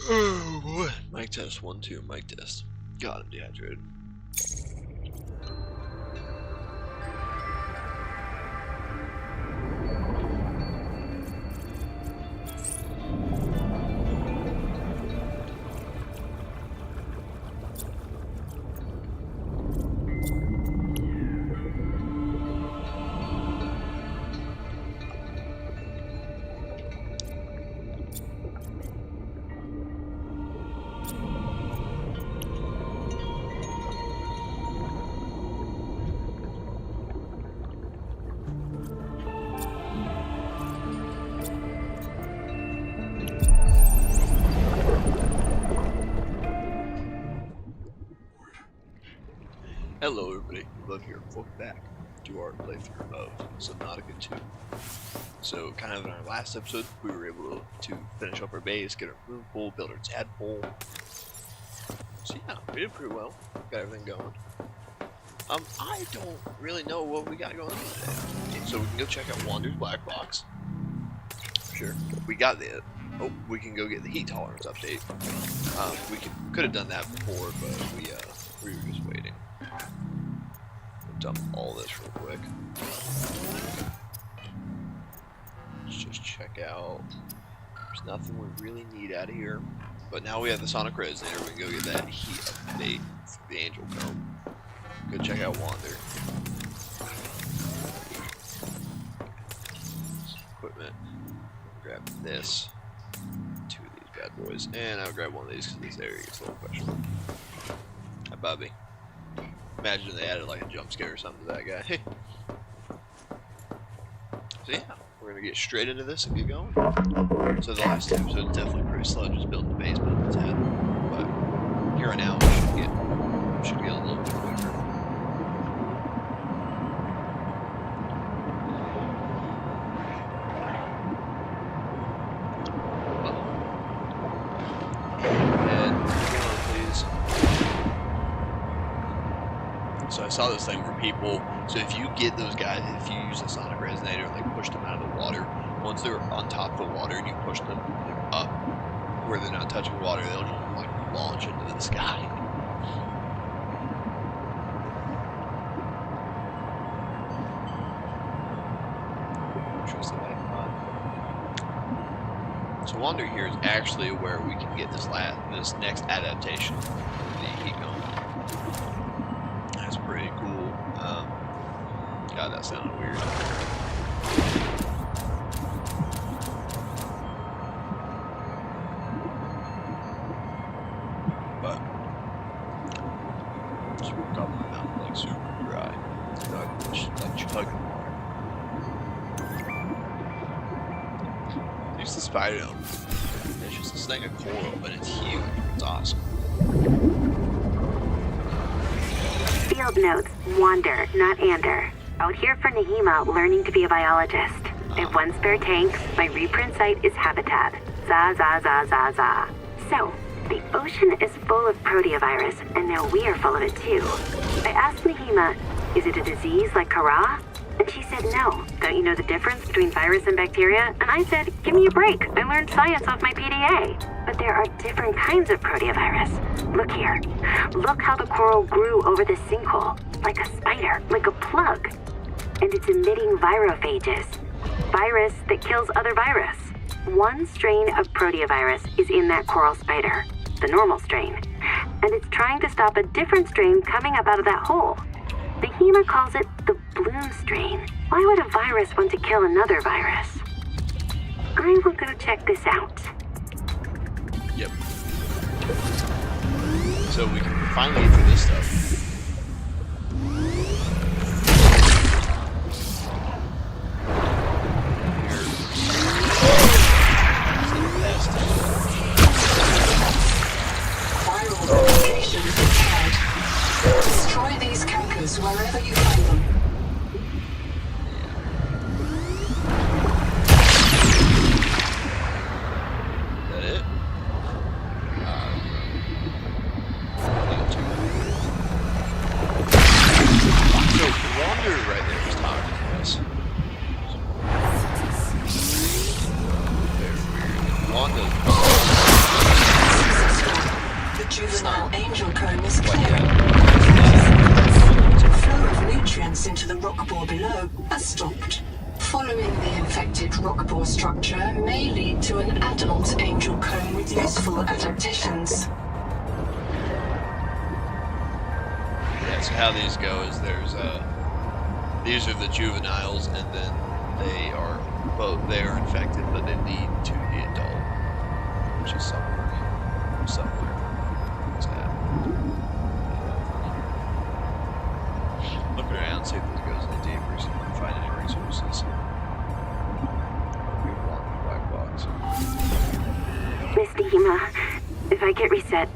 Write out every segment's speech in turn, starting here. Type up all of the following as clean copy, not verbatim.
Oh boy. Mic test 1 2. Mic test. God, I'm dehydrated. Hello everybody, Love here. Welcome back to our playthrough of Subnatica 2. So, kind of in our last episode, we were able to finish up our base, get our moon pool, build our tadpole. So yeah, we did pretty well. Got everything going. I don't really know what we got going on today. So we can go check out Wander's Black Box. Sure. We got the... Oh, we can go get the heat tolerance update. We could have done that before, but we were just waiting. Dump all this real quick. Let's just check out. There's nothing we really need out of here. But now we have the Sonic Resonator. We can go get that heat update for the Angel Comb. Go check out Wander. Equipment. Grab this. 2 of these bad boys. And I'll grab one of these because this area gets a little questionable. Hi, Bobby. Imagine they added like a jump scare or something to that guy. So yeah, we're gonna get straight into this and get going. So the last 2 episodes definitely pretty slow, just building the base, building the tent. But here and now we should get a little bit quicker. So I saw this thing for people, so if you get those guys, if you use a Sonic Resonator and like push them out of the water, once they're on top of the water and you push them up where they're not touching water, they'll just like launch into the sky. So Wander here is actually where we can get this next adaptation of the heat gun. That's pretty cool. God, that sounded weird. But just woke up my mouth like super dry. So I can just like chugging water. There's the spider dome. It's just this thing of coral, but it's huge. It's awesome. Field notes, Wander, not Ander. Out here for Nahima, learning to be a biologist. I have 1 spare tank. My reprint site is Habitat. Za za za za za. So, the ocean is full of proteovirus, and now we are full of it too. I asked Nahima, is it a disease like Kara? And she said no. Don't you know the difference between virus and bacteria? And I said, give me a break. I learned science off my PDA. But there are different kinds of proteovirus. Look here. Look how the coral grew over the sinkhole. Like a spider, like a plug. And it's emitting virophages. Virus that kills other virus. 1 strain of proteovirus is in that coral spider. The normal strain. And it's trying to stop a different strain coming up out of that hole. Nahima calls it the bloom strain. Why would a virus want to kill another virus? I will go check this out. Yep. So we can finally get through this stuff. Viral replication prepared. Destroy these cankers wherever you find them. nutrients into the rock bore below are stopped. Following the infected rock bore structure may lead to an adult angel comb with useful adaptations. Yeah, so how these go is there's these are the juveniles, and then they are infected, but they lead to the adult, which is somewhere. What's that? Looking around, see if this goes any deeper, see if I can find any resources. We want the black box. Miss Dehema, if I get reset,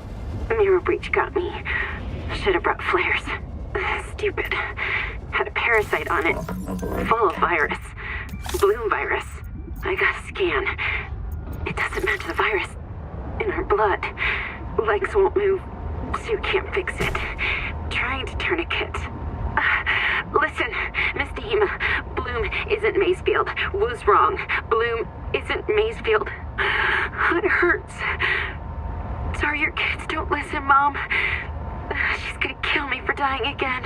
mirror breach got me. Should have brought flares. Stupid. Had a parasite on it. Full of virus. Bloom virus. I got a scan. It doesn't match the virus in her blood. Legs won't move. Sue can't fix it. Trying to tourniquet. Listen, Miss Dehema, Bloom isn't Maysfield. Was wrong. Bloom isn't Maysfield. It hurts. Sorry your kids don't listen, Mom. She's gonna kill me for dying again.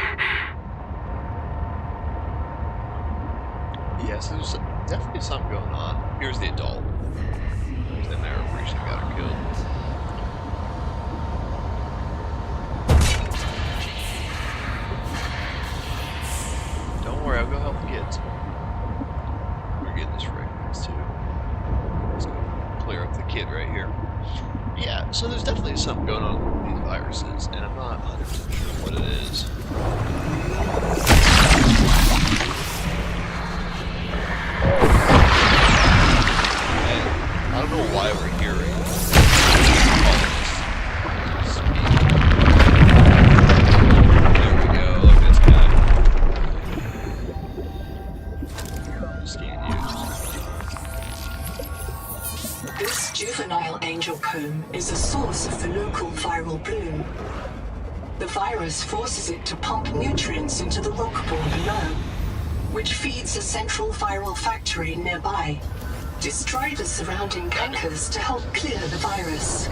Yes, there's definitely something going on. Here's the adult. There's that narrow breach that got her killed. Don't worry, I'll go help the kids. We're getting this fragrance too. Let's go clear up the kid right here. Yeah, so there's definitely something going on with these viruses, and I'm not 100% sure what it is. And I don't know why we're hearing all this speed. There we go, look at this guy. Scan you. This juvenile angel comb is a source of the local viral bloom. The virus forces it to pump nutrients into the rock bore below, which feeds a central viral factory nearby. Destroy the surrounding cankers to help clear the virus.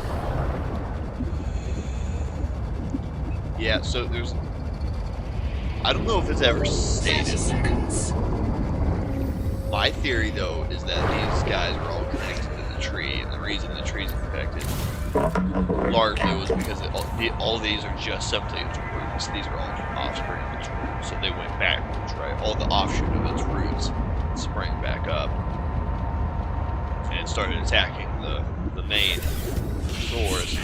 Yeah, so there's... I don't know if it's ever 30 stated. seconds. My theory, though, is that these guys are all connected to the tree, and the reason the tree's infected largely was because all these are just simply its roots. These are all offspring of its roots, so they went backwards, right? All the offshoot of its roots sprang back up, and it started attacking the main source.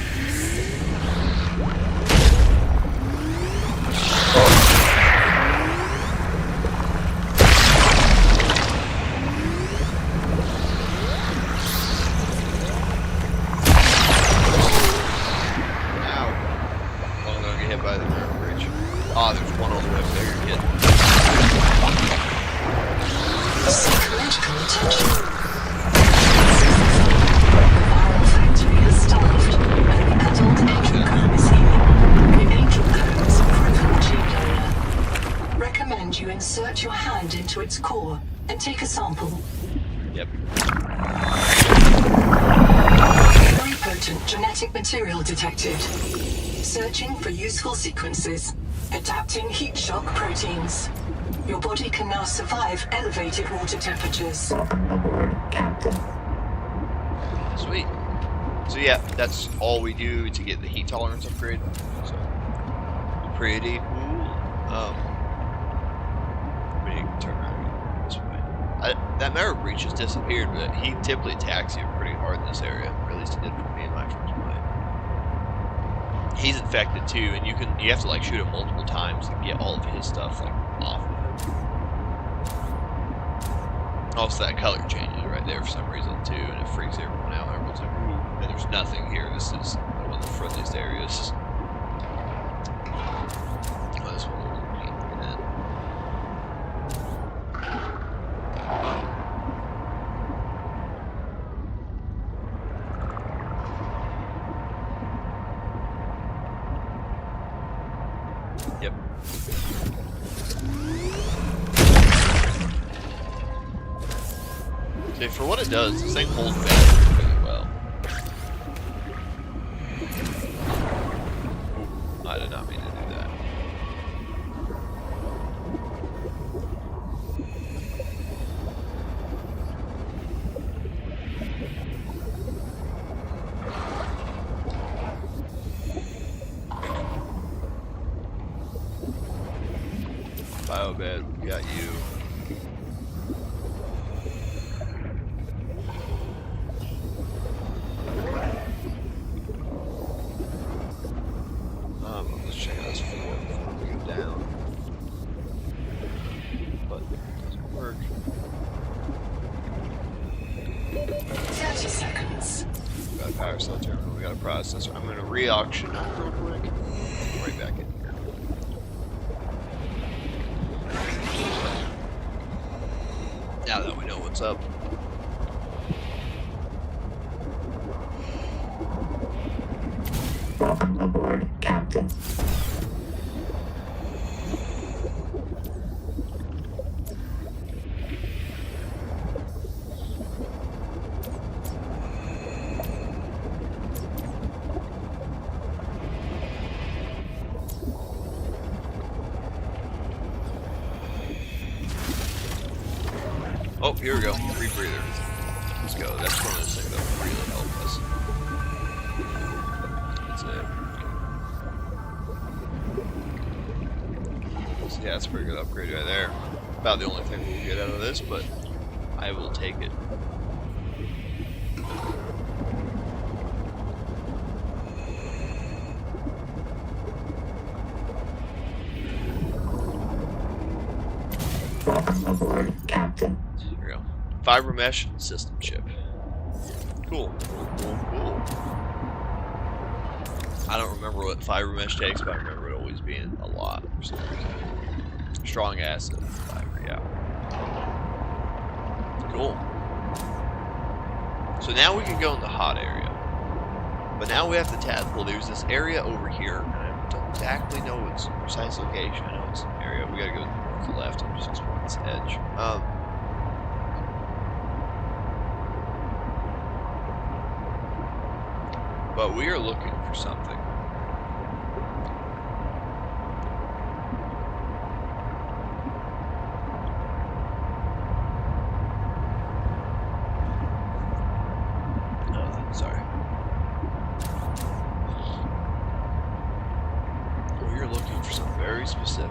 By the river bridge. Ah, there's one all the way up there, you're kidding. Seek medical attention. The viral factory is starved, and the adult angel comb is healing. The angel comb is a proven gene donor. Recommend you insert your hand into its core and take a sample. Yep. Very potent genetic material detected. Searching for useful sequences. Adapting heat shock proteins. Your body can now survive elevated water temperatures. Sweet. So yeah, that's all we do to get the heat tolerance upgrade. So pretty cool. We need to turn around this way. That mirror breach has disappeared, but he typically attacks you pretty hard in this area. Or at least he did for me in my first play. He's infected too, and you have to like shoot him multiple times to get all of his stuff like off of him. Also, that color changes right there for some reason too, and it freaks everyone out. Everyone's like, "Ooh!" And there's nothing here. This is one of the friendliest areas. Oh, this one looks neat. Yep. See, for what it does, this thing holds battery really well. Ooh, I did not mean to do that. Biobed, we got you. Let's check out this floor before we go down. But it doesn't work. 30 seconds. We got a power cell terminal, we got a processor. I'm gonna re-auction it real quick. Right back in here. Now that we know what's up. Welcome aboard, Captain. Oh, here we go. Rebreather. Let's go. That's one of those things that will really help us. That's it. So yeah, that's a pretty good upgrade right there. About the only thing we'll get out of this, but I will take it. Welcome aboard, Captain. Here we go. Fiber mesh system chip. Cool. Cool. I don't remember what fiber mesh takes, but I remember it always being a lot for some reason. Strong acid fiber, yeah. Cool. So now we can go in the hot area. But now we have to tadpole. There's this area over here, and I don't exactly know its precise location. I know it's an area. We gotta go to the left and just explore this edge. But we are looking for something. Sorry. We're looking for something very specific.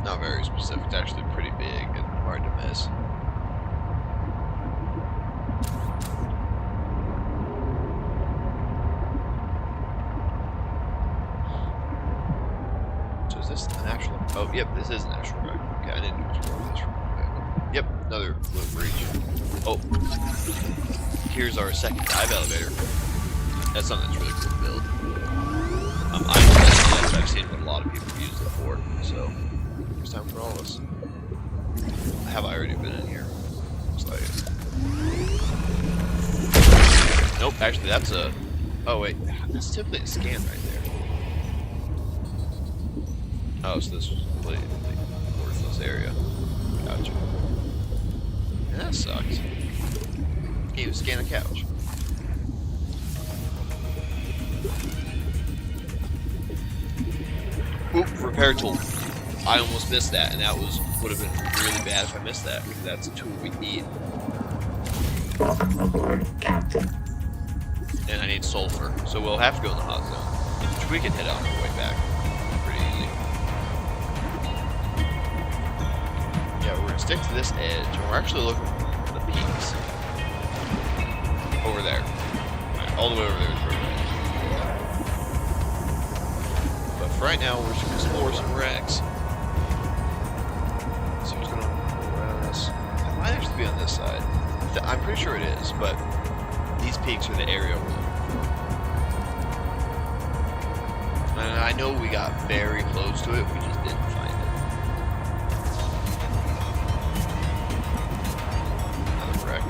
Not very specific, it's actually pretty big and hard to miss. So is this an actual... Oh, yep, this is an actual wreck. Okay, I didn't explore this real quick. Yep, another little breach. Oh, here's our second dive elevator. That's something that's really cool to build. I've seen what a lot of people use it for, so first time for all of us. Have I already been in here? Looks like it. Nope, actually that's a... Oh wait, that's typically a scan right there. Oh, so this was completely worthless area. Gotcha. And that sucks. Can't even scan the couch. Oop, repair tool. I almost missed that, and that would have been really bad if I missed that, because that's a tool we need. Welcome aboard, Captain. And I need sulfur, so we'll have to go in the hot zone, which we can hit on our way back. Pretty easy. Yeah, we're gonna stick to this edge, and we're actually looking for the peaks. Over there. Right, all the way over there is where we're at. But for right now, we're just gonna explore some wrecks. See what's going on around us. It might actually be on this side. I'm pretty sure it is, but these peaks are the area we're looking for. And I know we got very close to it, we just didn't find it. Another wreck.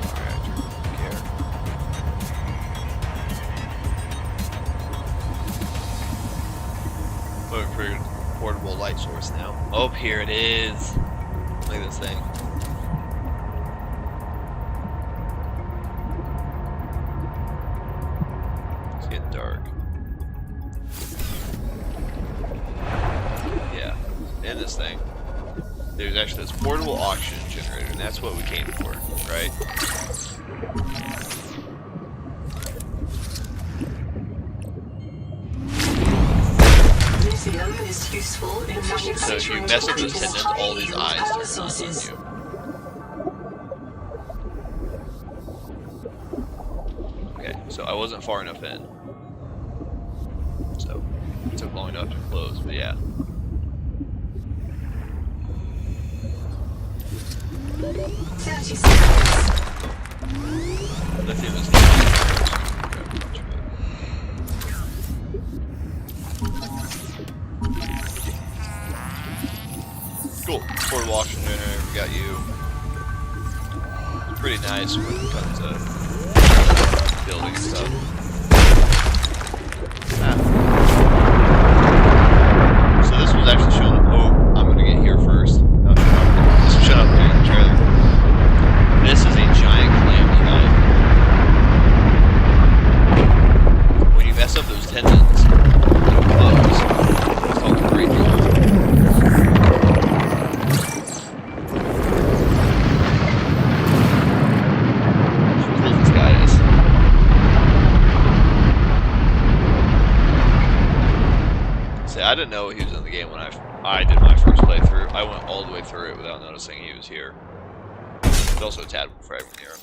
Alright, don't care. Looking for a portable light source now. Oh, here it is. Look at this thing. It's getting dark. Yeah, and this thing. There's actually this portable oxygen generator, and that's what we came for, right? is useful in So if you manufacturing mess up those tendons, tendons, all these eyes power are on sources. you. Okay, so I wasn't far enough in. So it took long enough to close, but yeah. 30 seconds. Lithium is cool. Fort Washington, we got you. It's pretty nice when it comes to building and stuff. So this was actually showing up. Oh, I'm gonna get here first. No, this was showing up during the trailer. This is a giant clam tonight. When you mess up those tendons, it'll close. It's called the great jaw. How cool this guy is. See, I didn't know he was in the game when I did my first playthrough. I went all the way through it without noticing he was here. There's also a tadpole fragment here.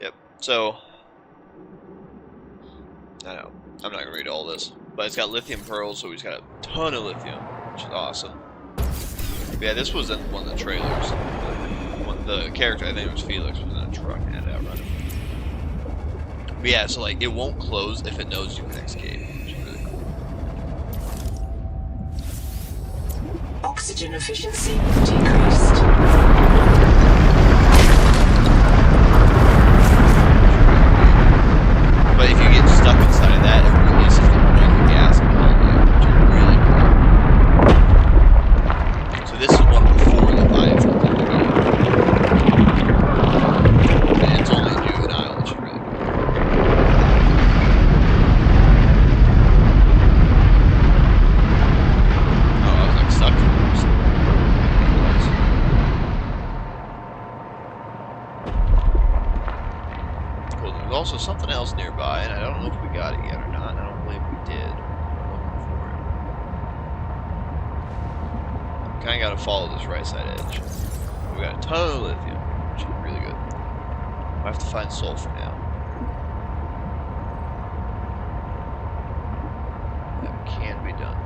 Yep. So I know I'm not gonna read all this, but it's got lithium pearls, so he's got a ton of lithium, which is awesome. But yeah, this was in one of the trailers. The character, I think it was Felix, was in a truck and had to outrun him. But yeah, so like it won't close if it knows you can escape, which is really cool. Oxygen efficiency decreased. But if you get stuck inside of that, it releases the gas and all that, which is really cool. So this is one before the Leviathan in the game. And it's only juvenile, which is really cool. Oh, I was like stuck for cool. There's also something else nearby, and I don't know if we got it yet or not. I don't believe we did. I'm looking for it. Kind of got to follow this right side edge. We got a ton of lithium, which is really good. I have to find sulfur now. That can be done.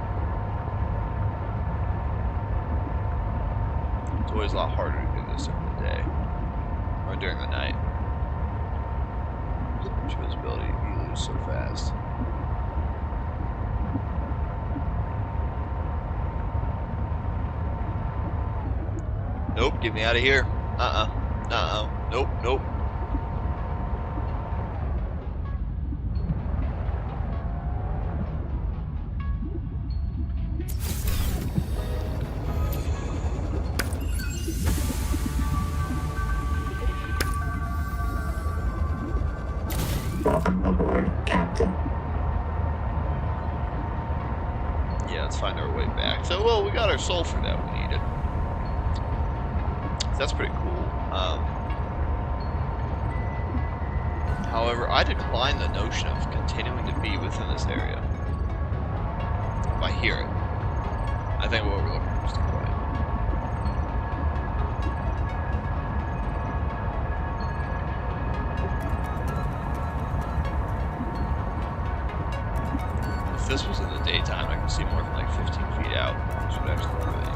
It's always a lot harder to do this during the day or during the night. So much visibility, you lose so fast. Nope, get me out of here. Nope, nope. Welcome aboard, Captain. Yeah, let's find our way back. So, well, we got our sulfur that we needed. That's pretty cool. However, I decline the notion of continuing to be within this area. If I hear it, I think what we're looking for is to quiet. If this was in the daytime, I could see more than like 15 feet out, which would actually be really neat.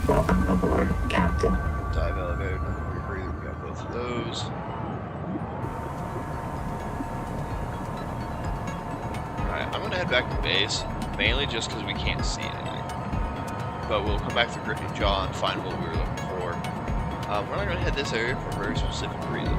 Welcome aboard, Captain. Dive elevator, nothing rebreather, we got both of those. Alright, I'm gonna head back to base, mainly just because we can't see anything. But we'll come back to Griffin Jaw and find what we were looking for. We're not gonna head this area for a very specific reason.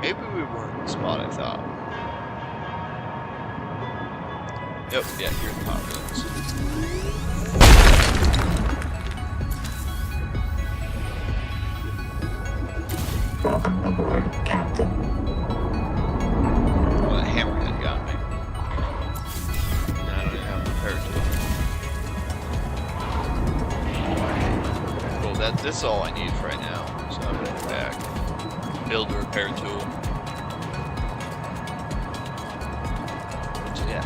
Maybe we weren't in the spot I thought. Yep, yeah, here are the hot ones. Welcome aboard, Captain. Oh, that hammerhead got me. I don't even have prepared to. Cool, this is all I need for right now. So I'm gonna head back. Build a repair tool. So yeah.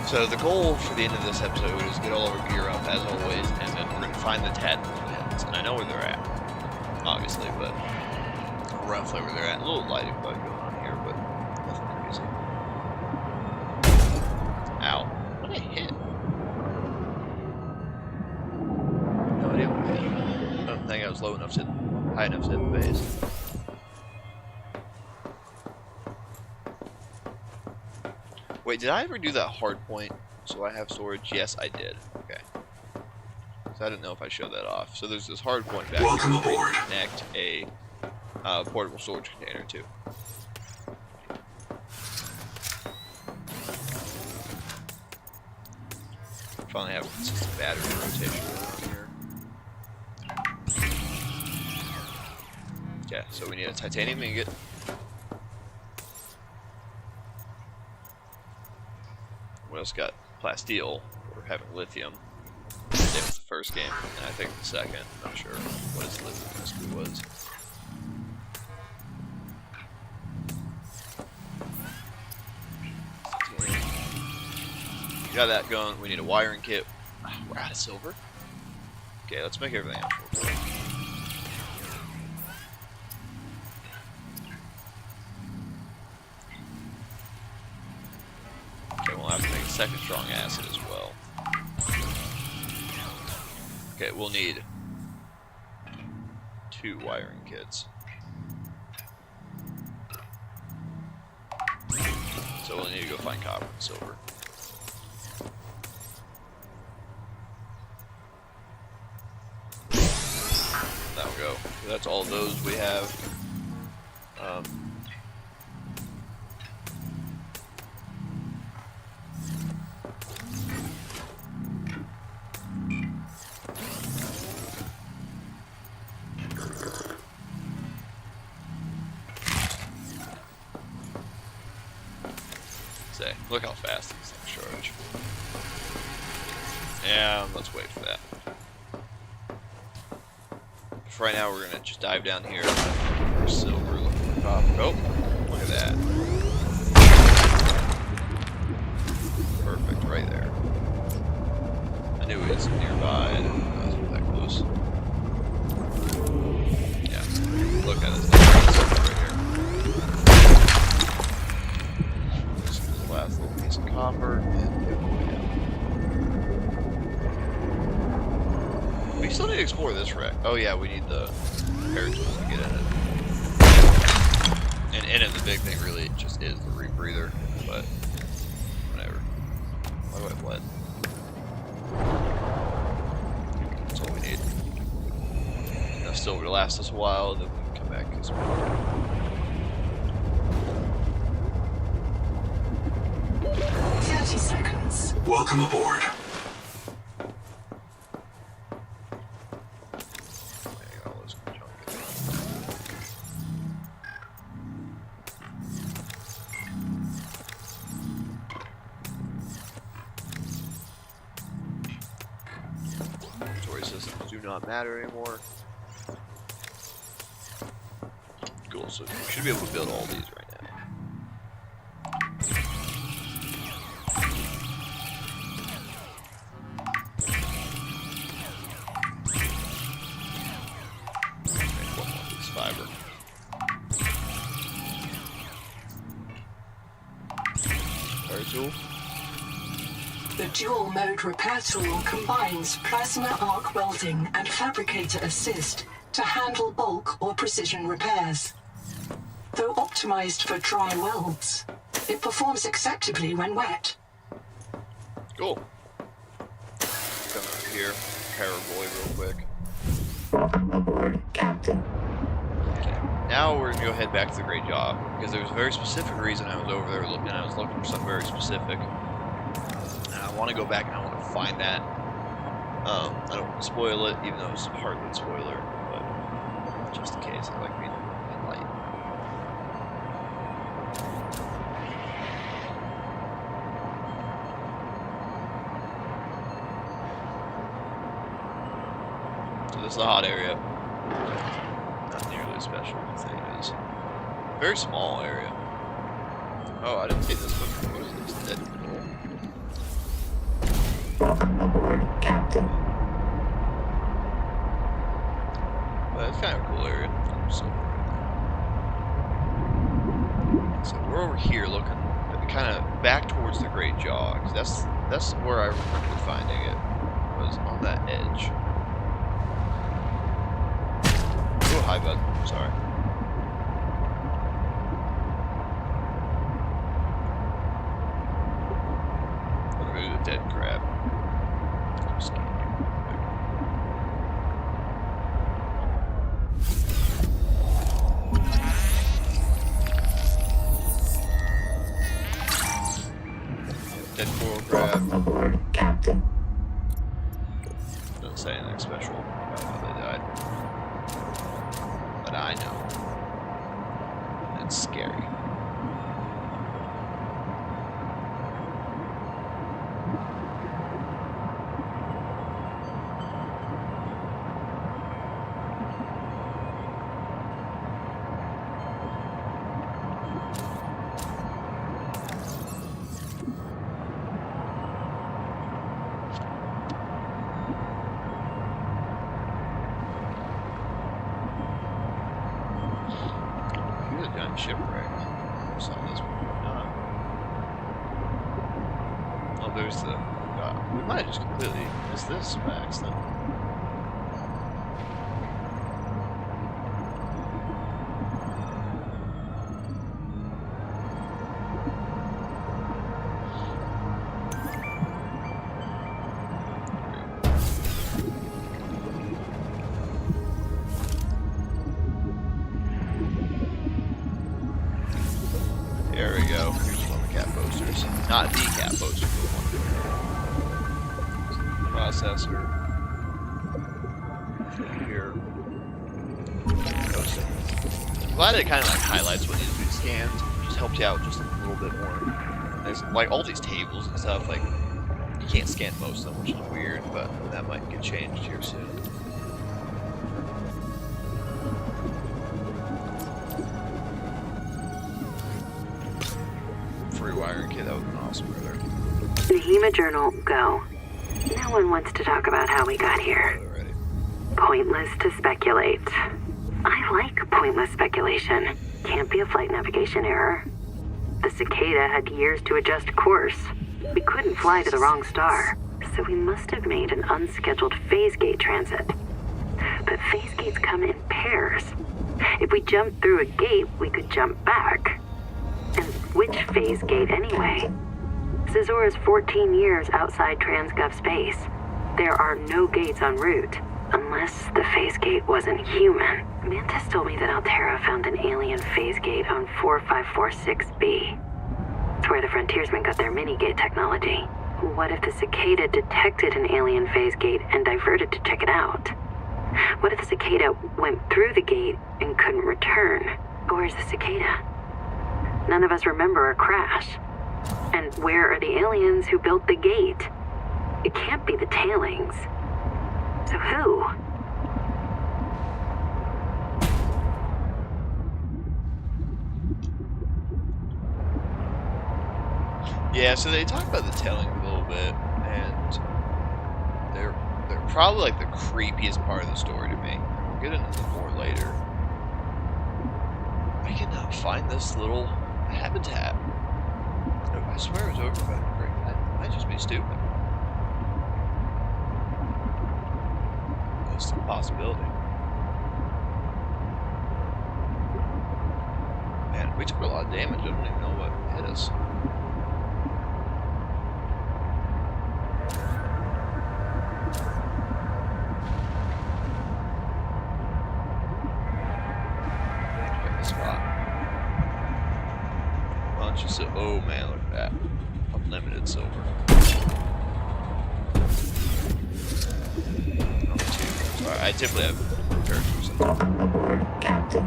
So the goal for the end of this episode is get all our gear up as always, and then we're gonna find the tadpole heads. And I know where they're at, obviously, but roughly where they're at. A little lighting bug going on here, but nothing crazy. Ow. What did I hit? No idea what I hit. I don't think I was low enough to high enough to hit the base. Wait, did I ever do that hard point so I have storage? Yes, I did. Okay. So I didn't know if I showed that off. So there's this hard point back Welcome here where you aboard. can connect a portable storage container to. Finally have a consistent battery rotation around here. Yeah, so we need a titanium ingot. We also got plasteel. We're having lithium. It was the first game, and I think the second. I'm not sure what his lithium basically was. Got that going. We need a wiring kit. We're out of silver. Okay, let's make everything else real quick. Okay, we'll have to make a second strong acid as well. Okay, we'll need 2 wiring kits. So we'll need to go find copper and silver. That'll go. So that's all those we have. Look how fast these things charge. Yeah, let's wait for that. For right now, we're gonna just dive down here for silver, looking for copper. Oh, look at that. Perfect, right there. I knew it was nearby. I didn't realize it was that close. Yeah, look at this. Right here. Last little piece of copper, and we still need to explore this wreck. Oh yeah, we need the repair tool to get in it. And in it, the big thing really just is the rebreather, but whatever. Why do I have lead? That's all we need. Enough silver to last us a while, then we can come back and get some more. 30 seconds. Welcome aboard. Inventory systems do not matter anymore. Cool, so we should be able to build all these right now. Fiber. Repair tool. The dual mode repair tool combines plasma arc welding and fabricator assist to handle bulk or precision repairs. Though optimized for dry welds, it performs acceptably when wet. Cool. Come over here, repair our boy real quick. Welcome aboard, Captain. Okay. now we're gonna go head back to the Great Jaw because there was a very specific reason I was over there looking. I was looking for something very specific. And I want to go back and I want to find that. I don't want to spoil it, even though it's hardly a spoiler, but just in case, I like being light. So this is the hot area. Not nearly as special as it is. Very small area. Oh, I didn't see this before. What is this? Dead pool. Welcome aboard, Captain. Well, it's kind of a cool area. So we're over here looking kind of back towards the Great Jaw, because that's where I remember finding it. Was on that edge. Oh, hi, bud. Sorry. Look at a dead crab. Just kidding. Dead coral crab. Welcome aboard, Captain. Doesn't say anything special about how they died. But I know. It's scary. Here's a giant shipwreck. I saw this before. Oh, there's the. We might have just completely missed this by accident. There we go. Here's one of the cat posters. Not the cat poster, but one. Processor. Here. Poster. I'm glad it kind of like highlights what needs to be scanned. Just helps you out just a little bit more. There's like all these tables and stuff, like you can't scan most of them, which is weird, but that might get changed here soon. Free wiring kit, that would have been awesome earlier. Nahima Journal, go. No one wants to talk about how we got here. Already. Pointless to speculate. I like pointless speculation. Can't be a flight navigation error. The cicada had years to adjust course. We couldn't fly to the wrong star, so we must have made an unscheduled phase gate transit. But phase gates come in pairs. If we jumped through a gate, we could jump back. And which phase gate anyway? Caesura's 14 years outside Transgov space. There are no gates en route, unless the phase gate wasn't human. Mantis told me that Altera found an alien phase gate on 4546B. It's where the frontiersmen got their mini-gate technology. What if the cicada detected an alien phase gate and diverted to check it out? What if the cicada went through the gate and couldn't return? Where's the cicada? None of us remember a crash. And where are the aliens who built the gate? It can't be the tailings. So who? Yeah, so they talk about the tailing a little bit, and they're probably like the creepiest part of the story to me. We'll get into them more later. I cannot find this little habitat. I swear it was over by the creek. That might just be stupid. That's a possibility. Man, we took a lot of damage. I don't even know what hit us. Okay, bunch of silver. Oh man, look at that. Unlimited silver. Alright, I typically have characters. Welcome aboard, Captain.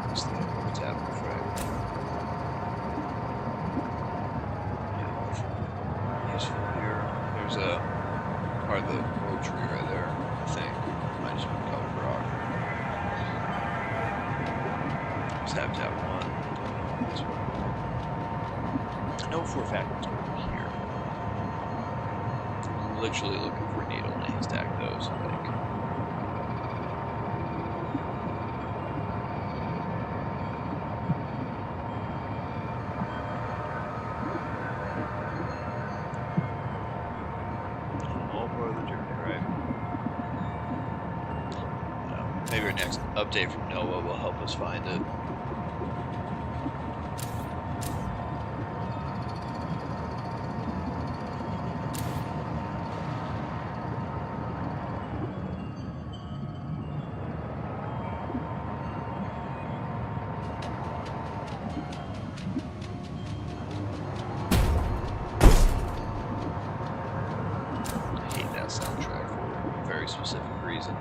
What's happening, Frank? Useful here. There's a part of the road tree right there, I think. Might just be covered rock. There's habitat 1. This one. I know for a fact it's over here. I'm literally looking for a needle in a haystack, though, so I think. Maybe our next update from Noah will help us find it. I hate that soundtrack for a very specific reason.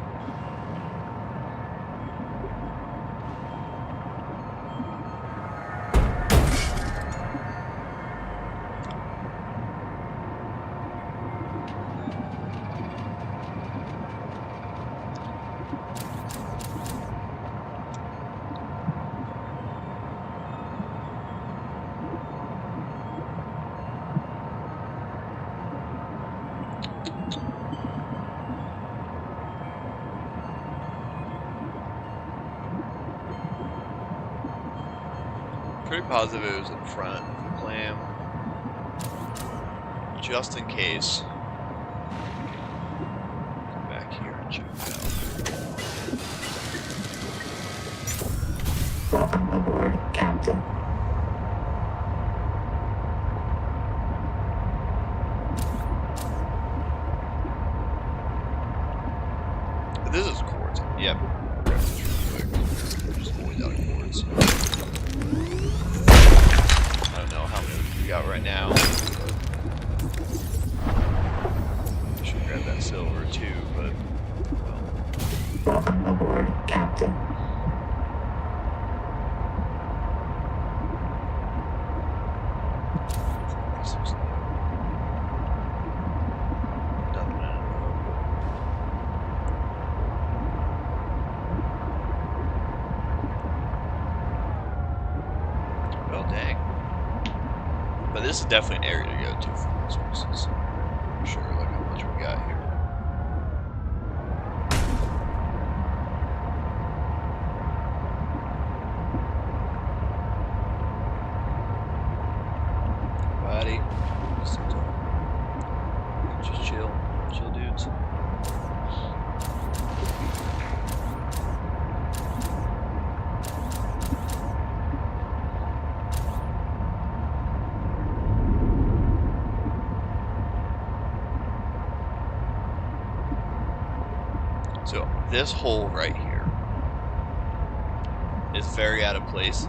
Pretty positive it was in front of the clam, just in case. Come back here and check it out. Welcome aboard, Captain. This is quartz. Yep. Grab this real quick. Just always out of quartz. I don't know how many we got right now. I should grab that silver too, but well. Welcome aboard, Captain. Nothing in it though. Well, dang. But this is definitely an area to go to for resources. For sure, look how much we got here. Buddy. Just chill. Chill, dudes. So this hole right here is very out of place.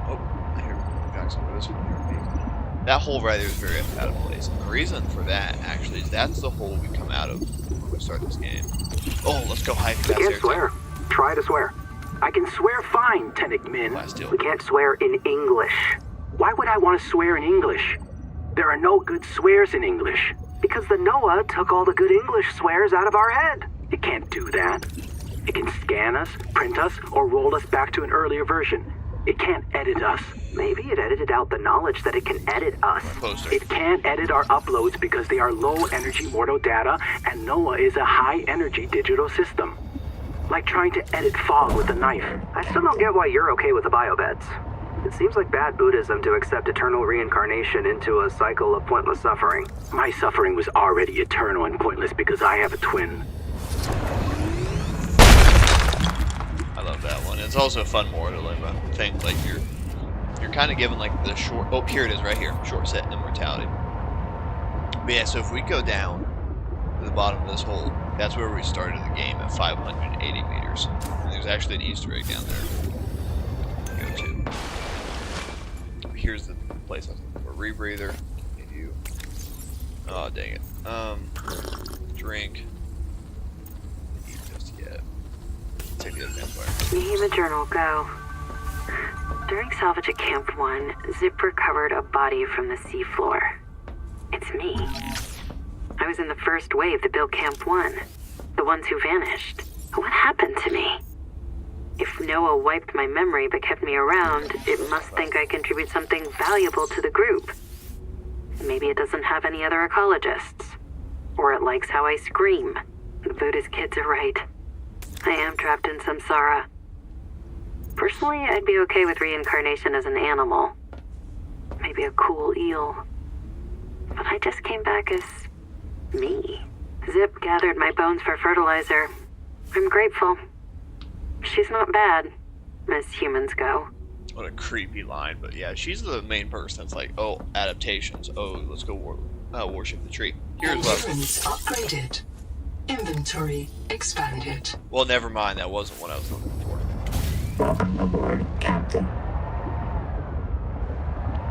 Oh, I hear guys over this one here. That hole right there is very out of place. And the reason for that actually is that's the hole we come out of when we start this game. Oh, let's go hike We past can't there. swear. Try to swear. I can swear fine, Tennick Min. Last deal. We can't swear in English. Why would I want to swear in English? There are no good swears in English. Because the Noah took all the good English swears out of our head. It can't do that. It can scan us, print us, or roll us back to an earlier version. It can't edit us. Maybe it edited out the knowledge that it can edit us. Poster. It can't edit our uploads because they are low-energy mortal data, and Noah is a high-energy digital system. Like trying to edit fog with a knife. I still don't get why you're okay with the biobeds. It seems like bad Buddhism to accept eternal reincarnation into a cycle of pointless suffering. My suffering was already eternal and pointless because I have a twin. I love that one. It's also a fun mortal. I think like you're you're kind of given like the short. Oh, here it is, right here. Short set immortality. But yeah, so if we go down to the bottom of this hole, that's where we started the game at 580 meters. And there's actually an Easter egg down there. Go to. Here's the place I was looking for. Rebreather. Continue. Oh dang it. Drink. Eat just yet. Take the other vampire. Nehema Journal, go. During salvage at Camp 1, Zip recovered a body from the seafloor. It's me. I was in the first wave that built Camp 1. The ones who vanished. What happened to me? If Noah wiped my memory but kept me around, it must think I contribute something valuable to the group. Maybe it doesn't have any other ecologists. Or it likes how I scream. The Buddhist kids are right. I am trapped in samsara. Personally, I'd be okay with reincarnation as an animal. Maybe a cool eel. But I just came back as me. Zip gathered my bones for fertilizer. I'm grateful. She's not bad, as humans go. What a creepy line, but yeah, she's the main person that's like, oh, adaptations. Oh, let's go worship the tree. Here's what. Endurance upgraded. Inventory expanded. Well, never mind. That wasn't what I was looking for. Welcome aboard, Captain.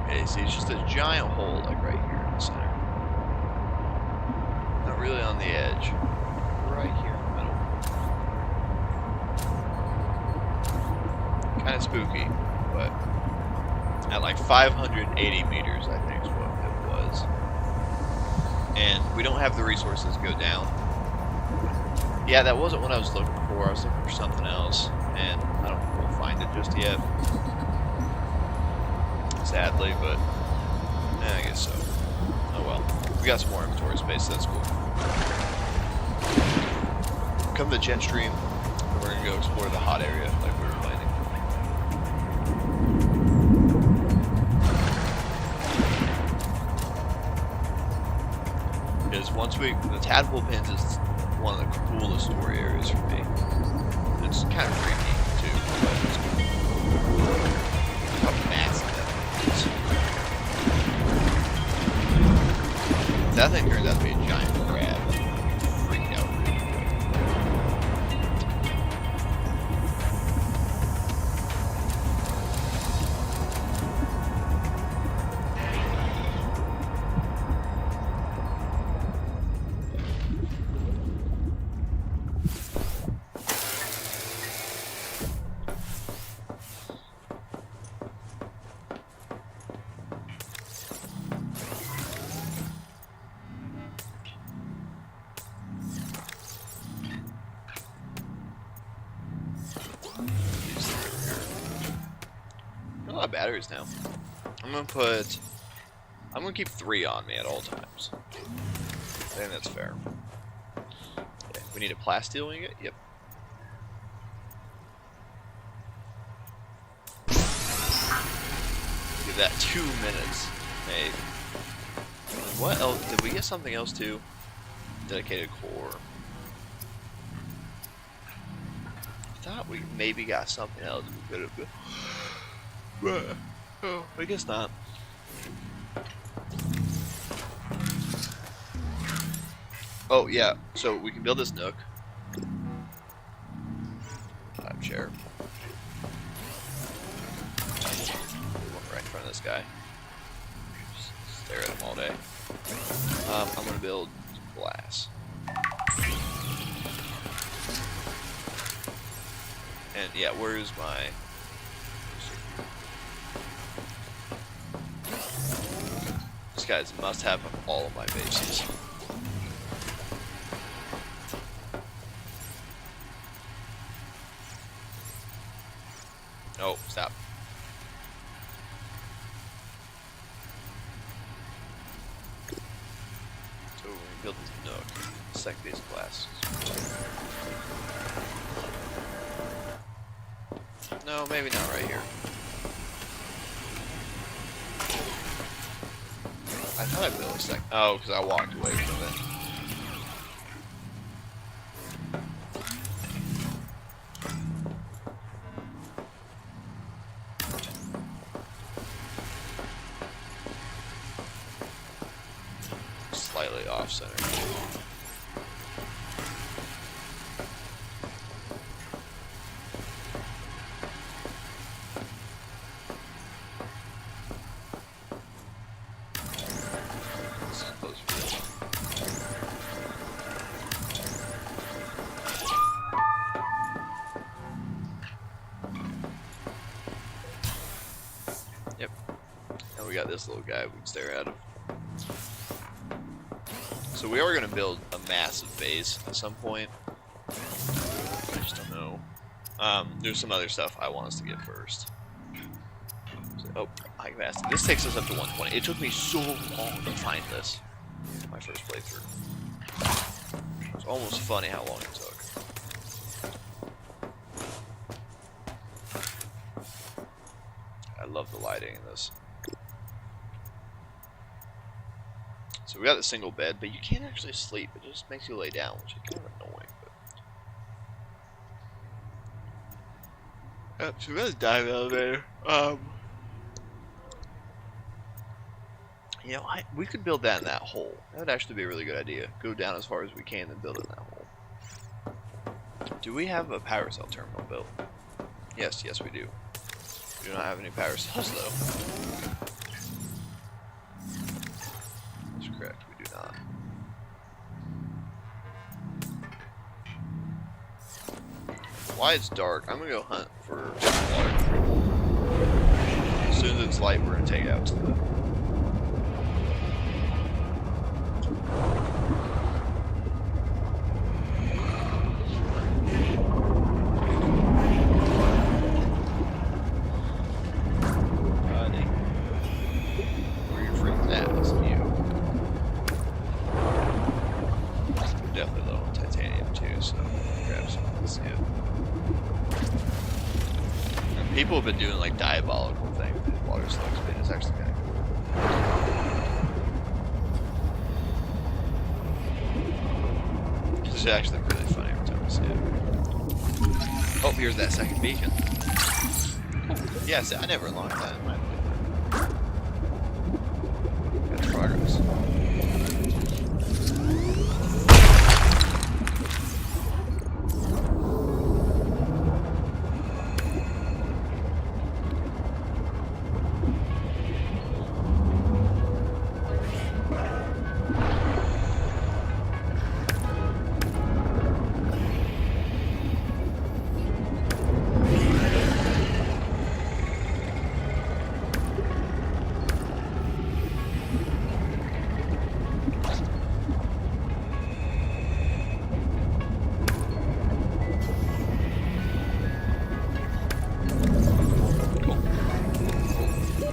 Okay, see, it's just a giant hole, like right here in the center. Not really on the edge. Right here in the middle. Kind of spooky, but at like 580 meters, I think is what it was. And we don't have the resources to go down. Yeah, that wasn't what I was looking for. I was looking for something else, and I don't think we'll find it just yet. Sadly, but I guess so. Oh well. We got some more inventory space, so that's cool. Come to the jet stream, and we're gonna go explore the hot area like we were planning. Because once we, the Tadpole Pins is one of the coolest story areas for me. It's kind of freaky too, but it's cool. How massive that thing is. That thing turns out to be a giant crab. Freaked out really quick. Got a lot of batteries now. I'm gonna keep 3 on me at all times. I think that's fair. Okay, we need a plasteel ingot? Yep. Give that 2 minutes. Hey. What else? Did we get something else too? Dedicated core. I thought we maybe got something else we could have. Oh, I guess not. Oh yeah, so we can build this nook. Chair. One right in front of this guy. Just stare at him all day. I'm gonna build glass. And yeah, where is my... This guy's must have on all of my bases. Oh, stop. So we're gonna build this nook. Second base of glass. No, maybe not right here. I thought I built a second. Oh, because I walked away from it. really off center. Yep. And we got this little guy we can stare at him. So we are going to build a massive base at some point. I just don't know. There's some other stuff I want us to get first. So, oh, high capacity. This takes us up to 120. It took me so long to find this. My first playthrough. It's almost funny how long it took. I love the lighting in this. So we got the single bed, but you can't actually sleep. It just makes you lay down, which is kind of annoying. But... so we got the dive elevator. You know, we could build that in that hole. That would actually be a really good idea. Go down as far as we can and build it in that hole. Do we have a power cell terminal built? Yes, yes we do. We do not have any power cells though. That's correct, we do not. Why it's dark, I'm gonna go hunt for water. As soon as it's light, we're gonna take it out to the... People have been doing like diabolical things with water slugs, but it's actually kind of cool. This is actually really funny every time I see it. Oh, here's that second beacon. Oh, yes, I never unlocked that in my playthrough. That's progress.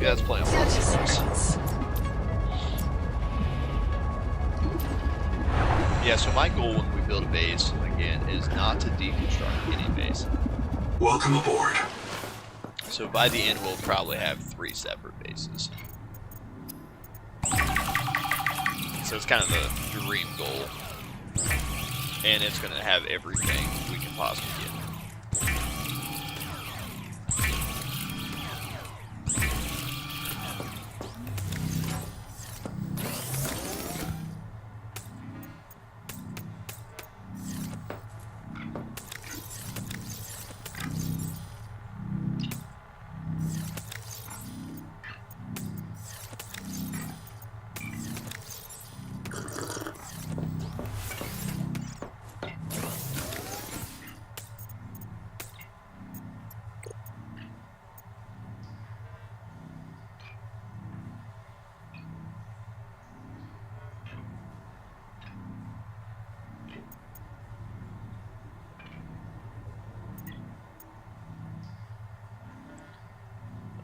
Yeah, that's plenty of water. Yeah, so my goal when we build a base, again, is not to deconstruct any base. Welcome aboard. So by the end, we'll probably have 3 separate bases. So it's kind of the dream goal. And it's going to have everything we can possibly get.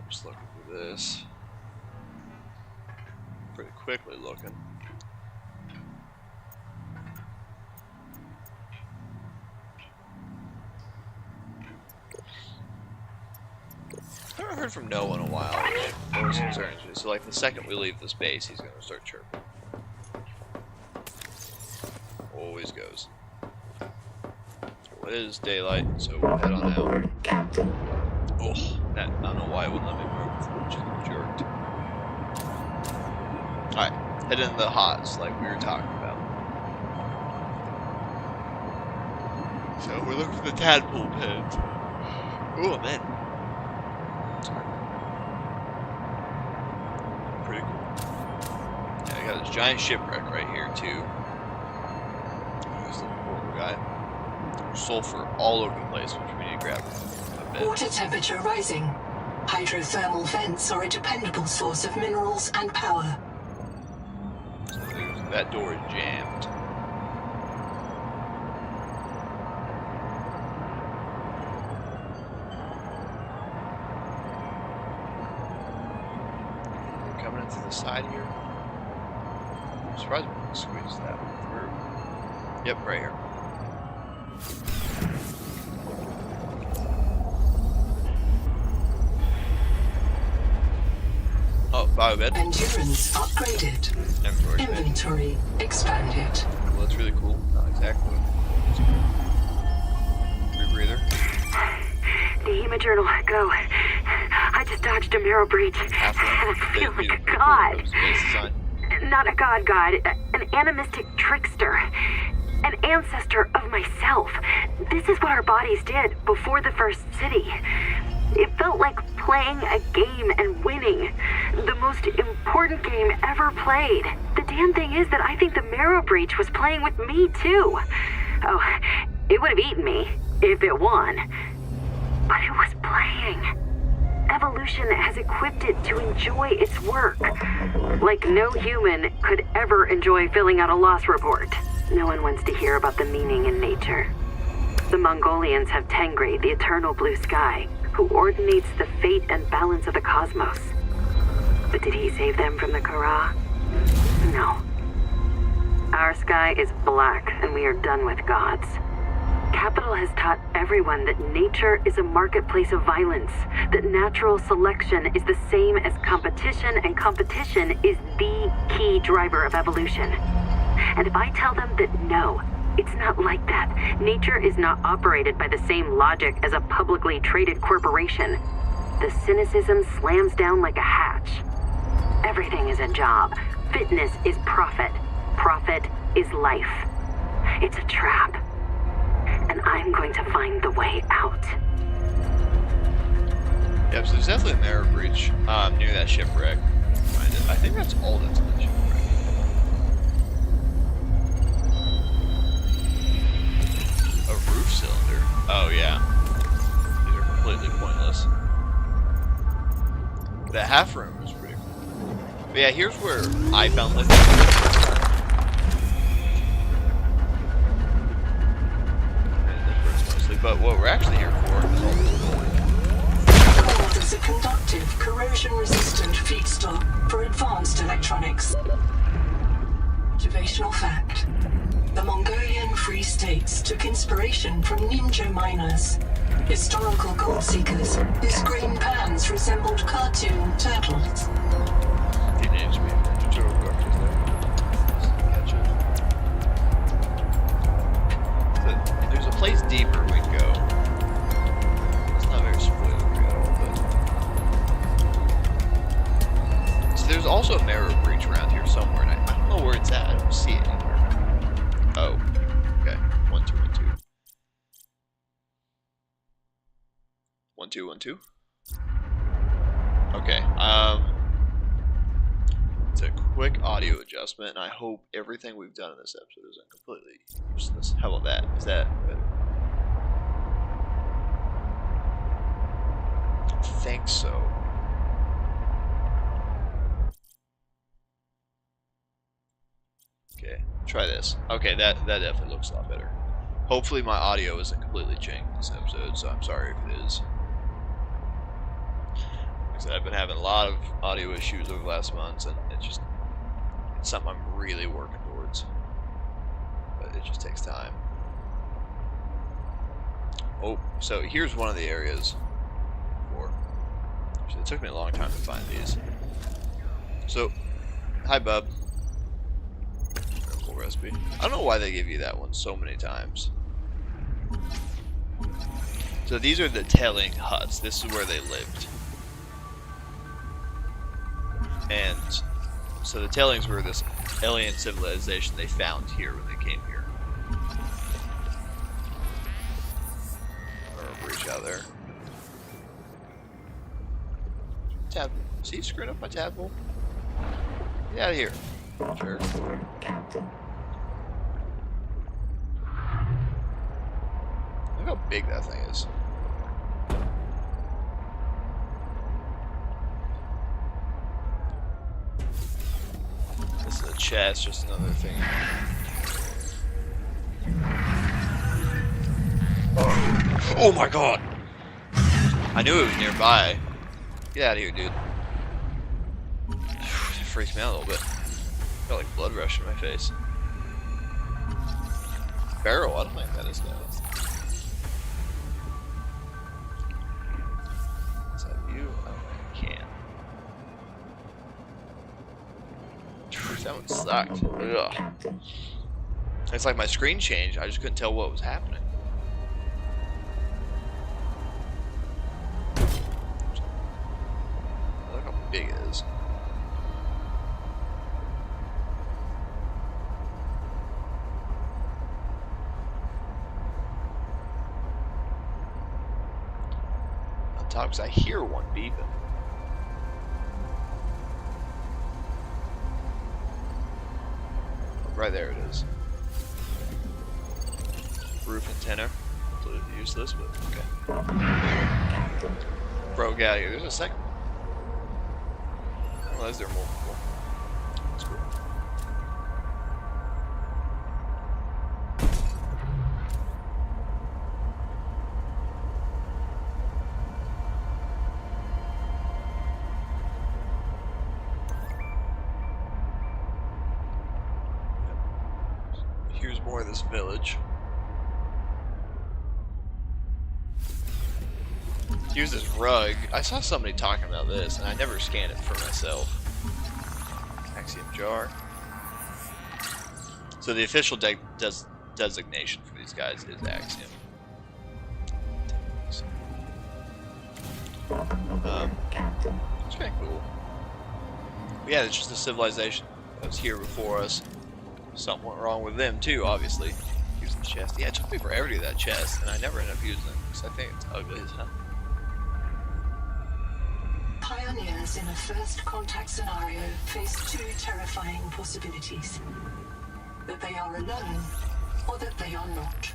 Just looking for this. Pretty quickly looking. I haven't heard from Noah in a while, which always concerns me. So like the second we leave this base, he's gonna start chirping. Always goes. Well, it is daylight, so we'll head on out. Captain. Oh, that, I don't know why it wouldn't let me move before, which is jerked. Alright, head into the HOTS like we were talking about. So we're looking for the tadpole pens. Oh man. Sorry. Pretty cool. Yeah, I got this giant shipwreck right here too. This little poor guy. There's sulfur all over the place, which we need to grab a bit. Water temperature rising. Hydrothermal vents are a dependable source of minerals and power. So that door is jammed. We're coming into the side here. I'm surprised we can squeeze that one through. Yep, right here. Oh, biobed. Endurance upgraded. Inventory. Inventory expanded. Well, that's really cool. Not exactly. Rebreather. Nehema journal, go. I just dodged a marrow breach, and I feel like a god. Not a god, an animistic trickster. An ancestor of myself. This is what our bodies did before the first city. It felt like playing a game and winning. The most important game ever played. The damn thing is that I think the marrow breach was playing with me too. Oh, it would have eaten me if it won. But it was playing. Evolution has equipped it to enjoy its work. Like no human could ever enjoy filling out a loss report. No one wants to hear about the meaning in nature. The Mongolians have Tengri, the eternal blue sky, who ordinates the fate and balance of the cosmos. But did he save them from the Kara? No. Our sky is black, and we are done with gods. Capital has taught everyone that nature is a marketplace of violence, that natural selection is the same as competition, and competition is the key driver of evolution. And if I tell them that no, it's not like that. Nature is not operated by the same logic as a publicly traded corporation. The cynicism slams down like a hatch. Everything is a job. Fitness is profit. Profit is life. It's a trap. And I'm going to find the way out. Yep, so there's definitely a marrow breach near that shipwreck. I think that's all that's in the shipwreck. A roof cylinder. Oh yeah. These are completely pointless. The half room is pretty cool. But yeah, here's where I found lithium. But what we're actually here for is all this gold. Gold is a conductive, corrosion-resistant feedstock for advanced electronics. Motivational fact. The Mongolian Free States took inspiration from ninja miners, historical gold seekers whose green pans resembled cartoon turtles. Teenage Mutant Ninja Turtle characters there. Catch it. So, there's a place deeper we can go. It's not very spoilery at all, but... So there's also a marrow breach around here somewhere, and I don't know where it's at. I don't see it anywhere. Oh, okay. 1, 2, 1, 2. 1, 2, 1, 2. Okay. It's a quick audio adjustment, and I hope everything we've done in this episode isn't completely useless. How about that? Is that better? I think so. Okay, try this. Okay, that definitely looks a lot better. Hopefully my audio isn't completely changed this episode, so I'm sorry if it is. Like I said, I've been having a lot of audio issues over the last months, and it's something I'm really working towards. But it just takes time. Oh, so here's one of the areas for. It took me a long time to find these. So, hi bub. Cool recipe. I don't know why they give you that one so many times. So these are the telling huts. This is where they lived. And so the tellings were this alien civilization they found here when they came here. out there. Tadpole. Is he screwing up my tadpole? Get out of here. Sure. Captain. Look how big that thing is. This is a chest, just another thing. Oh my god! I knew it was nearby. Get out of here, dude. It freaks me out a little bit. Got like blood rush in my face. Barrel, I don't think that is now. Is that you? I don't think I can. That one sucked. Ugh. Captain. It's like my screen changed. I just couldn't tell what was happening. Look how big it is. On top, because I hear one beeping. Right there it is. Roof antenna. Completely useless, but okay. Captain. Bro, get out of here. There's a second one. Well, is there multiple? That's cool. Here's more of this village. Here's this rug. I saw somebody talking about this, and I never scanned it for myself. Axiom jar. So the official designation for these guys is Axiom. Captain. It's kind of cool. But yeah, it's just a civilization that was here before us. Something went wrong with them too, obviously. Using the chest. Yeah, it took me forever to do that chest, and I never ended up using it because I think it's ugly as hell. Pioneers in a first contact scenario face two terrifying possibilities. That they are alone, or that they are not.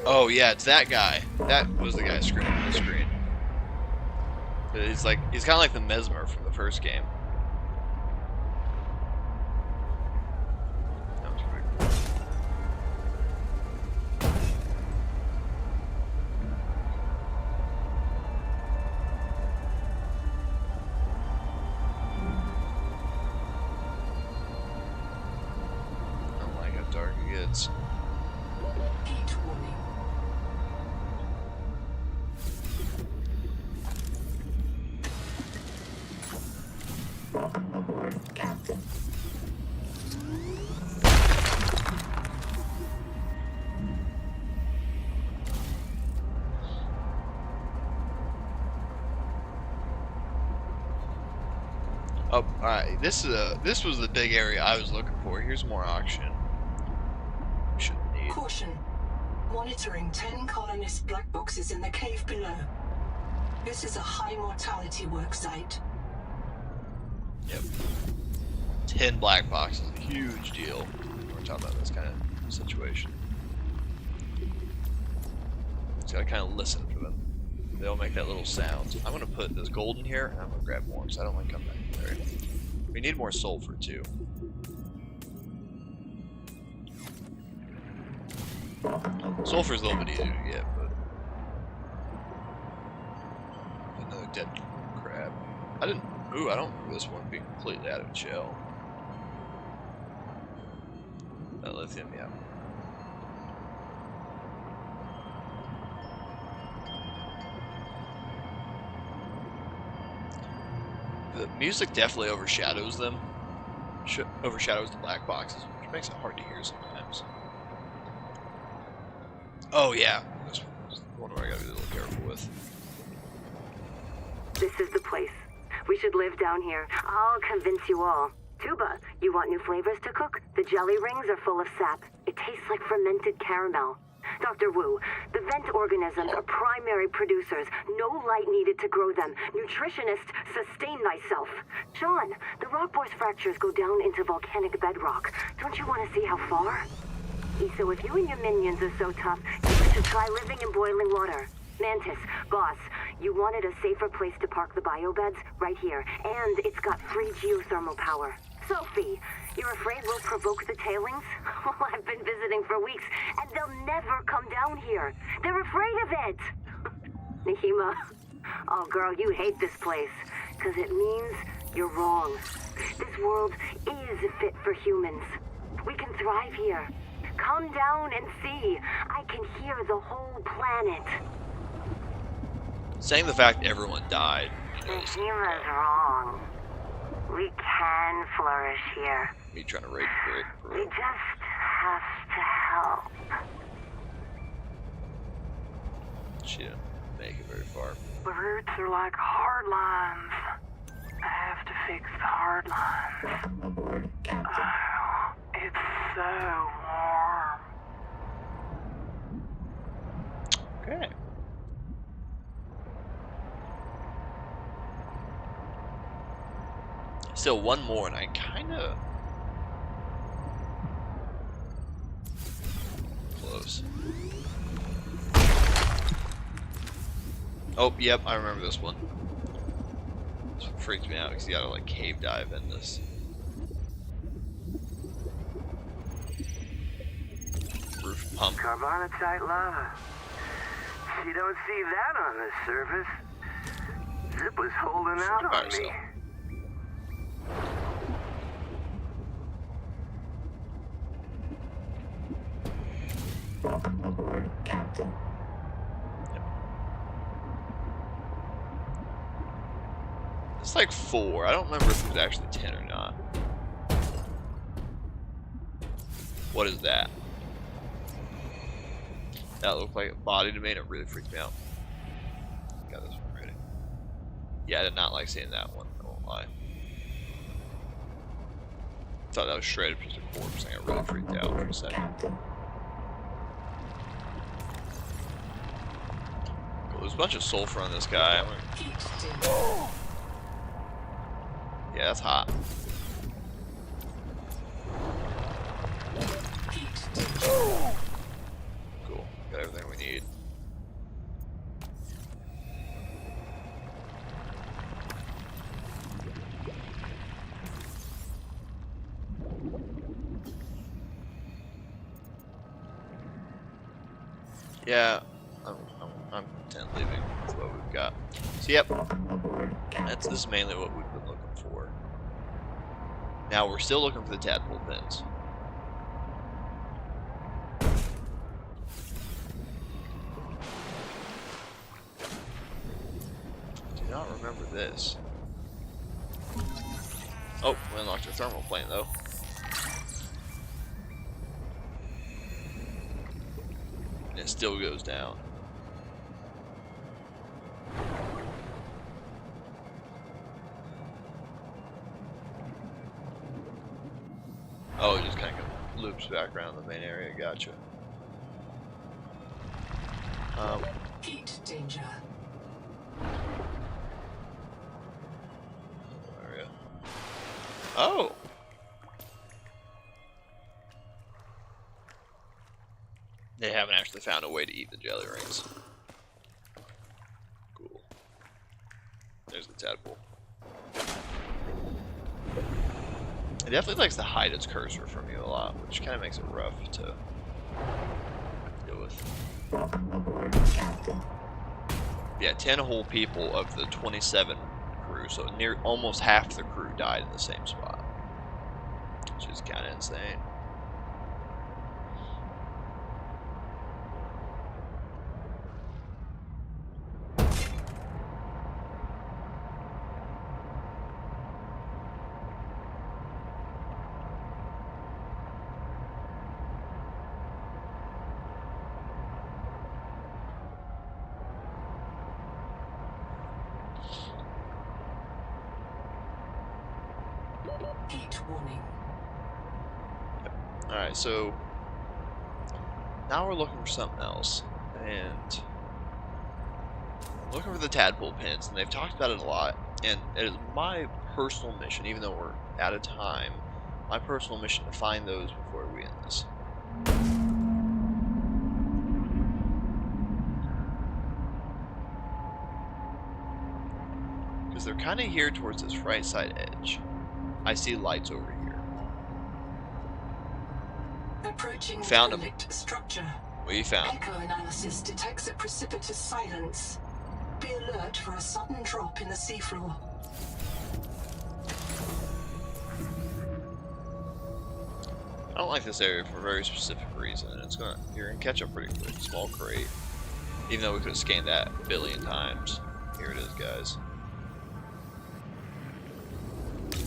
Oh yeah, it's that guy. That was the guy screaming on the screen. He's kind of like the Mesmer from the first game. That was pretty cool. I don't like how dark it gets. Heat warning. Welcome aboard, Captain. Oh, alright. This was the big area I was looking for. Here's more auction. Shouldn't need. Caution. Monitoring 10 colonist black boxes in the cave below. This is a high mortality work site. Yep. 10 black boxes, a huge deal. We're talking about this kind of situation. Just gotta kind of listen for them. They'll make that little sound. I'm gonna put this gold in here, and I'm gonna grab more, because I don't want to come back there. We need more sulfur, too. Sulfur's a little bit easier to get, but... Another dead crab. I don't remember this one being completely out of its shell. That lithium, yeah. The music definitely overshadows them. Overshadows the black boxes, which makes it hard to hear sometimes. Oh yeah, this one I gotta be a little careful with. This is the place. We should live down here. I'll convince you all. Tuba, you want new flavors to cook? The jelly rings are full of sap. It tastes like fermented caramel. Dr. Wu, the vent organisms are primary producers. No light needed to grow them. Nutritionist, sustain thyself. Sean, the rock bore's fractures go down into volcanic bedrock. Don't you want to see how far? So if you and your minions are so tough, you should try living in boiling water. Mantis, boss, you wanted a safer place to park the biobeds? Right here. And it's got free geothermal power. Sophie, you're afraid we'll provoke the tailings? Well, I've been visiting for weeks, and they'll never come down here. They're afraid of it. Nahima, oh girl, you hate this place, because it means you're wrong. This world is fit for humans. We can thrive here. Come down and see. I can hear the whole planet. Saying the fact everyone died. Nahima's wrong. We can flourish here. Me trying to raid the We just have to help. She didn't make it very far. The roots are like hard lines. I have to fix the hard lines. Aboard, Captain. Oh, it's so warm. Okay. Still one more, and I kind of close. Oh, yep, I remember this one. This one freaked me out because you gotta like cave dive in this. Roof pump. Carbonatite lava. You don't see that on the surface. Zip was holding out By on me. yourself. Aboard, Captain. It's like 4. I don't remember if it was actually 10 or not. What is that? That looked like a body to me, and it really freaked me out. Got this one ready. Yeah, I did not like seeing that one. I won't lie. Thought that was shredded just a corpse, and I got really freaked out for a second. Captain. Cool. There's a bunch of sulfur on this guy. Heat danger. Yeah, that's hot. Heat danger. Cool. Got everything we need. Yeah, I'm content leaving with what we've got. So yep, Aboard, Captain. this is mainly what we've been looking for. Now we're still looking for the tadpole pins. Do not remember this. Oh, we unlocked our thermal plane though. And it still goes down. Oh, it just kind of loops back around the main area. Gotcha. Heat danger. Area. Oh. They haven't actually found a way to eat the jelly rings. Cool. There's the tadpole. It definitely likes to hide its cursor from you a lot, which kind of makes it rough to deal with. Aboard, Captain. Yeah, 10 whole people of the 27 crew, so near almost half the crew died in the same spot, which is kind of insane. Heat warning. Alright, so now we're looking for something else. And looking for the tadpole pins, and they've talked about it a lot. And it is my personal mission, even though we're out of time, my personal mission to find those before we end this. Because they're kind of here towards this right side edge. I see lights over here. Approaching Found 'em. relict structure. What you found? Echo analysis detects a precipitous silence. Be alert for a sudden drop in the seafloor. I don't like this area for a very specific reason. You're gonna catch up pretty quick. Small crate. Even though we could have scanned that a billion times. Here it is, guys.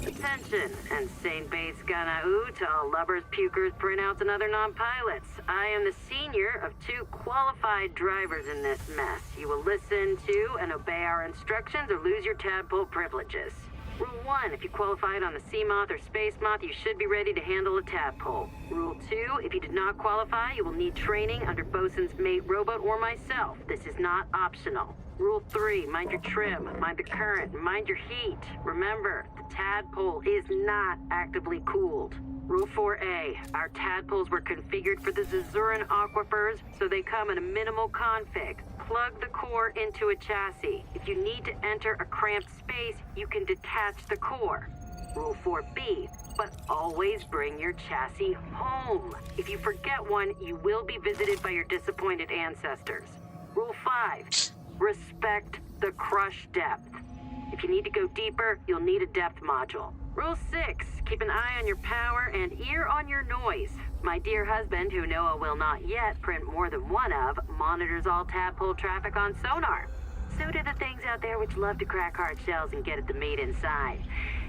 Attention, insane base gunna to all lubbers, pukers, printouts, and other non-pilots. I am the senior of 2 qualified drivers in this mess. You will listen to and obey our instructions or lose your tadpole privileges. Rule 1, if you qualified on the Sea Moth or Space Moth, you should be ready to handle a tadpole. Rule 2, if you did not qualify, you will need training under Bosun's mate robot or myself. This is not optional. Rule 3, mind your trim, mind the current, mind your heat. Remember, the tadpole is not actively cooled. Rule 4A, our tadpoles were configured for the Zazuran aquifers, so they come in a minimal config. Plug the core into a chassis. If you need to enter a cramped space, you can detach the core. Rule 4B, but always bring your chassis home. If you forget one, you will be visited by your disappointed ancestors. Rule 5, respect the crush depth. If you need to go deeper, you'll need a depth module. Rule 6, keep an eye on your power and ear on your noise. My dear husband, who Noah will not yet print more than one of, monitors all tadpole traffic on sonar. So do the things out there which love to crack hard shells and get at the meat inside.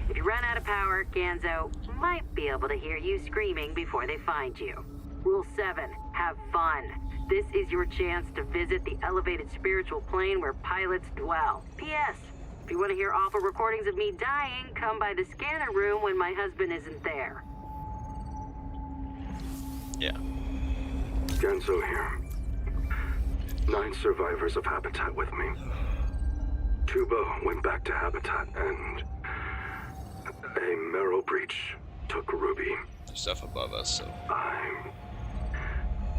If you run out of power, Ganzo might be able to hear you screaming before they find you. Rule 7, have fun. This is your chance to visit the elevated spiritual plane where pilots dwell. P.S. If you want to hear awful recordings of me dying, come by the scanner room when my husband isn't there. Yeah. Genzo here. 9 survivors of Habitat with me. Tuba went back to Habitat, and a marrow breach took Ruby. There's stuff above us, so. I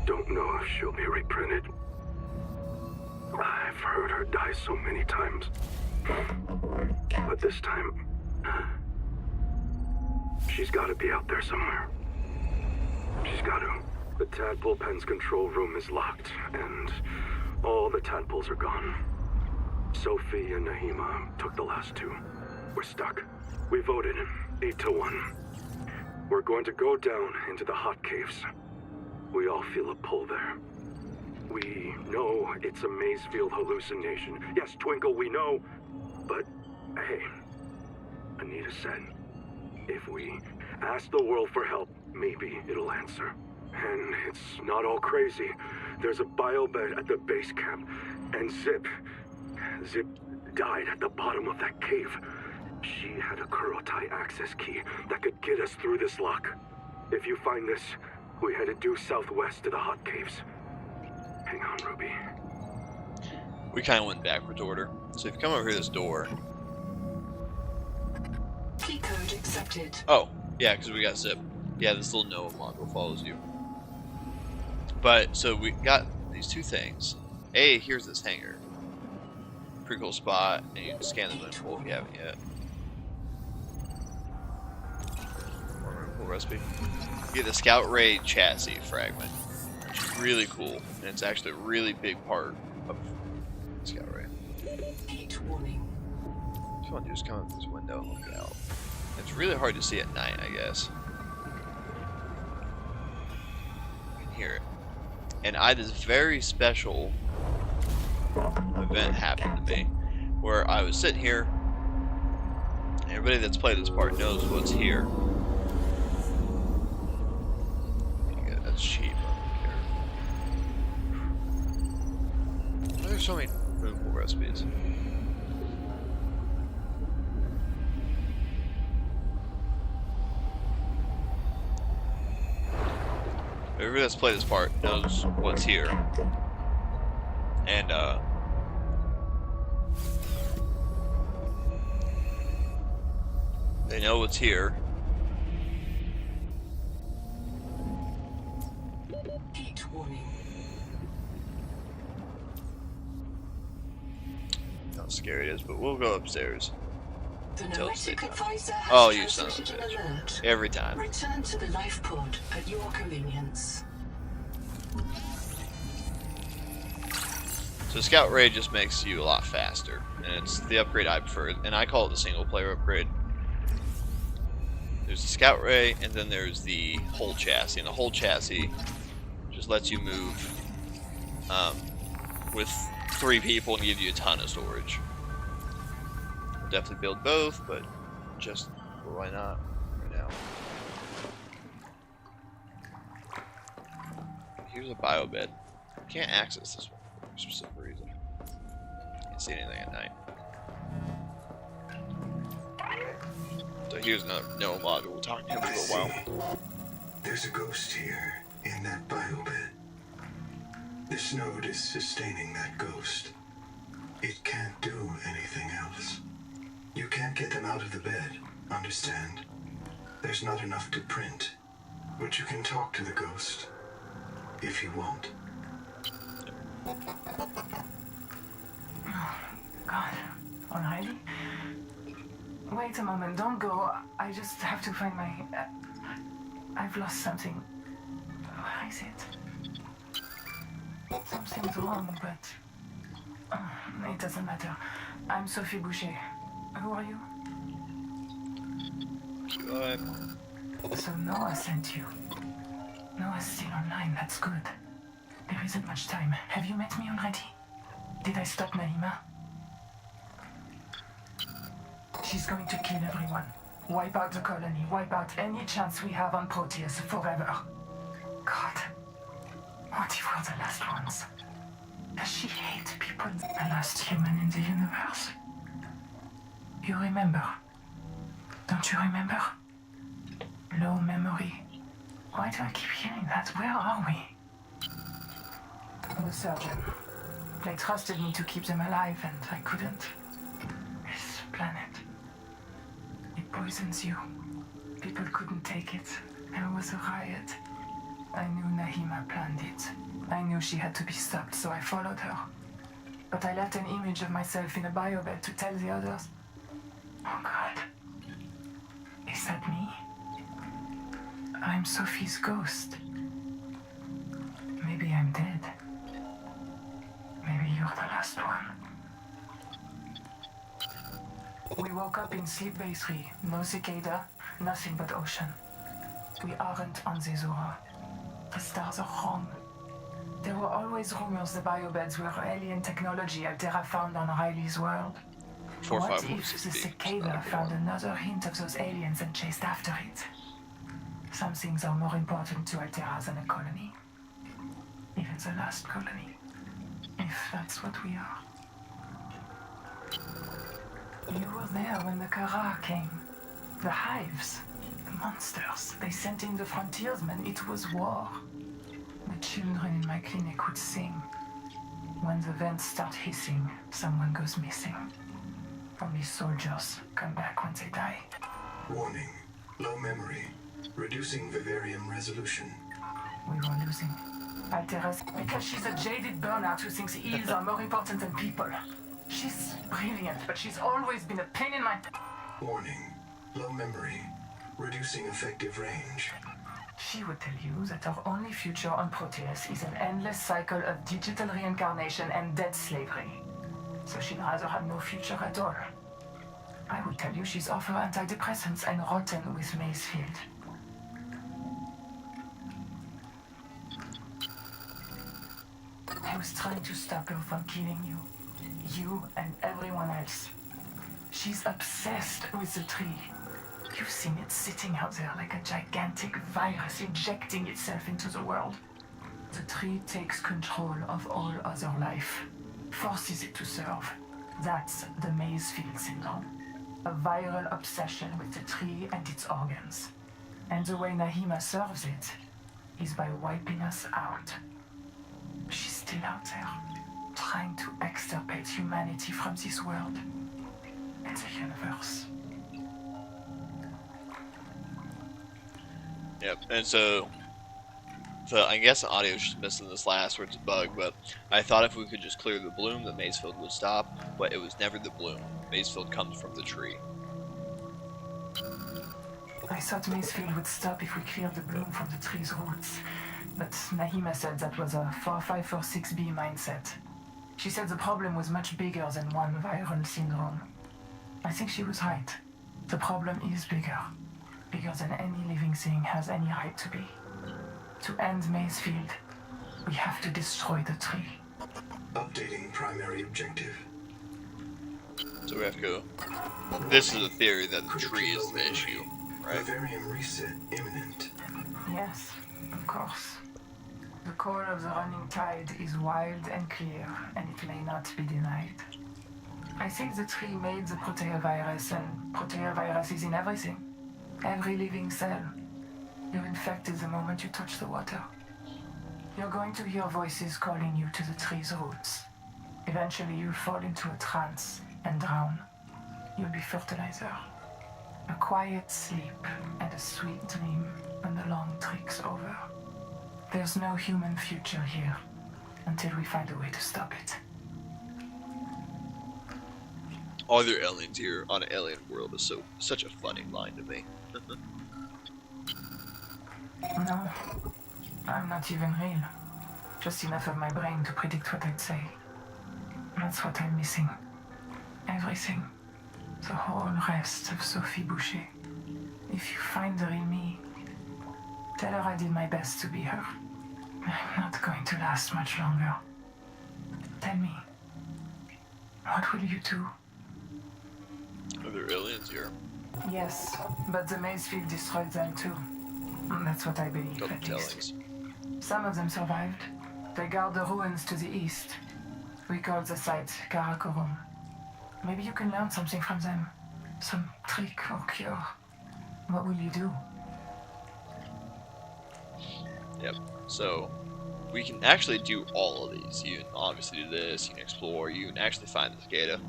don't know if she'll be reprinted. I've heard her die so many times. But this time, she's got to be out there somewhere. She's got to. The tadpole pen's control room is locked, and all the tadpoles are gone. Sophie and Nahima took the last 2. We're stuck. We voted 8-1. We're going to go down into the hot caves. We all feel a pull there. We know it's a Mazefield hallucination. Yes, Twinkle, we know. But, hey, Anita said, if we ask the world for help, maybe it'll answer. And it's not all crazy. There's a biobed at the base camp, and Zip died at the bottom of that cave. She had a Kurotai access key that could get us through this lock. If you find this, we headed due southwest to the hot caves. Hang on, Ruby. We kind of went backwards order. So if you come over here, this door. Key code accepted. Oh, yeah, because we got Zip. Yeah, this little Noah module follows you. But, so we got these 2 things. A, here's this hangar. Pretty cool spot, and you can scan them in full if you haven't yet. More cool recipe. You get the Scout Ray chassis fragment, which is really cool, and it's actually a really big part of Scout Ray. Heat warning. What you want to do is come up this window and look out. It's really hard to see at night, I guess. You can hear it. And I had this very special event happened to me where I was sitting here, and everybody that's played this part knows what's here. Yeah, that's cheap. I don't care. There's so many really cool recipes. Everybody that's played this part knows what's here. And, they know what's here. Heat warning. How scary it is, but we'll go upstairs. The Tell us noetic later. advisor has Oh, you son of a transmitted an bitch. alert. Every time. Return to the life pod at your convenience. So Scout Ray just makes you a lot faster, and it's the upgrade I prefer, and I call it the single player upgrade. There's the Scout Ray, and then there's the whole chassis, and the whole chassis just lets you move with 3 people and give you a ton of storage. Definitely build both, but just why not right now. Here's a bio bed. Can't access this one for a specific reason. Can't see anything at night. So here's another Noah module. We'll talk to him for a I while. see. There's a ghost here in that biobed. This node is sustaining that ghost. It can't do anything else. You can't get them out of the bed, understand? There's not enough to print. But you can talk to the ghost. If you want. God, already? Wait a moment, don't go. I just have to find my... I've lost something. Where is it? Something's wrong, but... it doesn't matter. I'm Sophie Boucher. Who are you? So Noah sent you. Noah's still online, that's good. There isn't much time. Have you met me already? Did I stop Naima? She's going to kill everyone. Wipe out the colony, wipe out any chance we have on Proteus forever. God, what if we're the last ones? Does she hate people? The last human in the universe? You remember? Don't you remember? Low memory. Why do I keep hearing that? Where are we? The surgeon. They trusted me to keep them alive and I couldn't. This planet. It poisons you. People couldn't take it. There was a riot. I knew Nahima planned it. I knew she had to be stopped, so I followed her. But I left an image of myself in a biobed to tell the others. Oh God. Is that me? I'm Sophie's ghost. Maybe I'm dead. Maybe you're the last one. We woke up in Sleep Bay 3. No cicada, nothing but ocean. We aren't on Zezora. The stars are wrong. There were always rumors the biobeds were alien technology Altera found on Riley's world. What if the cicada found another hint of those aliens and chased after it? Some things are more important to Altera than a colony. Even the last colony. If that's what we are. You were there when the Kara came. The hives. The monsters. They sent in the frontiersmen. It was war. The children in my clinic would sing. When the vents start hissing, someone goes missing. Only soldiers come back when they die. Warning. Low memory. Reducing vivarium resolution. We were losing. Altera's because she's a jaded burnout who thinks eels are more important than people. She's brilliant, but she's always been a pain in my... Warning. Low memory. Reducing effective range. She would tell you that our only future on Proteus is an endless cycle of digital reincarnation and dead slavery. So she'd rather have no future at all. I would tell you she's off her antidepressants and rotten with Macefield. I was trying to stop her from killing you. You and everyone else. She's obsessed with the tree. You've seen it sitting out there like a gigantic virus injecting itself into the world. The tree takes control of all other life, forces it to serve. That's the Macefield syndrome. A viral obsession with the tree and its organs. And the way Nahima serves it, is by wiping us out. She's still out there, trying to extirpate humanity from this world and the universe. Yep, and so I guess the audio is just missing this last where it's a bug, but I thought if we could just clear the bloom, that Macefield would stop, but it was never the bloom. Macefield comes from the tree. I thought Macefield would stop if we cleared the bloom from the tree's roots, but Nahima said that was a 4546B mindset. She said the problem was much bigger than one viral syndrome. I think she was right. The problem is bigger than any living thing has any right to be. To end Macefield, we have to destroy the tree. Updating primary objective. So we have to go. This is a theory that the tree is the issue, right? Vivarium reset imminent. Yes, of course. The call of the running tide is wild and clear, and it may not be denied. I think the tree made the proteovirus, and proteovirus is in everything. Every living cell. You're infected the moment you touch the water. You're going to hear voices calling you to the tree's roots. Eventually you'll fall into a trance and drown. You'll be fertilizer. A quiet sleep and a sweet dream when the long trik's over. There's no human future here until we find a way to stop it. Are there aliens here on an alien world is such a funny line to me. No, I'm not even real. Just enough of my brain to predict what I'd say. That's what I'm missing. Everything. The whole rest of Sophie Boucher. If you find the real me, tell her I did my best to be her. I'm not going to last much longer. Tell me, what will you do? Are there aliens here? Yes, but the Macefield destroyed them too. That's what I believe, Couple at least. tellings. Some of them survived. They guard the ruins to the east. We call the site Karakorum. Maybe you can learn something from them. Some trick or cure. What will you do? Yep. So we can actually do all of these. You can obviously do this. You can explore. You can actually find this Gata.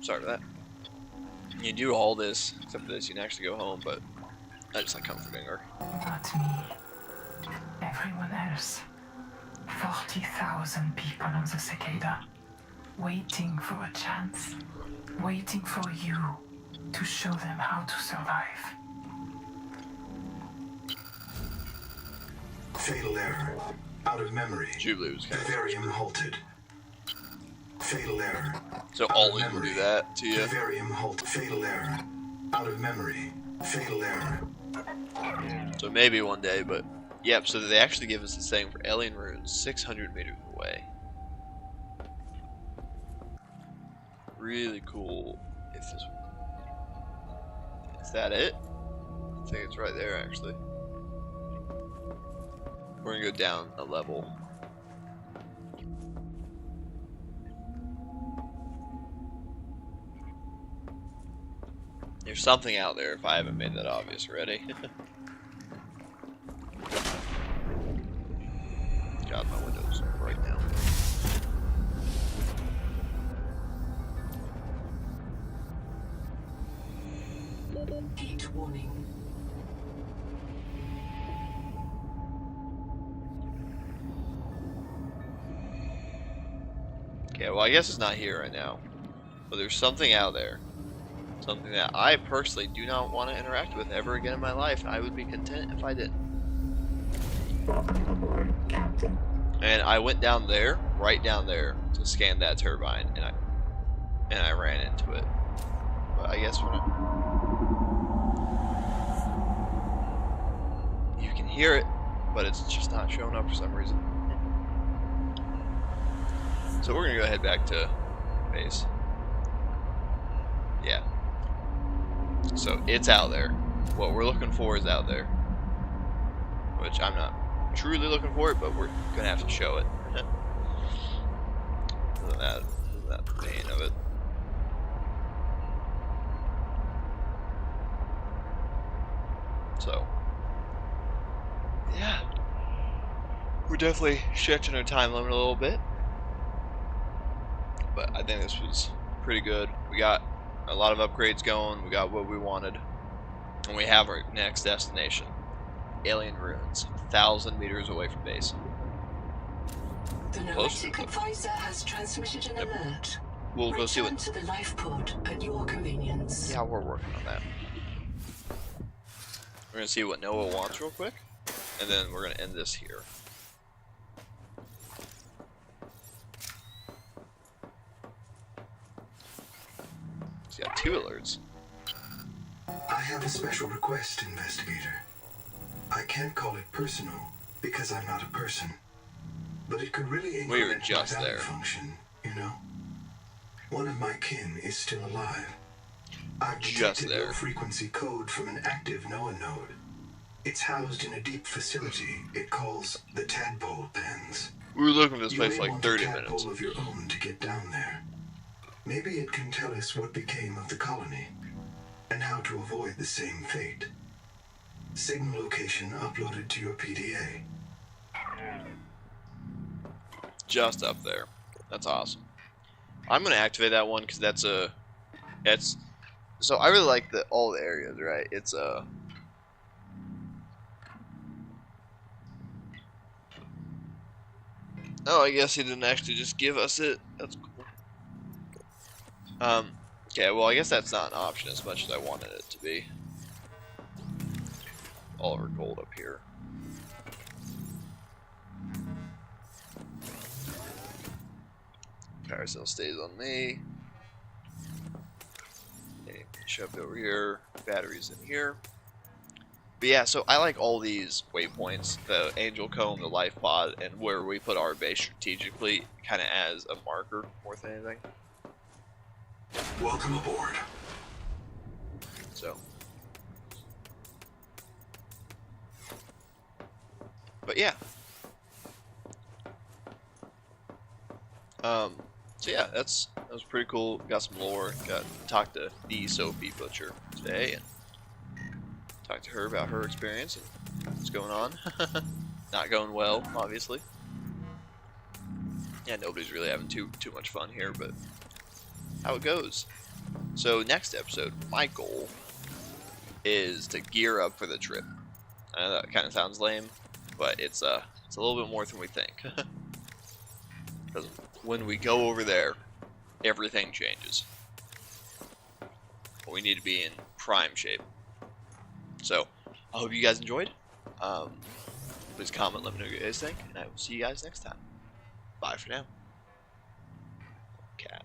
Sorry for that. You can do all this, except for this. You can actually go home, but I just like comforting her. Not me. Everyone else. 40,000 people on the cicada. Waiting for a chance. Waiting for you to show them how to survive. Fatal error. Out of memory. Jubilee was kind of Vivarium halted. Fatal error. so Out all of will memory. do that to you. Vivarium halted. Fatal error. Out of memory. Fatal error. So maybe one day, but yep. So they actually give us the same for alien runes, 600 meters away. Really cool. If this, is that it? I think it's right there actually. We're gonna go down a level. There's something out there if I haven't made that obvious already. God, my window's right now. Heat warning. Okay, well I guess it's not here right now. But there's something out there. Something that I personally do not want to interact with ever again in my life. I would be content if I didn't. Welcome aboard, Captain. And I went down there, right down there, to scan that turbine, and I ran into it. But I guess we're not. You can hear it, but it's just not showing up for some reason. So we're gonna go head back to base. Yeah. So it's out there. What we're looking for is out there. Which I'm not truly looking for it, but we're gonna have to show it. Isn't that the pain of it? So, yeah. We're definitely stretching our time limit a little bit. But I think this was pretty good. We got a lot of upgrades going. We got what we wanted. And we have our next destination. Alien Ruins. 1,000 meters away from base. The Noetic advisor has transmitted an alert. We'll go see Return what... to the life pod at your convenience. Yeah, we're working on that. We're going to see what Noah wants real quick. And then we're going to end this here. He's got 2 alerts. I have a special request, investigator. I can't call it personal because I'm not a person, but it could really increment my just value there. function, you know? One of my kin is still alive. I've Just detected there. low-frequency code from an active NOAA node. It's housed in a deep facility it calls the Tadpole Pens. We were looking for this You place may for like want 30 a tadpole minutes. of your own to get down there. Maybe it can tell us what became of the colony and how to avoid the same fate. Signal location uploaded to your PDA. Just up there. That's awesome. I'm gonna activate that one because that's a... It's... So I really like all the areas, right? It's a... Oh, I guess he didn't actually just give us it. That's cool. Okay, well, I guess that's not an option as much as I wanted it to be. All of our gold up here. Power cell stays on me. Okay, shoved over here. Batteries in here. But yeah, so I like all these waypoints, the Angel Comb, the Life Pod, and where we put our base strategically, kind of as a marker more than anything. Welcome aboard. So, but yeah. So yeah, that was pretty cool. Got some lore. Talked to the Sophie Butcher today and talked to her about her experience and what's going on. Not going well, obviously. Yeah, nobody's really having too much fun here, but how it goes. So next episode, my goal is to gear up for the trip. I know that kind of sounds lame, but it's a little bit more than we think. Because when we go over there, everything changes. We need to be in prime shape. So, I hope you guys enjoyed. Please comment, let me know what you guys think, and I will see you guys next time. Bye for now. Cat.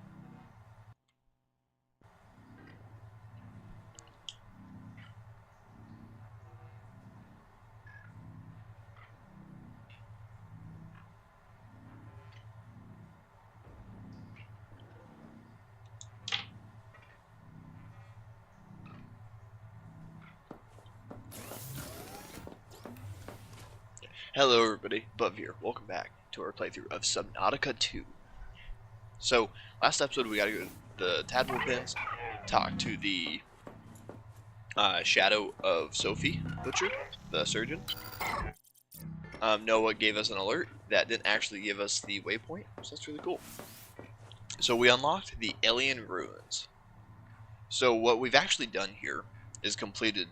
Hello everybody, Bub here. Welcome back to our playthrough of Subnautica 2. So, last episode we gotta go to the Tadpole Pens, talk to the shadow of Sophie Butcher, the surgeon. Noah gave us an alert that didn't actually give us the waypoint, so that's really cool. So we unlocked the Alien Ruins. So what we've actually done here is completed,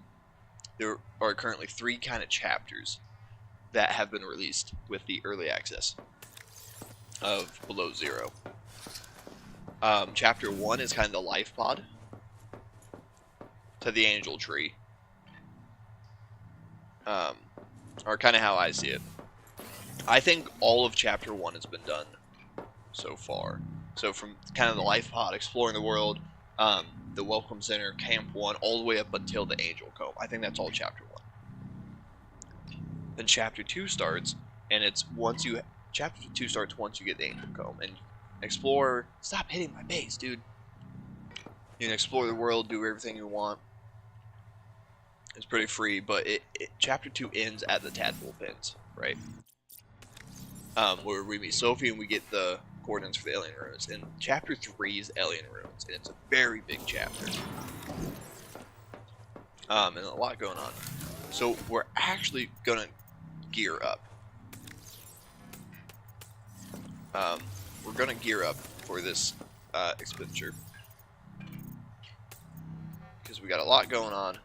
there are currently 3 kind of chapters that have been released with the early access of Below Zero. Chapter 1 is kind of the life pod to the angel tree. Or kind of how I see it. I think all of chapter 1 has been done so far. So from kind of the life pod, exploring the world, the welcome center, camp 1, all the way up until the angel comb. I think that's all chapter 1. Then chapter 2 starts, and it's chapter 2 starts once you get the angel comb and explore. Stop hitting my base, dude. You can explore the world, do everything you want. It's pretty free, but chapter 2 ends at the Tadpole Pens, right? Where we meet Sophie and we get the coordinates for the Alien Ruins. And chapter 3 is Alien Ruins, and it's a very big chapter. And a lot going on. So we're actually gonna gear up. We're gonna gear up for this expenditure because we got a lot going on.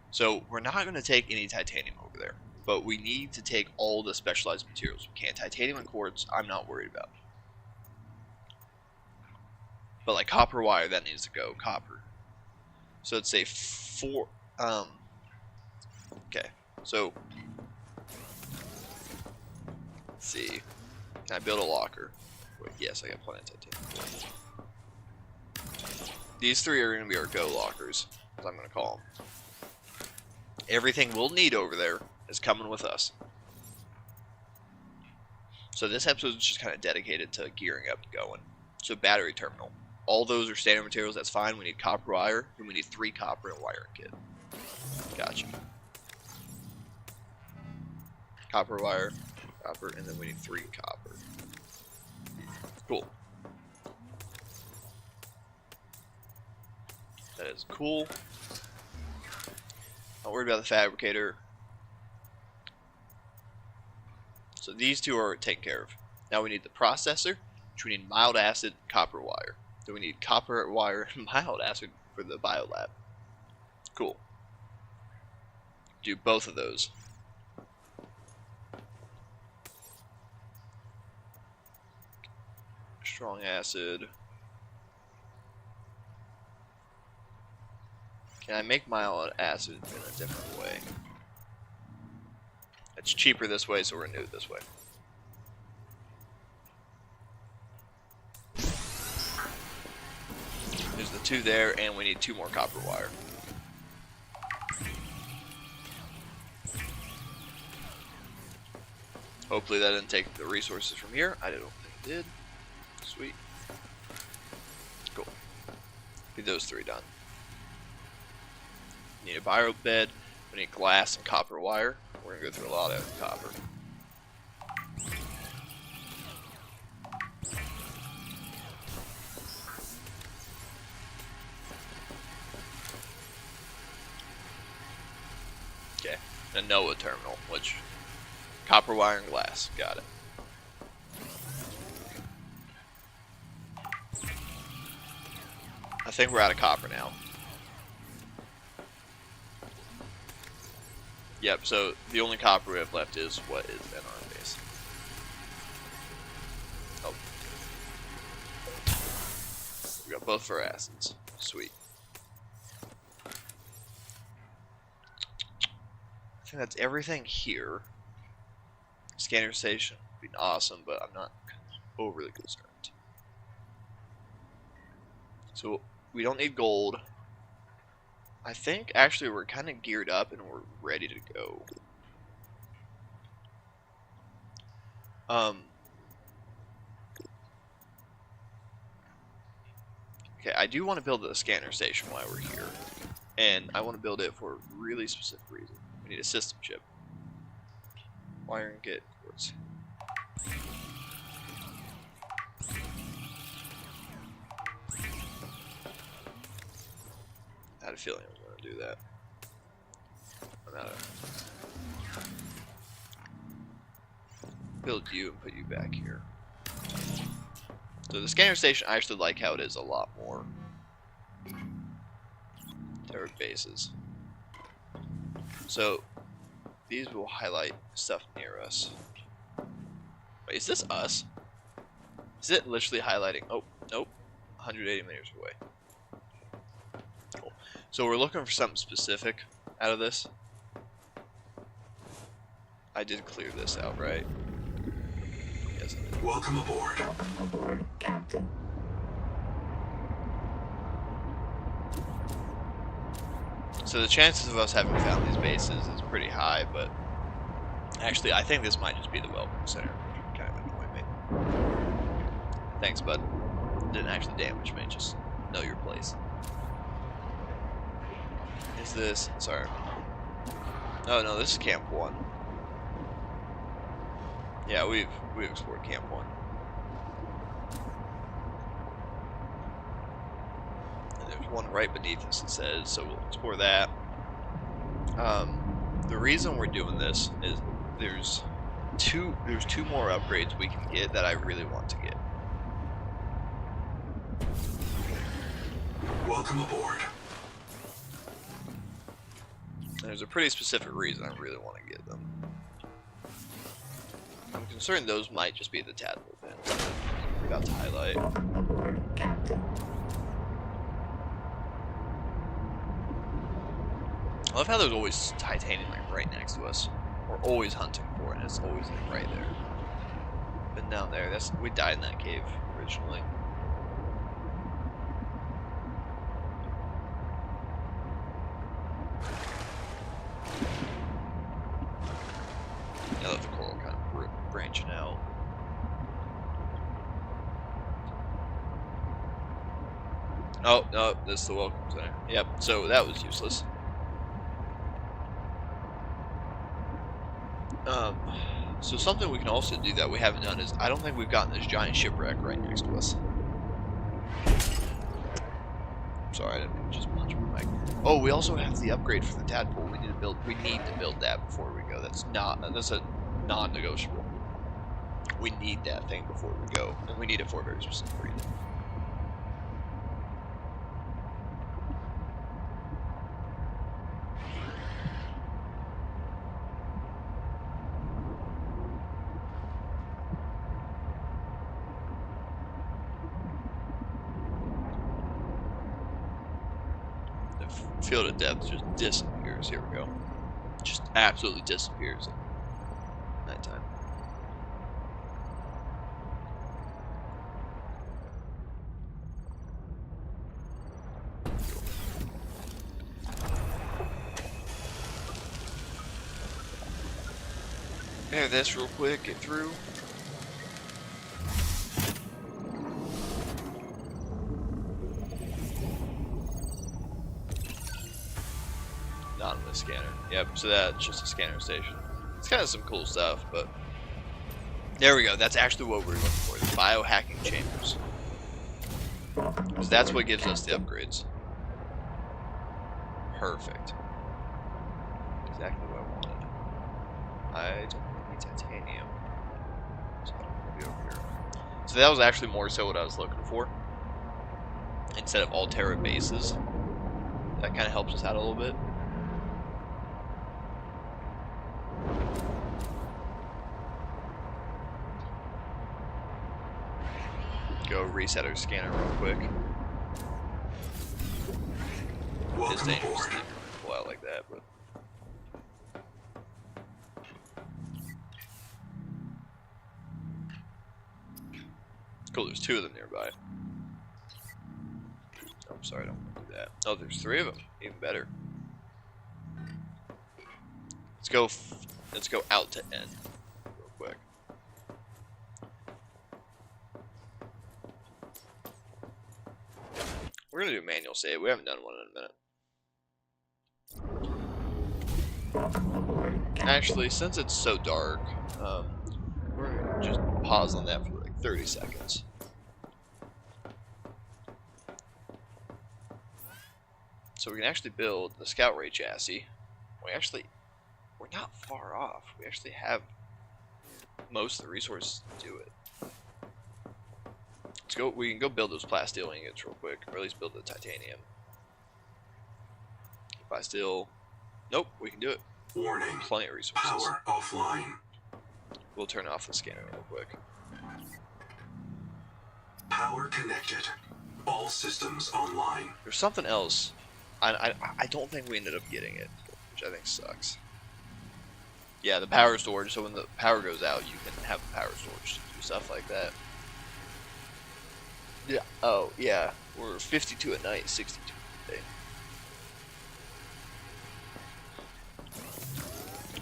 So we're not gonna take any titanium over there, but we need to take all the specialized materials we can. Titanium and quartz, I'm not worried about. But like copper wire, that needs to go. Copper. So let's say 4. Okay. So let's see. Can I build a locker? Wait, yes, I got plenty of titanium. These 3 are going to be our go lockers, as I'm going to call them. Everything we'll need over there is coming with us. So this episode is just kind of dedicated to gearing up and going. So battery terminal. All those are standard materials, that's fine. We need copper wire, and we need 3 copper and wire kit. Gotcha. Copper wire, copper, and then we need 3 copper. Cool. That is cool. Not worried about the fabricator. So these 2 are taken care of. Now we need the processor, which we need mild acid, copper wire. Then we need copper wire and mild acid for the biolab. Cool. Do both of those. Strong acid. Can I make mild acid in a different way? It's cheaper this way, so we're gonna do it this way. There's the 2 there, and we need 2 more copper wire. Hopefully that didn't take the resources from here. I don't think it did. Sweet. Cool. Get those 3 done. Need a bio bed. We need glass and copper wire. We're gonna go through a lot of copper. Okay, a NOAA terminal, which copper wire and glass. Got it. I think we're out of copper now. Yep, so the only copper we have left is what is in our base. Oh. We got both of our acids. Sweet. I think that's everything here. Scanner station would be awesome, but I'm not overly concerned. So we don't need gold. I think actually we're kind of geared up and we're ready to go. Okay, I do want to build a scanner station while we're here, and I want to build it for a really specific reason. We need a system chip. Wire and get quartz. I had a feeling I was going to do that. I'm out of build you and put you back here. So the scanner station, I actually like how it is a lot more terror bases. So these will highlight stuff near us. Wait, is this us? Is it literally highlighting? Oh, nope. 180 meters away. Cool. So we're looking for something specific out of this. I did clear this out, right? Yes, I did. Welcome aboard. Welcome aboard, Captain. So the chances of us having found these bases is pretty high, but actually I think this might just be the welcome center, which kind of annoyed me. Thanks, bud. Didn't actually damage me, just know your place. Is this... sorry. Oh no, this is Camp 1. Yeah, we've explored Camp 1. And there's one right beneath us, it says, so we'll explore that. The reason we're doing this is there's two more upgrades we can get that I really want to get. Welcome aboard. There's a pretty specific reason I really want to get them. I'm concerned those might just be the tadpole pins. I forgot to highlight. Captain. I love how there's always titanium like right next to us. We're always hunting for it, and it's always like right there. Been down there. We died in that cave originally. I love the coral kind of branching out. Oh, no, this is the welcome center. Yep, so that was useless. So something we can also do that we haven't done is, I don't think we've gotten this giant shipwreck right next to us. Sorry, I didn't mean to just punch my mic. Oh, we also have the upgrade for the tadpole. We need to build that before we go. That's a non-negotiable. We need that thing before we go, and we need it for a very specific reason. Field of depth just disappears. Here we go. Just absolutely disappears at nighttime. Air this real quick, get through. Scanner. Yep, so that's just a scanner station. It's kind of some cool stuff, but there we go. That's actually what we're looking for, the biohacking chambers. Because that's what gives us the upgrades. Perfect. Exactly what I wanted. I don't need titanium. So I'll be over here. So that was actually more so what I was looking for. Instead of Altera bases. That kind of helps us out a little bit. Go reset our scanner real quick. It's dangerous to pull out like that, but cool. There's two of them nearby. Oh, I'm sorry, I don't want to do that. Oh, there's three of them. Even better. Let's go out to end real quick. We're gonna do a manual save. We haven't done one in a minute. Actually, since it's so dark, we're gonna just pause on that for like 30 seconds. So we can actually build the scout ray chassis. We're not far off. We actually have most of the resources to do it. Let's go. We can go build those plasteel ingots real quick, or at least build the titanium. Plasteel. Nope, we can do it. Warning. Plenty of resources. Power offline. We'll turn off the scanner real quick. Power connected. All systems online. There's something else. I don't think we ended up getting it, which I think sucks. Yeah, the power storage. So when the power goes out, you can have the power storage to do stuff like that. Yeah. Oh, yeah. We're 52 at night, 62 today.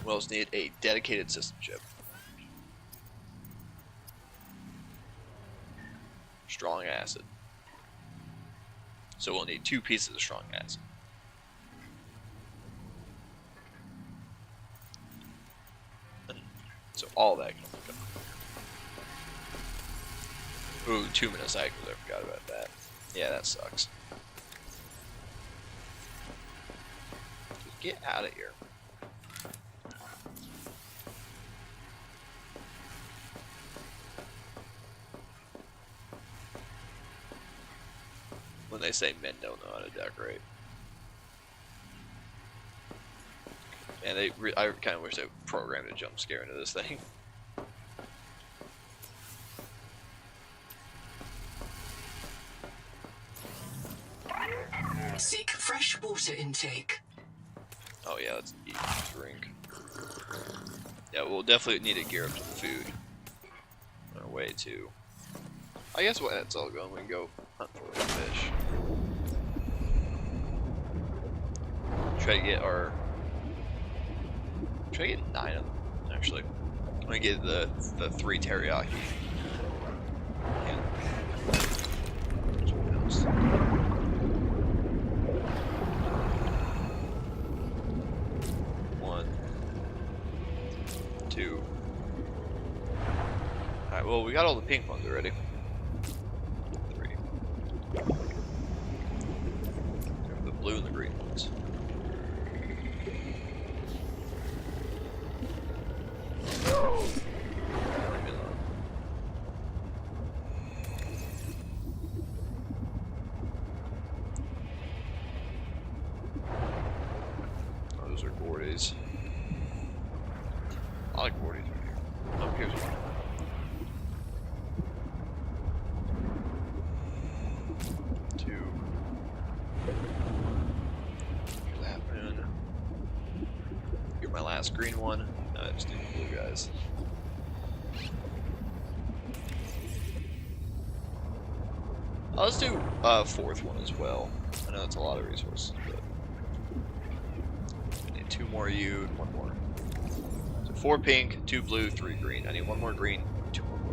We also need a dedicated system chip. Strong acid. So we'll need 2 pieces of strong acid. So all that can come. Ooh, 2 minute cycles, I forgot about that. Yeah, that sucks. Get out of here. When they say men don't know how to decorate. And I kind of wish they programmed a jump scare into this thing. Seek fresh water intake. Oh yeah, let's eat and drink. Yeah, we'll definitely need to gear up to the food. On our way to. I guess while that's all going, we can go hunt for a fish. Try to get our. Try to get 9 of them, actually. I'm gonna get the 3 teriyaki. And what else? 1, 2. Alright, well, we got all the pink ones already. 3. The blue and the green ones. Oh, those are Gordies. I like Gordies right here. Oh, here's one. You're my last green one. No, I just need the blue guys. Let's do a 4th one as well. I know it's a lot of resources, but I need 2 more of you and 1 more. So 4 pink, 2 blue, 3 green. I need 1 more green, 2 more blue.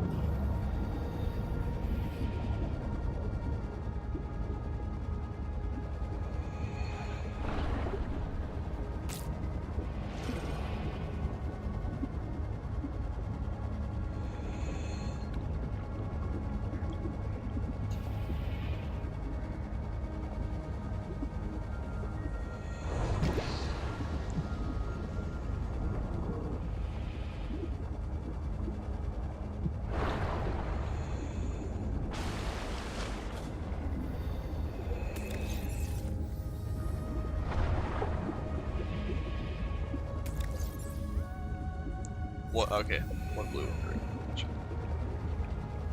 What? Okay, 1 blue and green.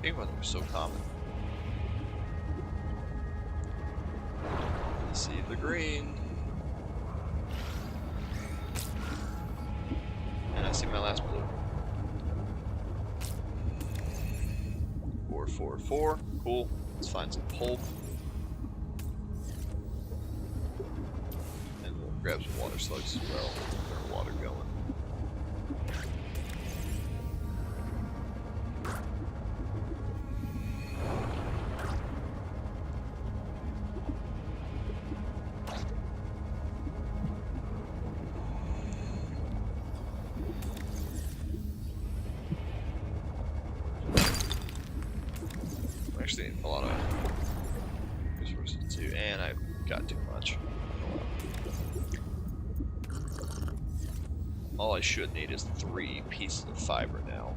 Pink ones are so common. See the green. And I see my last blue. 4, 4, 4. Cool. Let's find some pulp. And we'll grab some water slugs as well. Get our water going. Actually, a lot of resources too, and I got too much. All I should need is 3 pieces of fiber now.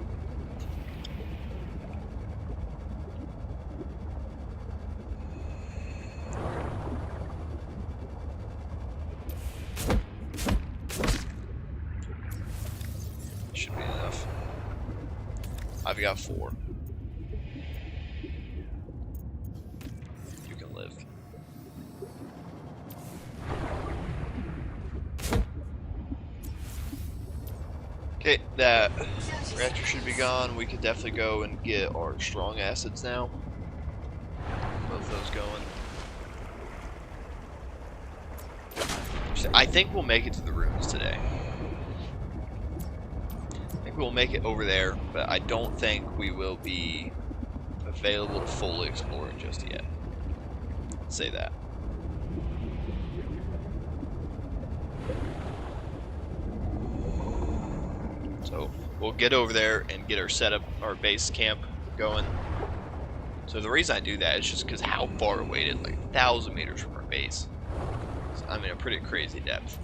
Should be enough. I've got 4. Okay, that reactor should be gone. We could definitely go and get our strong acids now. Both those going. I think we'll make it to the ruins today. I think we'll make it over there, but I don't think we will be available to fully explore it just yet. Let's say that. So we'll get over there and get our setup, our base camp going. So the reason I do that is just because how far away it is, like 1,000 meters from our base. So I'm in a pretty crazy depth.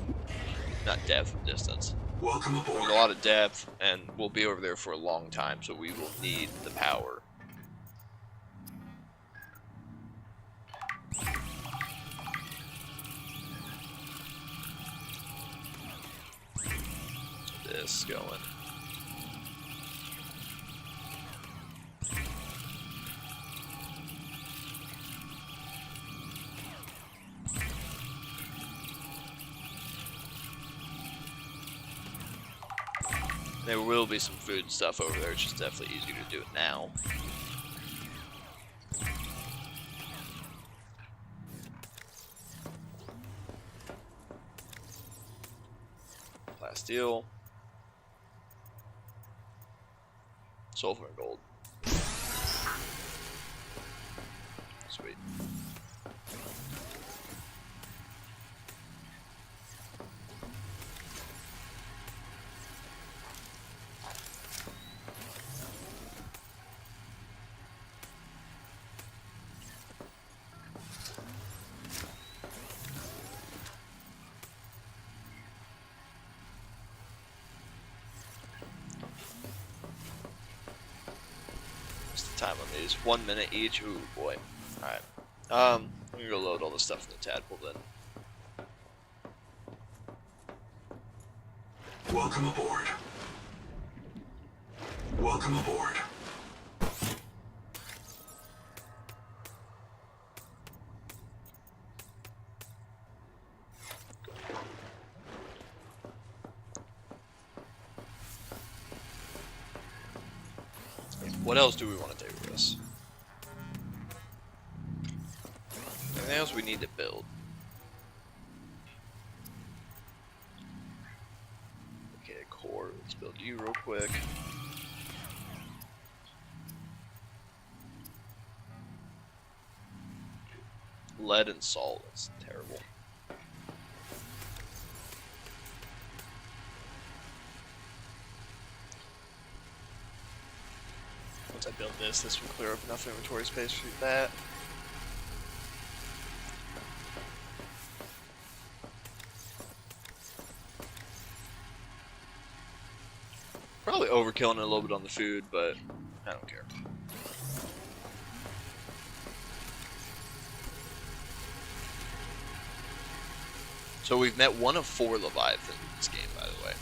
not depth, distance. Welcome There's aboard. a lot of depth, and we'll be over there for a long time, so we will need the power. This going. There will be some food and stuff over there, it's just definitely easier to do it now. Plasteel. Sulfur and gold. Sweet. Time on these, 1 minute each. Ooh boy. Alright. I'm gonna go load all the stuff in the tadpole then. Welcome aboard. Welcome aboard. What else do we want to take with us? Anything else we need to build? Okay, core. Let's build you real quick. Lead and salt. That's terrible. Once I build this will clear up enough inventory space for that. Probably overkilling it a little bit on the food, but I don't care. So we've met one of 4 Leviathans in this game, by the way.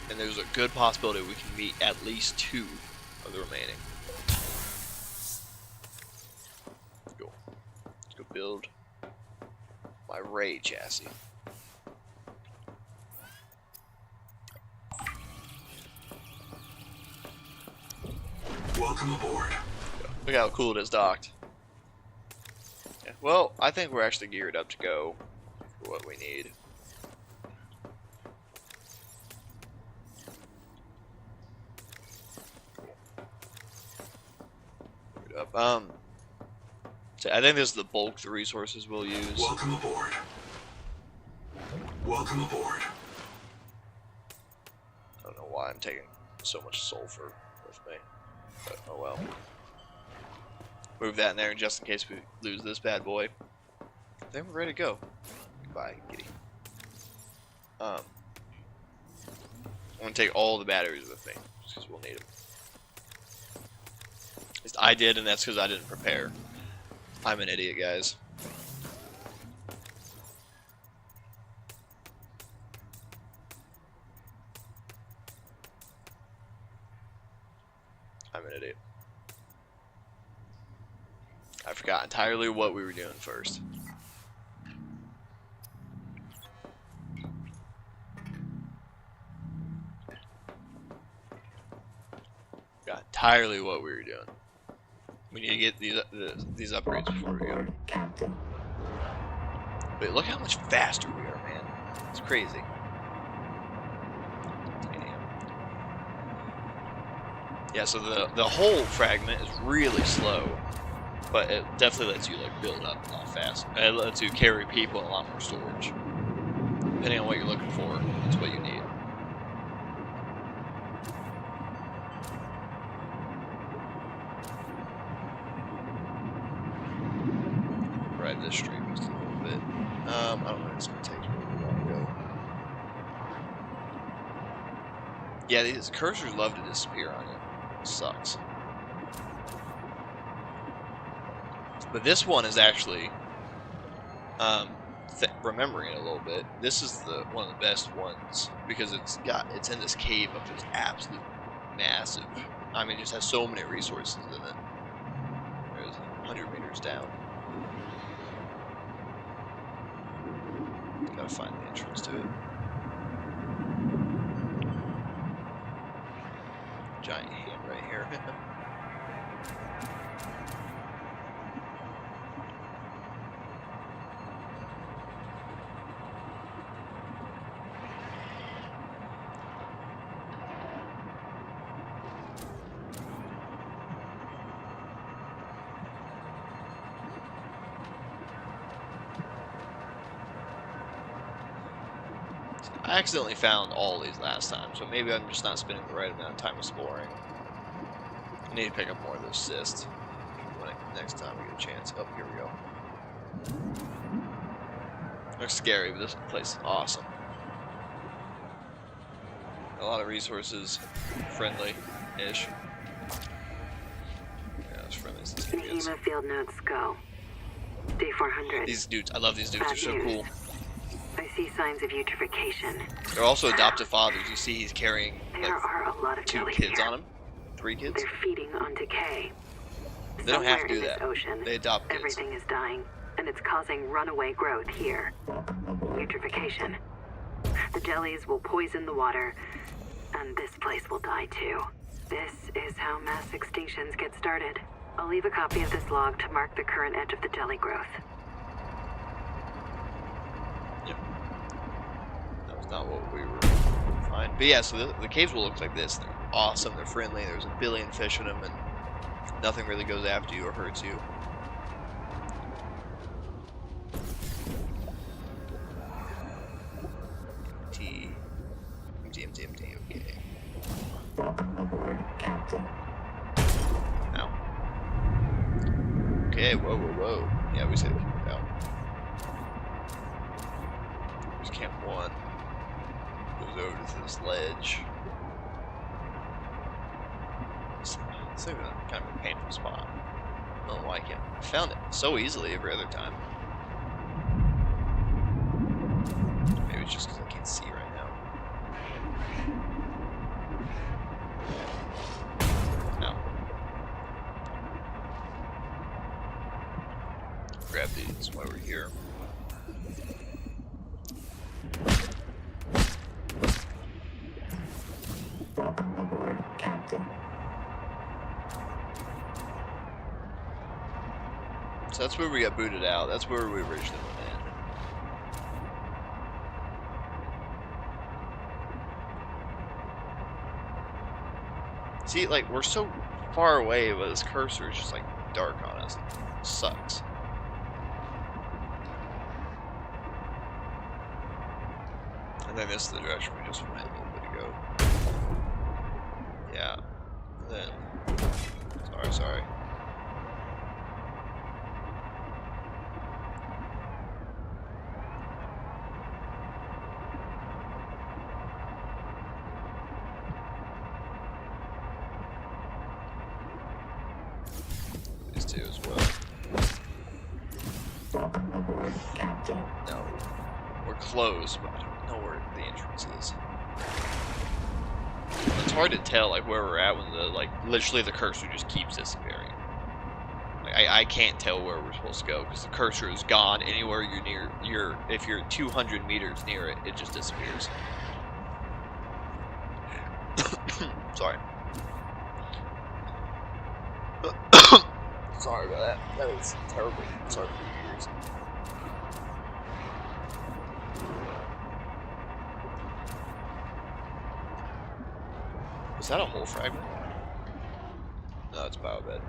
And there's a good possibility we can meet at least 2 of the remaining. Let's go. Let's go build my Ray chassis. Welcome aboard. Look how cool it is docked. Yeah, well, I think we're actually geared up to go for what we need. Up. So I think this is the bulk the resources we'll use. Welcome aboard. Welcome aboard. I don't know why I'm taking so much sulfur with me, but oh well. Move that in there just in case we lose this bad boy. Then we're ready to go. Goodbye, kitty. I'm gonna take all the batteries with me, just because we'll need them. At least I did, and that's because I didn't prepare. I'm an idiot, guys. I'm an idiot. I forgot entirely what we were doing first. Forgot entirely what we were doing. We need to get these upgrades before we go. Captain. Wait, look how much faster we are, man. It's crazy. Damn. Yeah, so the whole fragment is really slow, but it definitely lets you like build up a lot faster. It lets you carry people and a lot more storage. Depending on what you're looking for, that's what you need. Ride this stream just a little bit. I don't know what it's gonna take to really long go. Yeah, these cursors love to disappear on you. It sucks. But this one is actually, remembering it a little bit, this is one of the best ones because it's in this cave of just absolute massive. I mean, it just has so many resources in it. There's 100 meters down. Gotta find the entrance to it. Giant hand right here. I accidentally found all these last time, so maybe I'm just not spending the right amount of time exploring. I need to pick up more of those cysts next time we get a chance. Oh, here we go. Looks scary, but this place is awesome. A lot of resources, friendly-ish. Yeah, as friendly as this can be. Nehima field notes go. Day 400. These dudes, I love these dudes. Bad They're so news. cool. I see signs of eutrophication. They're also adoptive fathers. You see, he's carrying There like are a lot of 2 jellies kids here. on him, 3 kids. They're feeding on decay. They don't have to Somewhere do in that. This ocean, They adopt kids. everything is dying, and it's causing runaway growth here. Eutrophication. The jellies will poison the water, and this place will die too. This is how mass extinctions get started. I'll leave a copy of this log to mark the current edge of the jelly growth. Yep. That was not what we were fine. But yeah, so the caves will look like this. They're awesome. They're friendly. There's a billion fish in them, and nothing really goes after you or hurts you. Empty. Okay. Ow. Okay, whoa. Yeah, we said keep it out. There's camp 1. Goes over to this ledge. It's like kind of a painful spot. I don't know why I can't. I found it so easily every other time. Maybe it's just because I can't see right now. No. Grab these while we're here. So that's where we got booted out. That's where we originally went in. See, like, we're so far away, but this cursor is just, like, dark on us. It sucks. And then this is the direction we just went a little bit ago. Yeah. And then... Sorry. These two as well. No. We're close, but I don't know where the entrance is. It's hard to tell, like, where we're at when literally the cursor just keeps disappearing. Like, I can't tell where we're supposed to go because the cursor is gone anywhere you're near. If you're 200 meters near it, it just disappears. Sorry. Sorry about that. That was terrible. Sorry for your ears. Is that a whole fragment? No, it's biobed.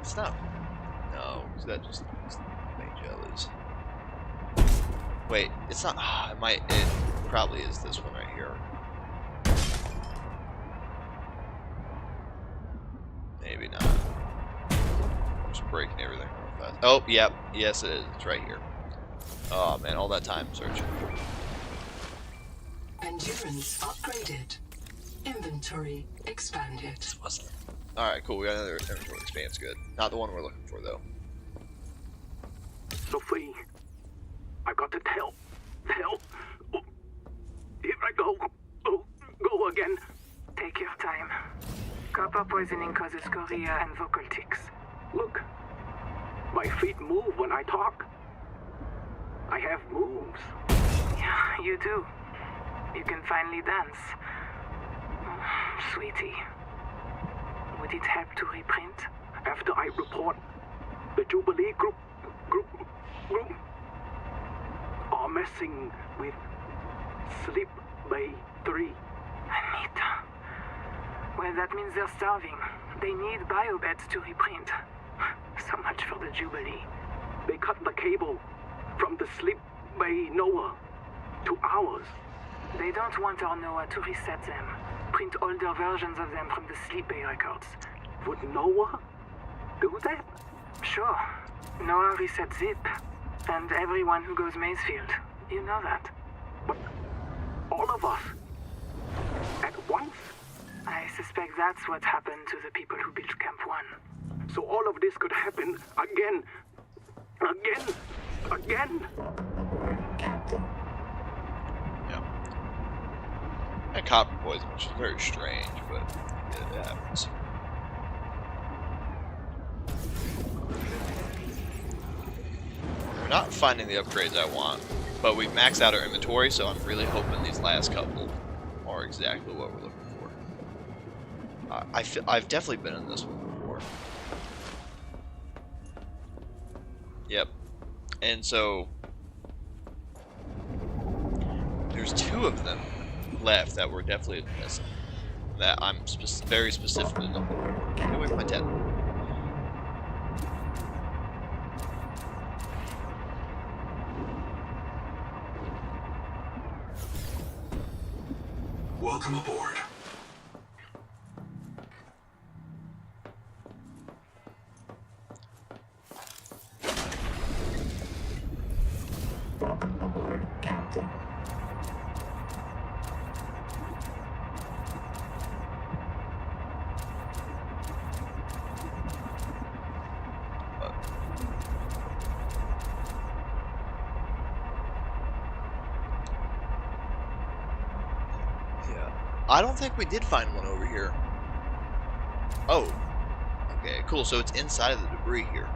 It's not. No, because that just made jellies. Wait, it's not. It probably is this one right here. Maybe not. Just breaking everything real fast. Oh, yep. Yes, it is. It's right here. Oh, man. All that time searching. Endurance upgraded. Inventory expanded. Alright, cool. We got another inventory expands. Good. Not the one we're looking for, though. Sophie, I got to tell. Oh, here I go. Oh, go again. Take your time. Copper poisoning causes chorea and vocal tics. Look, my feet move when I talk. I have moves. Yeah, you do. You can finally dance. Sweetie, would it help to reprint? After I report, the Jubilee group are messing with Sleep Bay 3. Anita. Well, that means they're starving. They need biobeds to reprint. So much for the Jubilee. They cut the cable from the Sleep Bay Noah to ours. They don't want our Noah to reset them. Print older versions of them from the Sleep Bay records. Would Noah do that? Sure. Noah resets Zip. And everyone who goes Mazefield. You know that. But all of us at once? I suspect that's what happened to the people who built Camp 1. So all of this could happen again. Yeah. And copper poison, which is very strange, but yeah, it happens. We're not finding the upgrades I want, but we've maxed out our inventory, so I'm really hoping these last couple are exactly what we're looking for. I've definitely been in this one before. Yep. And so there's 2 of them left that we're definitely missing. That I'm very specifically looking for. Get away from my tent. Welcome aboard. Captain. I don't think we did find one over here. Oh. Okay, cool. So it's inside of the debris here.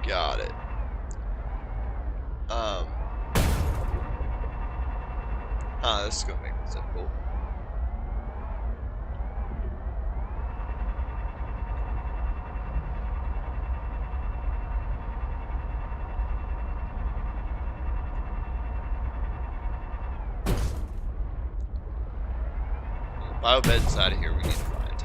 Got it. This is gonna make this difficult. Biobed inside of here we need to find.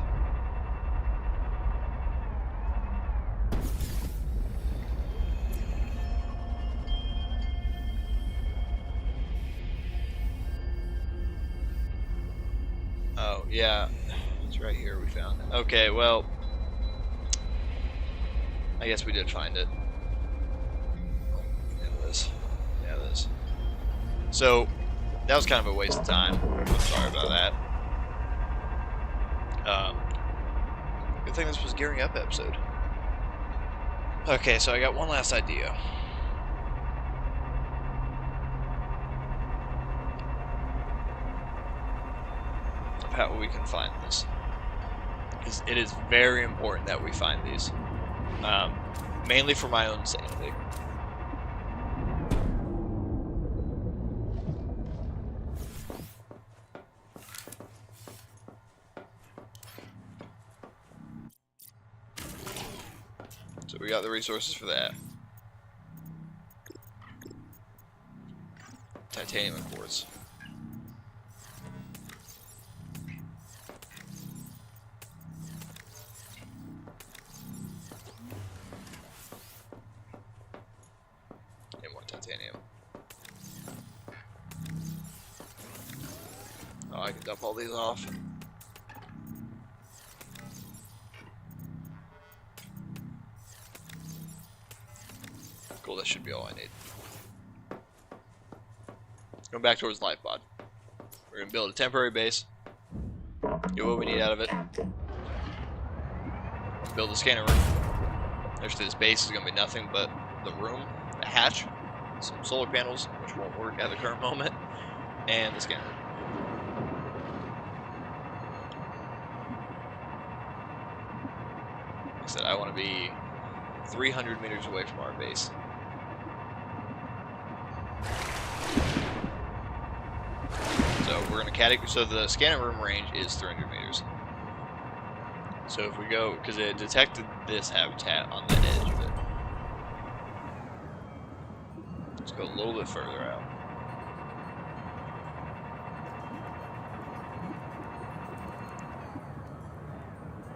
Oh, yeah. It's right here we found it. Okay, well, I guess we did find it. It is. Yeah, it is. So, that was kind of a waste of time. I'm sorry about that. Good thing this was gearing up episode. Okay, so I got one last idea. Of how we can find this. Because it is very important that we find these. Mainly for my own sanity. So we got the resources for that. Titanium, of course. And more titanium. I can dump all these off. Cool, that should be all I need. Going back towards life pod. We're gonna build a temporary base. Get what we need out of it. Build a scanner room. Actually, this base is gonna be nothing but the room, the hatch, some solar panels, which won't work at the current moment, and the scanner room. Like I said, I want to be 300 meters away from our base. So we're gonna categorize. So the scanner room range is 300 meters. So if we go, because it detected this habitat on the edge of it. Let's go a little bit further out.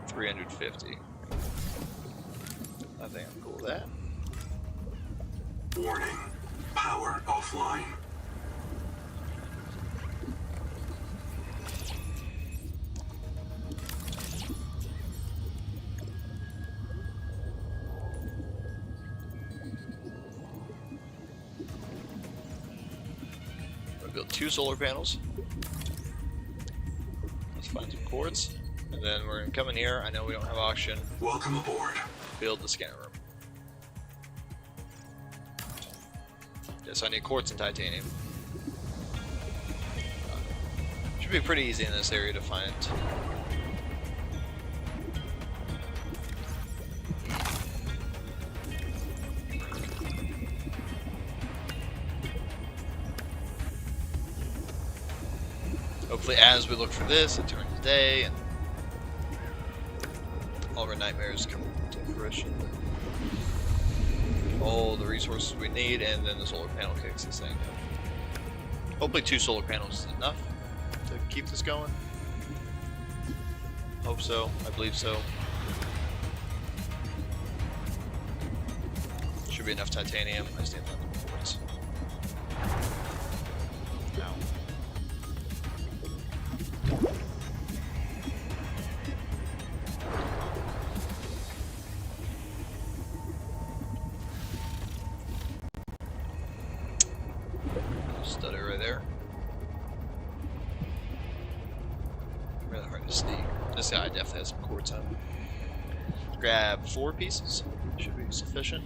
$350. I think I'm cool with that. Warning. Power offline. Build 2 solar panels. Let's find some quartz. And then we're gonna come in here. I know we don't have oxygen. Welcome aboard. Build the scanner room. Yes, I need quartz and titanium. Should be pretty easy in this area to find. Hopefully as we look for this, it turns day and all of our nightmares come to fruition. All the resources we need, and then the solar panel kicks this thing. Hopefully 2 solar panels is enough to keep this going. Hope so, I believe so. Should be enough titanium. I just need enough quartz. Ow. Stutter right there. Really hard to see. This guy definitely has some quartz on him. Grab 4 pieces. Should be sufficient.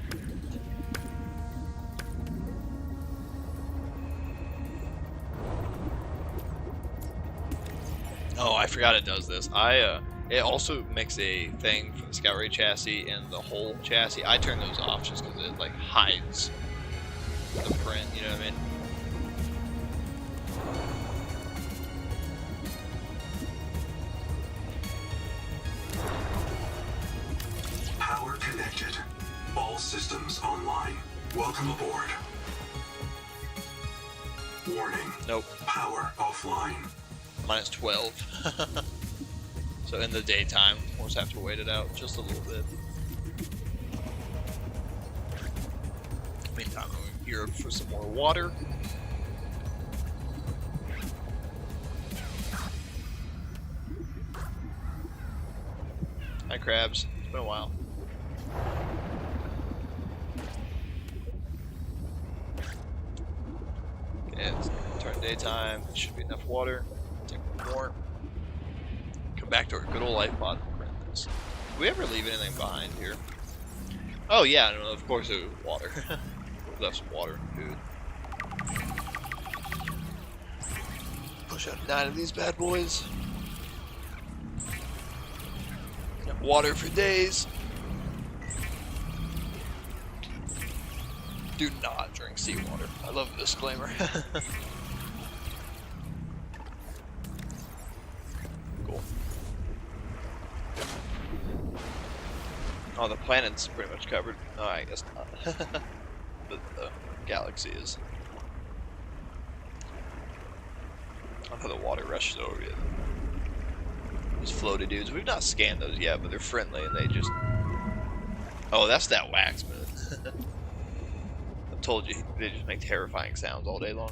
Oh, I forgot it does this. It also makes a thing for the Scout Ray chassis and the whole chassis. I turn those off just because it like hides the print. You know what I mean? Power connected. All systems online. Welcome aboard. Warning. Nope. Power offline. Minus 12. So in the daytime, we'll just have to wait it out just a little bit. Meantime, I'm here for some more water. Hi crabs, it's been a while. Okay, it's turn daytime, should be enough water. Take more. Come back to our good old life pod. Do we ever leave anything behind here? Oh yeah, no, of course it was water. We left some water and food. Push out 9 of these bad boys. Got water for days. Do not drink seawater. I love the disclaimer. Cool. Oh, the planet's pretty much covered. No, I guess not. But the galaxy is. I love how the water rushes over you. Those floaty dudes. We've not scanned those yet, but they're friendly and they just... Oh, that's that wax moon. I told you, they just make terrifying sounds all day long.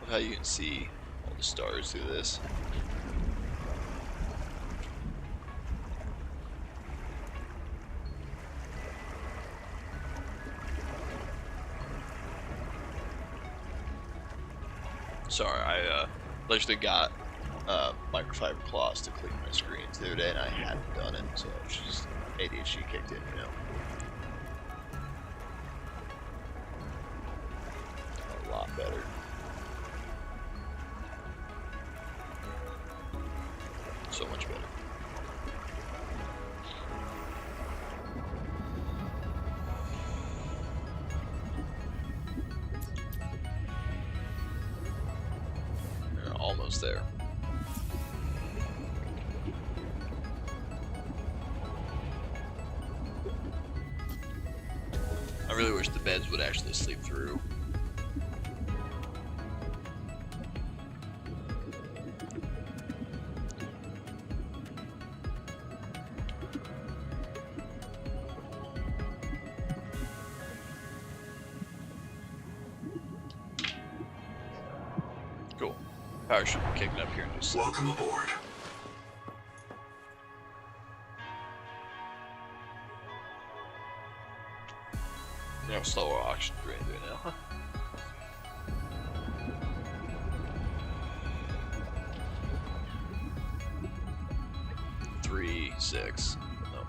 Love how you can see all the stars through this. Sorry, I literally got microfiber cloths to clean my screens the other day, and I hadn't done it, so it's just ADHD kicked in, you know. A lot better. So much better. We're almost there. I really wish the beds would actually sleep through. Cool. Power should be kicking up here in just a second. Welcome aboard. You know, slower auction we're gonna do now. 3, 6, no,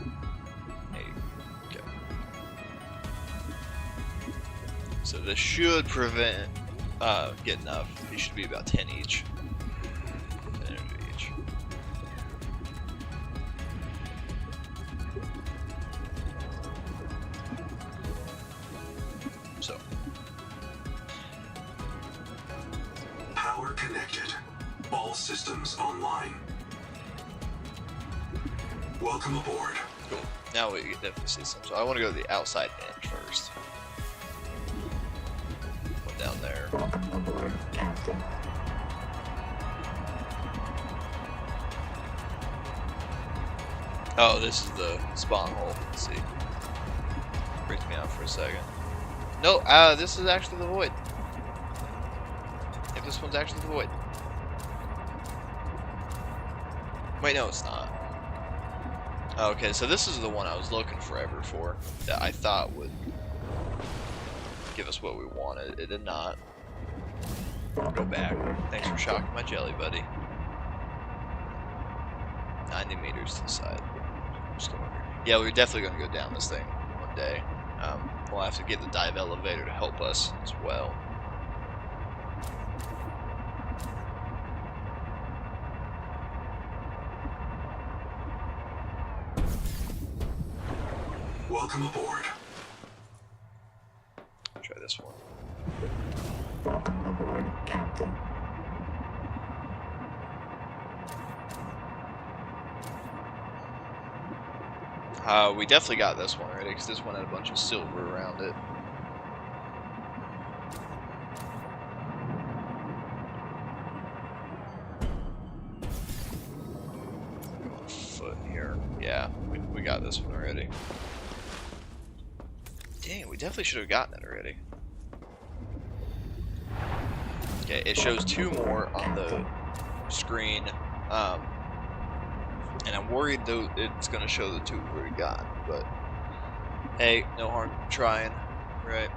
8. Okay. So this should prevent get enough. These should be about 10 each. 10 energy each. So. Power connected. All systems online. Welcome aboard. Cool. Now we can definitely see some. So I want to go to the outside end first. One down there. Welcome aboard, Captain. Oh, this is the spawn hole. Let's see. Freaks me out for a second. No, this is actually the void. If this one's actually the void. Wait, no, it's not. Okay, so this is the one I was looking forever for, that I thought would give us what we wanted. It did not. Go back. Thanks for shocking my jelly, buddy. 90 meters to the side. Just come over here. Yeah, we're definitely going to go down this thing one day. We'll have to get the dive elevator to help us as well. Welcome aboard. Try this one. Welcome aboard, Captain. We definitely got this one already, because this one had a bunch of silver around it. Going foot here. Yeah, we got this one already. Dang, we definitely should have gotten it already. Okay, it shows 2 more on the screen. And I'm worried though it's gonna show the 2 we already got, but hey, no harm trying, right?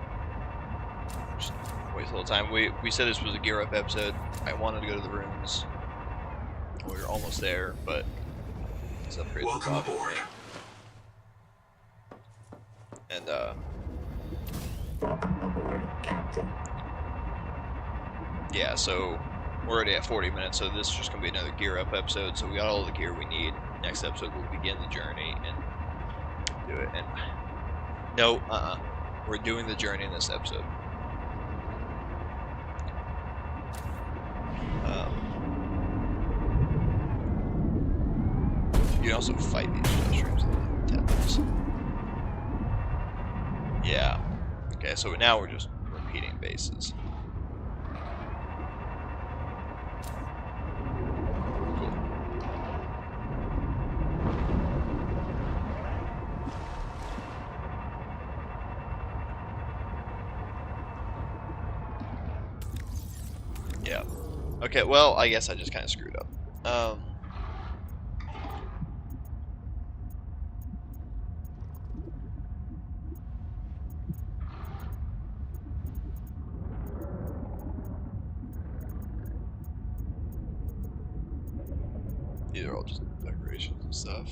Just waste a little time. We said this was a gear up episode. I wanted to go to the ruins. We were almost there, but let's upgrade the Welcome bottom. aboard. And Welcome aboard, Captain. yeah, so we're already at 40 minutes, so this is just gonna be another gear up episode. So we got all the gear we need. Next episode we'll begin the journey and do it. And no, we're doing the journey in this episode. You can also fight these mushrooms in the temples. Yeah. Okay, so now we're just repeating bases. Okay, well, I guess I just kind of screwed up. These are all just decorations and stuff.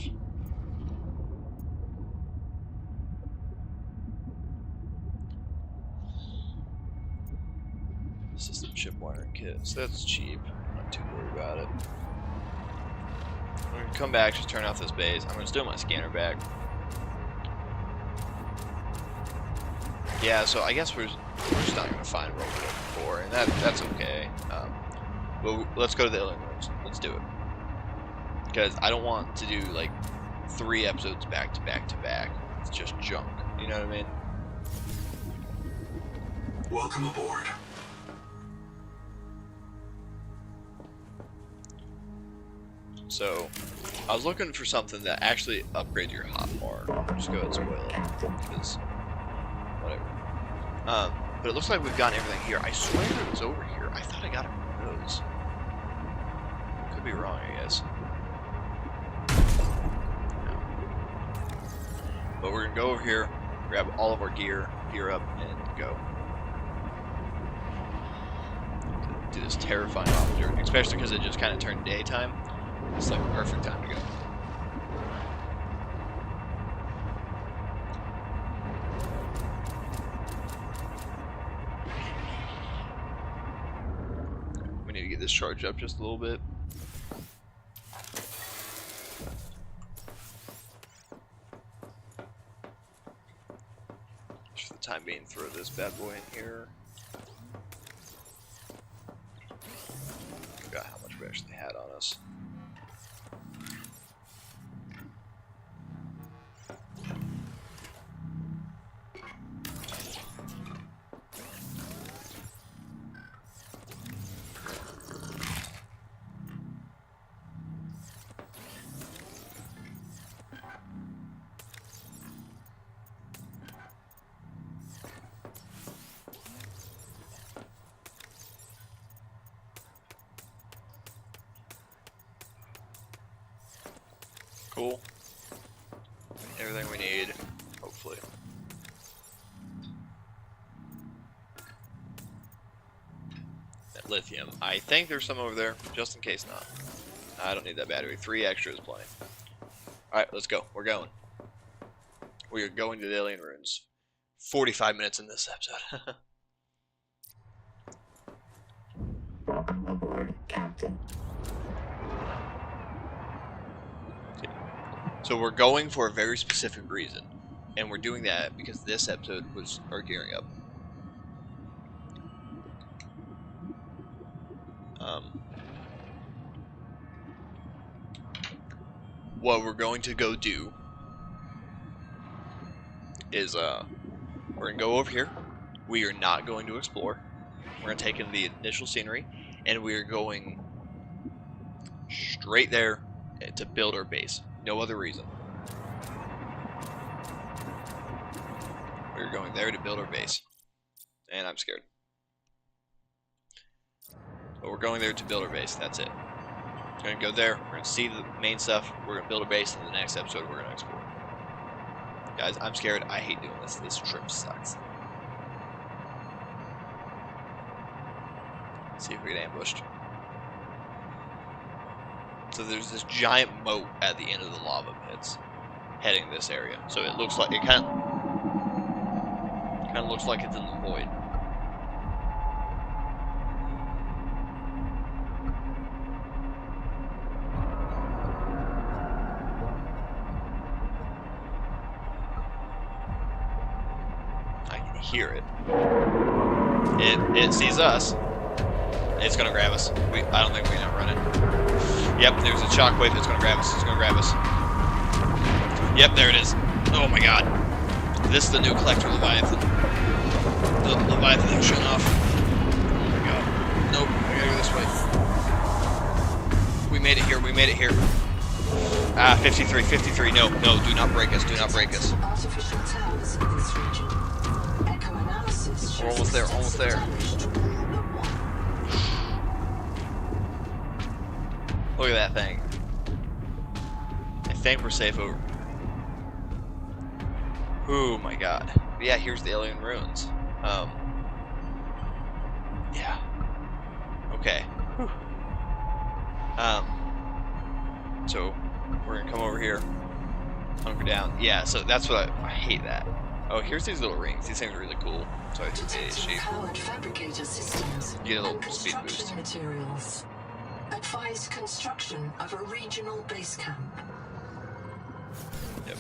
System chip wiring kit, so that's cheap. I'm not too worried about it. I'm gonna come back, just turn off this base. I'm gonna steal my scanner back. Yeah, so I guess we're just not gonna find what we're looking for, and that's okay. But let's go to the alien rooms. Let's do it, because I don't want to do like 3 episodes back to back to back. It's just junk. You know what I mean? Welcome aboard. So, I was looking for something that actually upgrades your hotbar. Just go ahead and spoil it, because whatever. But it looks like we've gotten everything here. I swear it was over here. I thought I got it from those. Could be wrong, I guess. No. But we're gonna go over here, grab all of our gear up, and go. Do this terrifying officer, especially because it just kind of turned daytime. It's like a perfect time to go. We need to get this charged up just a little bit. Just for the time being, throw this bad boy in here. Forgot how much we actually had on us. Cool. Everything we need, hopefully. That lithium. I think there's some over there, just in case not. I don't need that battery. 3 extra is plenty. Alright, let's go. We're going. We are going to the alien ruins. 45 minutes in this episode. Welcome aboard, Captain. So we're going for a very specific reason, and we're doing that because this episode was our gearing up. What we're going to go do is we're gonna go over here. We are not going to explore. We're gonna take in the initial scenery, and we are going straight there to build our base. No other reason. We're going there to build our base. And I'm scared. But we're going there to build our base. That's it. We're going to go there. We're going to see the main stuff. We're going to build a base. And the next episode, we're going to explore. Guys, I'm scared. I hate doing this. This trip sucks. Let's see if we get ambushed. So there's this giant moat at the end of the lava pits, heading this area. So it looks like it kind of looks like it's in the void. I can hear it. It sees us. It's gonna grab us. I don't think we can outrun it. Yep, there's a shockwave that's gonna grab us. It's gonna grab us. Yep, there it is. Oh my god. This is the new Collector Leviathan. The Leviathan thing's showing off. Oh my god. Nope, I gotta go this way. We made it here, we made it here. Ah, 53, 53. No, no, do not break us, do not break us. Artificial towers in this region. Echo analysis We're almost there, almost there. Look at that thing. I think we're safe over. Oh my god. But yeah, here's the alien ruins. Yeah. Okay. Whew. So we're gonna come over here, hunker down. Yeah, so that's what I hate that. Oh, here's these little rings. These things are really cool. So I think they shape. Powered fabricator systems You get a little and speed construction boost. materials. Advise construction of a regional base camp. Yep.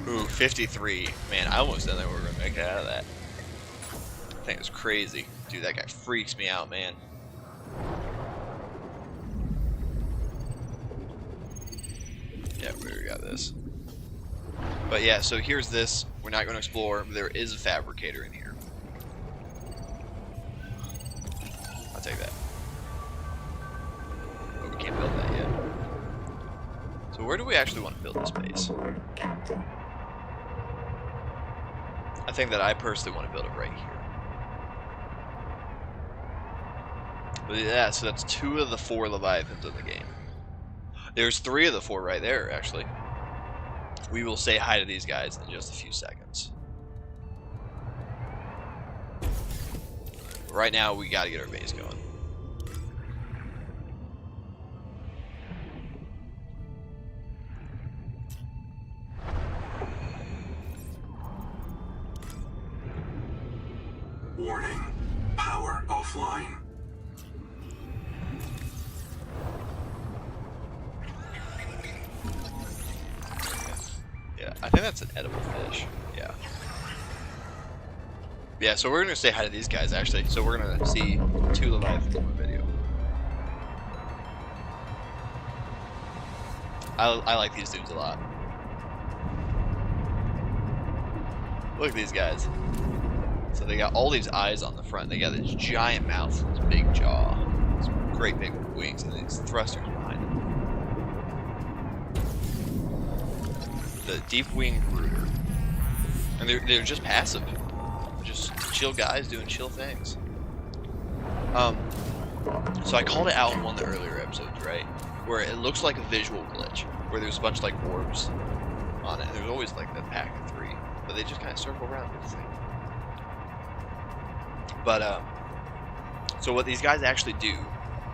Ooh, 53. Man, I almost didn't think we were gonna make it out of that. I think it's crazy. Dude, that guy freaks me out, man. Yeah, we already got this. But yeah, so here's this. We're not going to explore, but there is a fabricator in here. I'll take that. Oh, we can't build that yet. So where do we actually want to build this base? Captain. I think that I personally want to build it right here. But yeah, so that's 2 of the 4 Leviathans in the game. There's 3 of the 4 right there, actually. We will say hi to these guys in just a few seconds. Right now, we gotta get our base going. Warning. Power offline. Yeah, I think that's an edible fish. Yeah. Yeah, so we're gonna say hi to these guys actually. So we're gonna see 2 Leviathans in the video. I like these dudes a lot. Look at these guys. So they got all these eyes on the front. They got this giant mouth, this big jaw, these great big wings, and these thrusters behind them. The deep winged brooder. And they're just passive. They're just chill guys doing chill things. So I called it out in one of the earlier episodes, right? Where it looks like a visual glitch, where there's a bunch of like orbs on it. And there's always like that pack of 3, but they just kind of circle around this thing. But so what these guys actually do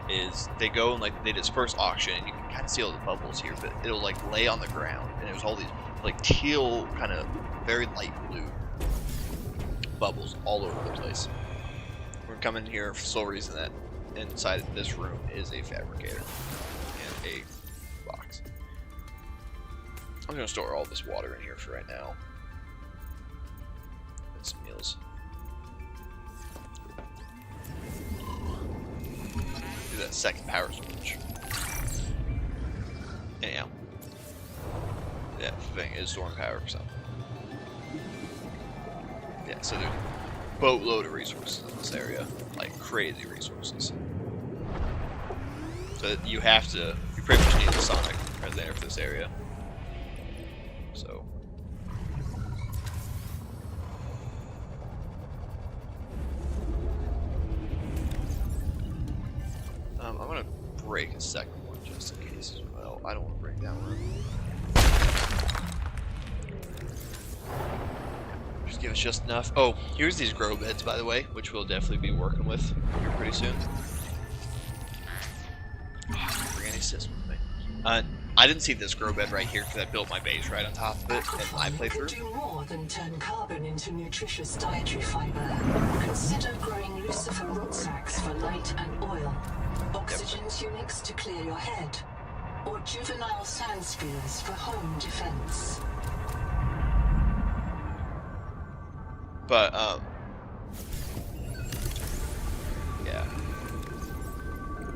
is they go and like they disperse auction, and you can kind of see all the bubbles here, but it'll like lay on the ground, and there's all these like teal, kind of very light blue bubbles all over the place. We're coming here for the sole reason that inside this room is a fabricator and a box. I'm gonna store all this water in here for right now. And some meals. Do that second power switch. Anyhow. That thing is storing power for something. Yeah, so there's a boatload of resources in this area. Like crazy resources. So you have to, you pretty much need the Sonic right there for this area. So. I'm gonna break a second one just in case as well. I don't want to break that one. Just give us just enough. Oh, here's these grow beds, by the way, which we'll definitely be working with here pretty soon. Bring any system with me. I didn't see this grow bed right here because I built my base right on top of it in my Aquafine can playthrough. do more than turn carbon into nutritious dietary fiber. Consider growing lucifer root sacs for light and oil, oxygen tunics to clear your head, or juvenile sand spears for home defense. But yeah.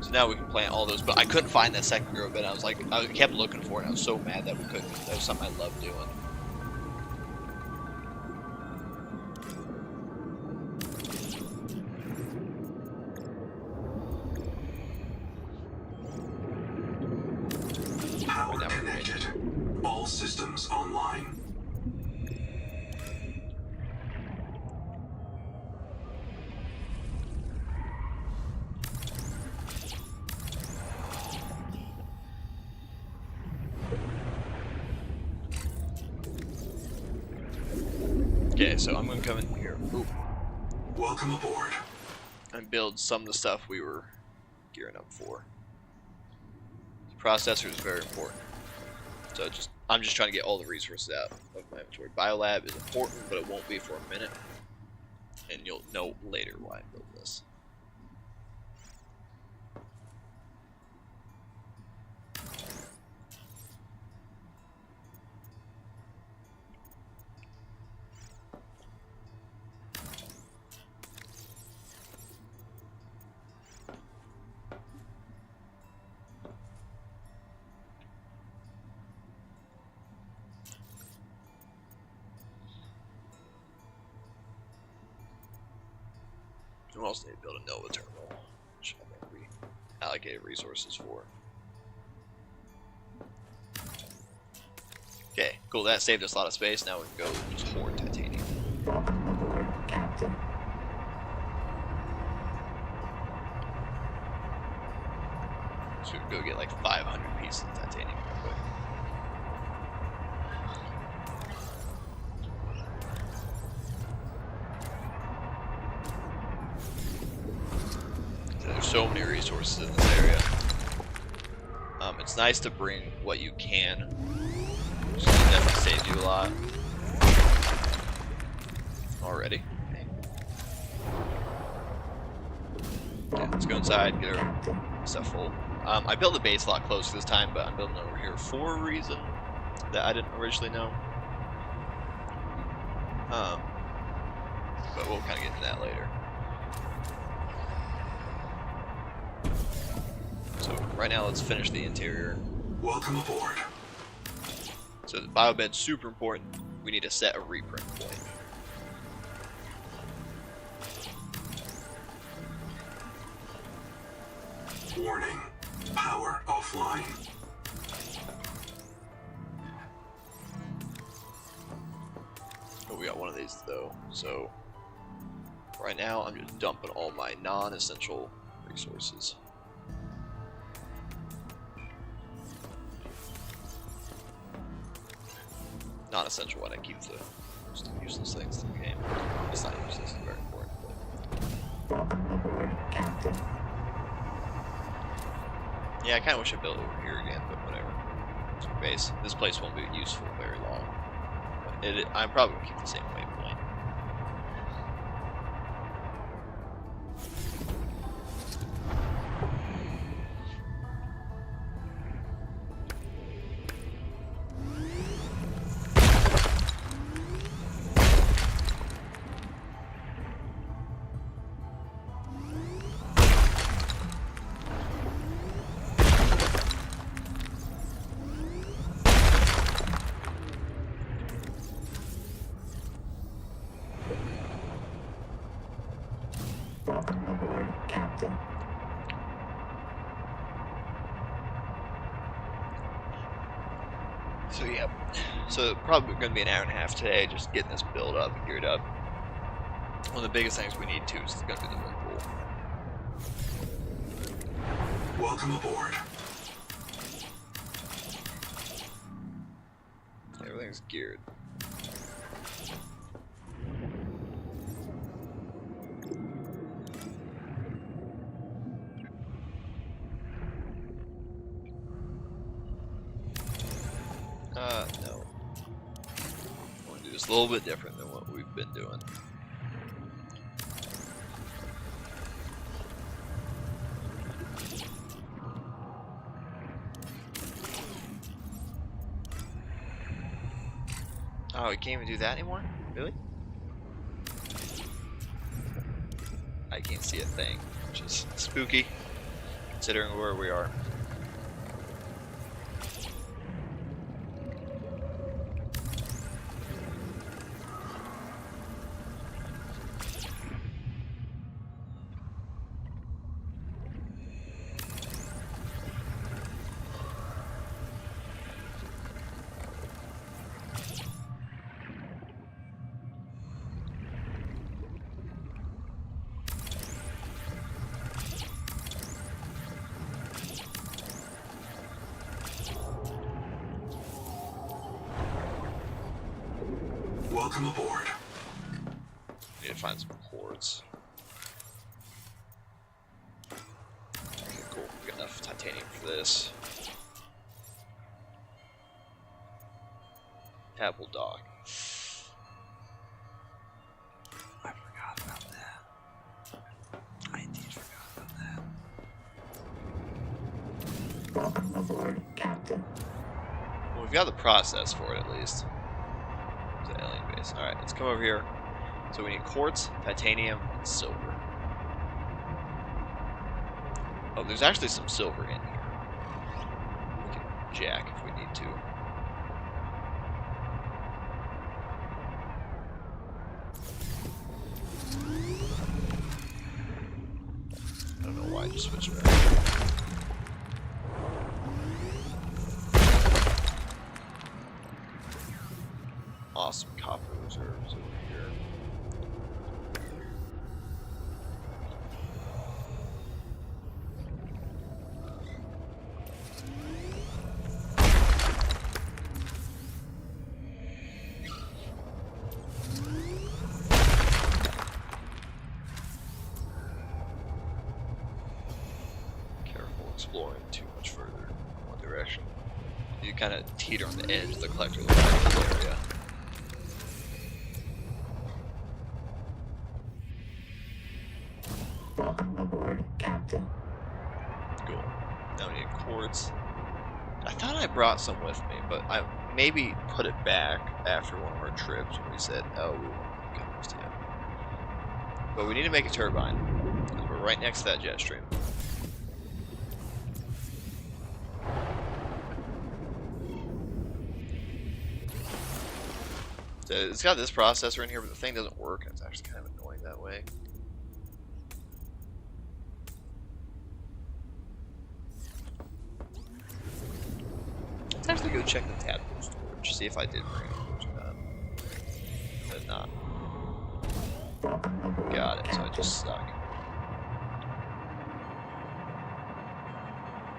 So now we can plant all those, but I couldn't find that second grow bed. I kept looking for it, and I was so mad that we couldn't. That was something I loved doing. Power connected. All systems online. Okay, so I'm gonna come in here. Ooh. Welcome aboard. And build some of the stuff we were gearing up for. The processor is very important. So I'm just trying to get all the resources out of my inventory. Biolab is important, but it won't be for a minute. And you'll know later why I built this. We also need to build a Nova terminal, which I think we allocated resources for. Okay, cool. That saved us a lot of space. Now we can go just hoard titanium. Captain. So we can go get like 500 pieces of titanium real quick. So there's so many resources in this area. It's nice to bring what you can. Which definitely saves you a lot. Already. Okay, let's go inside, get our stuff full. I built the base a lot closer this time, but I'm building over here for a reason that I didn't originally know. But we'll kind of get into that later. So right now, let's finish the interior. Welcome aboard. So the biobed's super important. We need to set a reprint point. Warning. Power offline. Oh, we got one of these though. So right now, I'm just dumping all my non-essential resources. Not essential what I keep the most useless things in the game. It's not useless, it's very important. Captain. Yeah, I kind of wish I built it over here again, but whatever. It's our base. This place won't be useful very long. But I'm probably going to keep the same waypoint. Captain. So yeah, so probably going to be an hour and a half today, just getting this build up and geared up. One of the biggest things we need to is going to be the moon pool. Welcome aboard. Everything's geared. No. I want to do this a little bit different than what we've been doing. Oh, we can't even do that anymore? Really? I can't see a thing, which is spooky, considering where we are. Welcome aboard. to find some quartz. Okay, cool. We got enough titanium for this. Apple Dock. I forgot about that. I indeed forgot about that. Welcome aboard, Captain. Well, we've got the process for it at least. There's an alien base. Alright, let's come over here. So we need quartz, titanium, and silver. Oh, there's actually some silver in here. We can jack if we need to. I don't know why I just switched back. Awesome copper reserves over here. Careful exploring too much further in one direction. You kind of teeter on the edge of the collector area. Welcome aboard, Captain. Cool. Now we need quartz. I thought I brought some with me, but I maybe put it back after one of our trips when we said, oh, we won't get most yet. But we need to make a turbine, because we're right next to that jet stream. So it's got this processor in here, but the thing doesn't work, and it's actually kind of annoying that way. Let's actually go check the tadpole storage, see if I did bring it over to that. I did not. Got it, so it just stuck.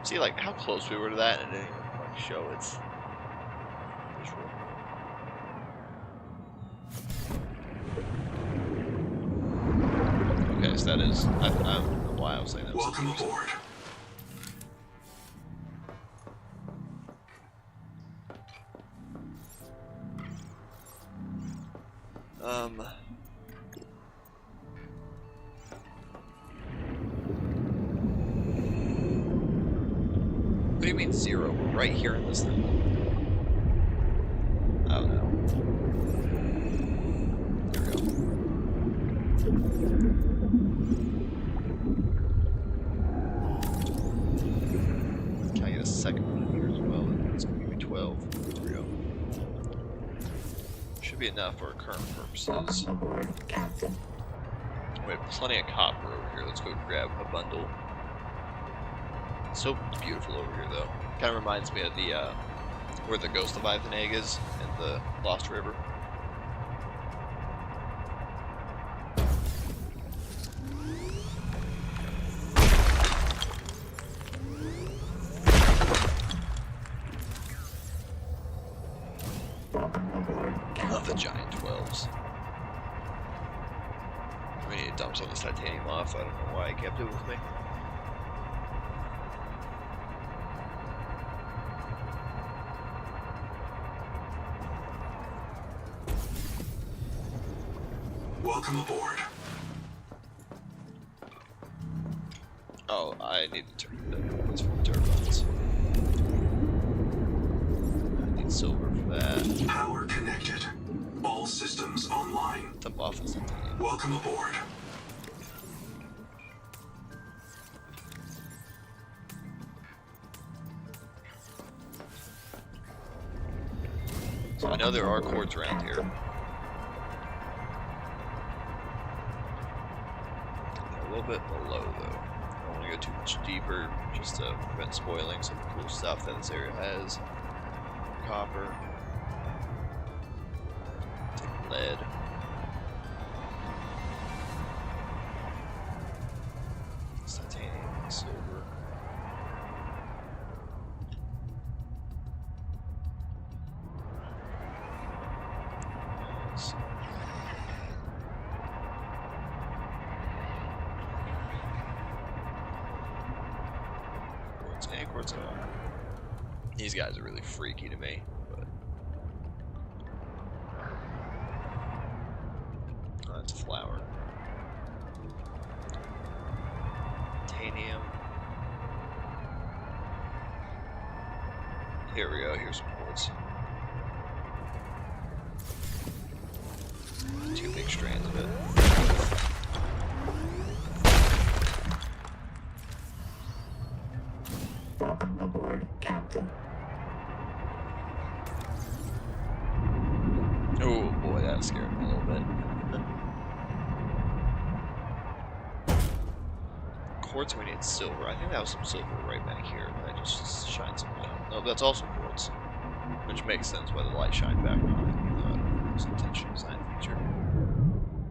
See, like, how close we were to that, and it didn't even, like, show its visual. Okay, so that is, I don't know why I was saying that. Welcome aboard. What do you mean 0? We're right here in this thing. Oh no. There we go. Can I get a second one in here as well? It's gonna give me 12. There we go. Should be enough for our current purposes. Welcome aboard, Captain. We have plenty of copper over here. Let's go grab a bundle. It's so beautiful over here, though. Kind of reminds me of the where the Ghost Leviathan egg is in the Lost River. Welcome aboard, I love the Captain. giant 12s. We need to dump some of this titanium off. I don't know why I kept it with me. Welcome aboard. Oh, I need to turn the turbines. I need silver for that. Power connected. All systems online. Dump off this titanium. Welcome aboard. So I know there are cords around here. They're a little bit below though. I don't want to go too much deeper just to prevent spoiling some cool stuff that this area has. Copper. Take lead. It's titanium and silver. any quartz at all. These guys are really freaky to me. But... oh, that's a flower. Titanium. Here we go. Here's some quartz. 2 big strands of it. Welcome aboard, Captain. Oh boy, that scared me a little bit. Quartz, we need silver. I think that was some silver right back here, but I just shined some light on. No, that's also quartz. Which makes sense why the light shined back on it, even though I don't know if it was an intentional design feature.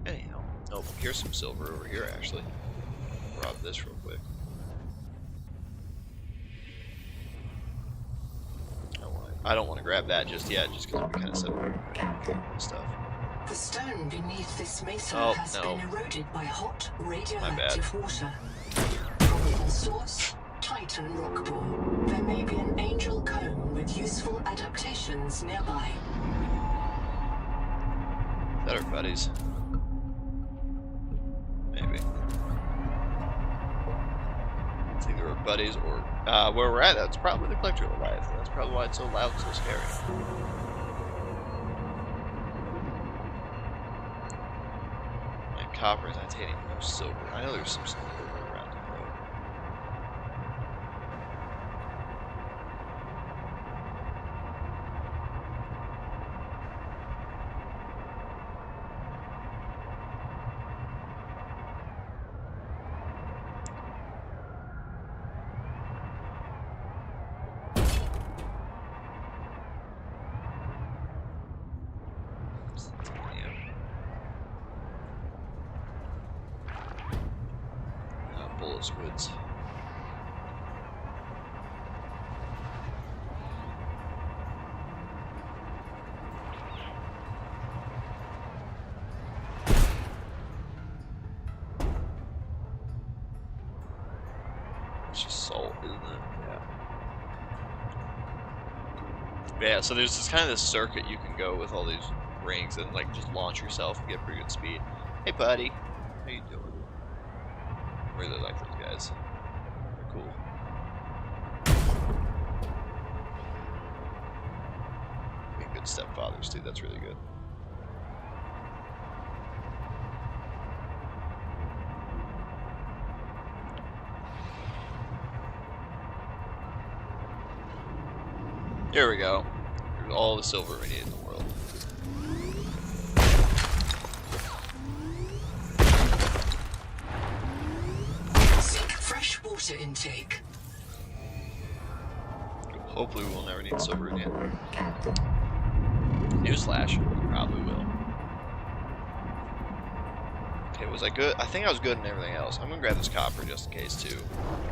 Anyhow. Oh, here's some silver over here, actually. Rob this real quick. I don't want to grab that just yet, just because we kind of set stuff. The stone beneath this mesa Oh, has no. been eroded by hot, My bad. radioactive water. Probable source, Titan rockpool. There may be an angel comb with useful adaptations nearby. Is that our buddies? Maybe. It's either our buddies or where we're at. That's probably the collector of life. That's probably why it's so loud and so scary. And copper, titanium, no silver. I know there's some silver around the road. Bullet squids. It's just salt, isn't it? Yeah, so there's this kind of this circuit you can go with all these rings and like just launch yourself and get pretty good speed. Hey buddy, how you doing? Really like those guys. They're cool. Being good stepfathers too, that's really good. Here we go. Here's all the silver we need in the world. Seek fresh water intake. Hopefully we'll never need silver again. Captain. Newsflash, we probably will. Okay, was I good? I think I was good in everything else. I'm gonna grab this copper just in case too.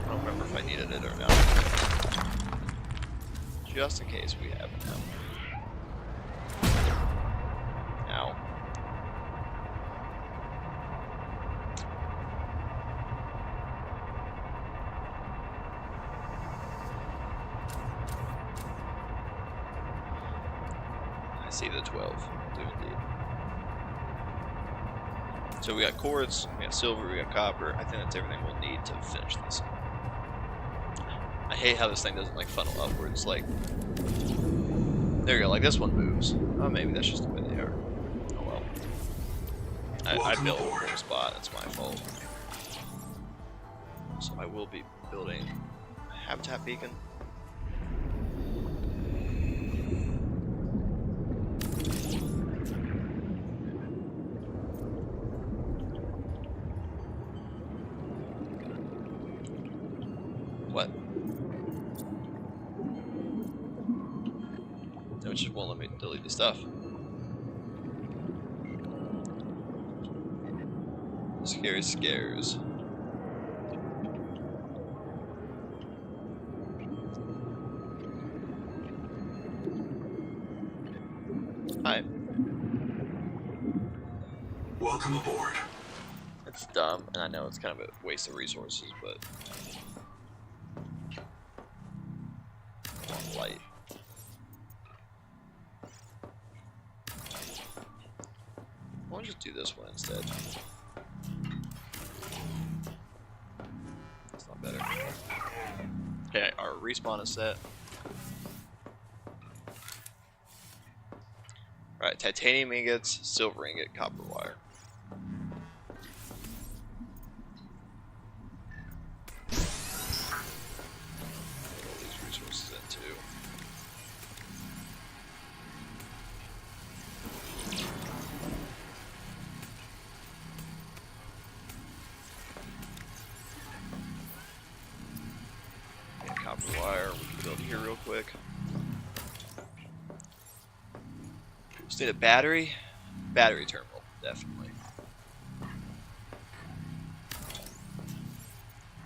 I don't remember if I needed it or not. Just in case we have it now. Ow. I see the 12. Do indeed. So we got quartz, we got silver, we got copper. I think that's everything we'll need to finish this. I hate how this thing doesn't like funnel upwards. Like, there you go. Like this one moves. Oh, maybe that's just the way they are. Oh well. I built the wrong spot. It's my fault. So I will be building a habitat beacon. What? No, it just won't let me delete the stuff. Scary scares. Hi. Welcome aboard. It's dumb, and I know it's kind of a waste of resources, but light. Why don't we just do this one instead? That's not better. Okay, our respawn is set. Alright, titanium ingots, silver ingot, copper wire. All these resources in too. And copper wire, we can build here real quick. Just need a battery terminal, definitely.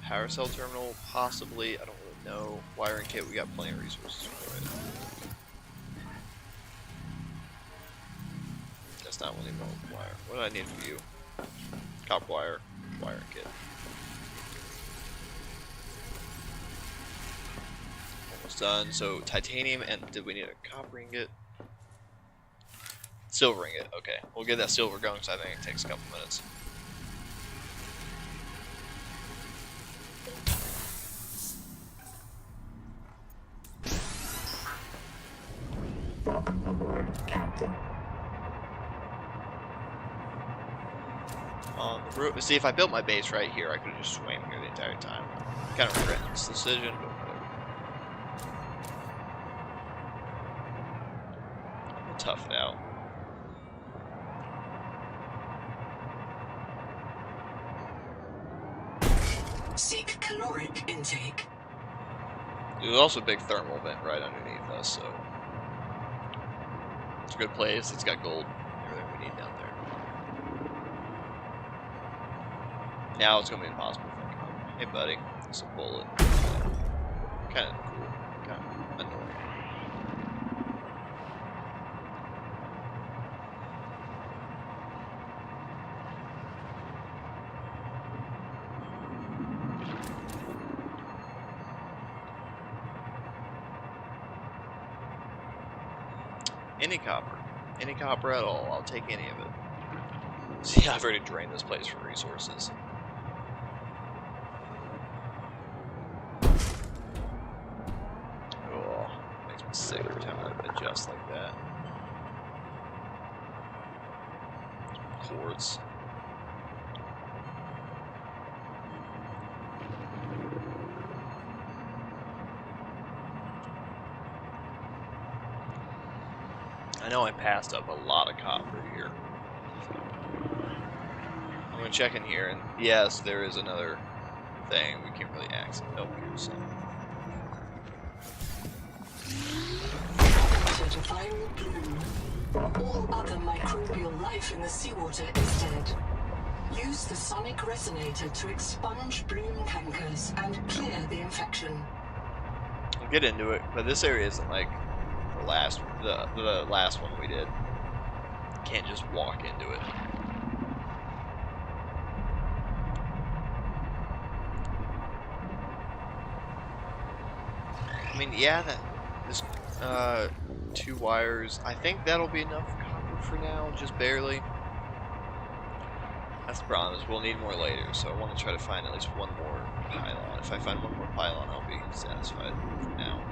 Power cell terminal, possibly, I don't really know. Wiring kit, we got plenty of resources for it. That's not really more wire. What do I need for you? Copper wire, wiring kit. Almost done. So titanium, and did we need a copper ingot? Silver ingot, okay. We'll get that silver going, so I think it takes a couple minutes. Welcome aboard, Captain. On the roof. See, if I built my base right here, I could have just swam here the entire time. Kind of regret this decision, but whatever. We'll tough it out. Seek caloric intake. There's also a big thermal vent right underneath us, so it's a good place. It's got gold, everything we need down there. Now it's gonna be impossible if I come. Hey, buddy, it's a bullet. Kind of cool, kind of annoying. Any copper at all, I'll take any of it. See, I've already drained this place for resources. Oh, makes me sick every time I adjust like that. Quartz. I know I passed up a lot of copper here. I'm gonna check in here, and yes, there is another thing we can't really access. Oh, here's some. To viral bloom. All other microbial life in the seawater is dead. Use the sonic resonator to expunge bloom cankers and clear the infection. We'll get into it, but this area isn't like the last one we did. Can't just walk into it. I mean, yeah, this 2 wires. I think that'll be enough copper for now, just barely. That's the problem, is we'll need more later, so I want to try to find at least one more pylon. If I find one more pylon, I'll be satisfied for now.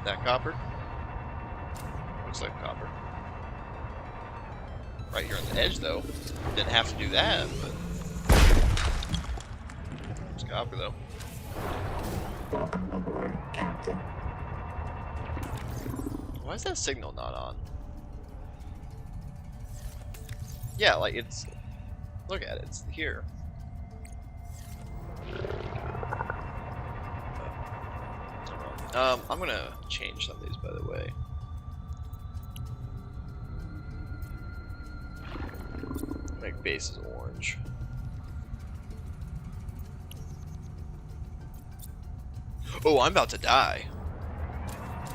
That copper? Looks like copper. Right here on the edge, though. Didn't have to do that, but it's copper, though. Welcome aboard, Captain. Why is that signal not on? Yeah, like it's. Look at it, it's here. I'm gonna change some of these, by the way. Make bases orange. Oh, I'm about to die.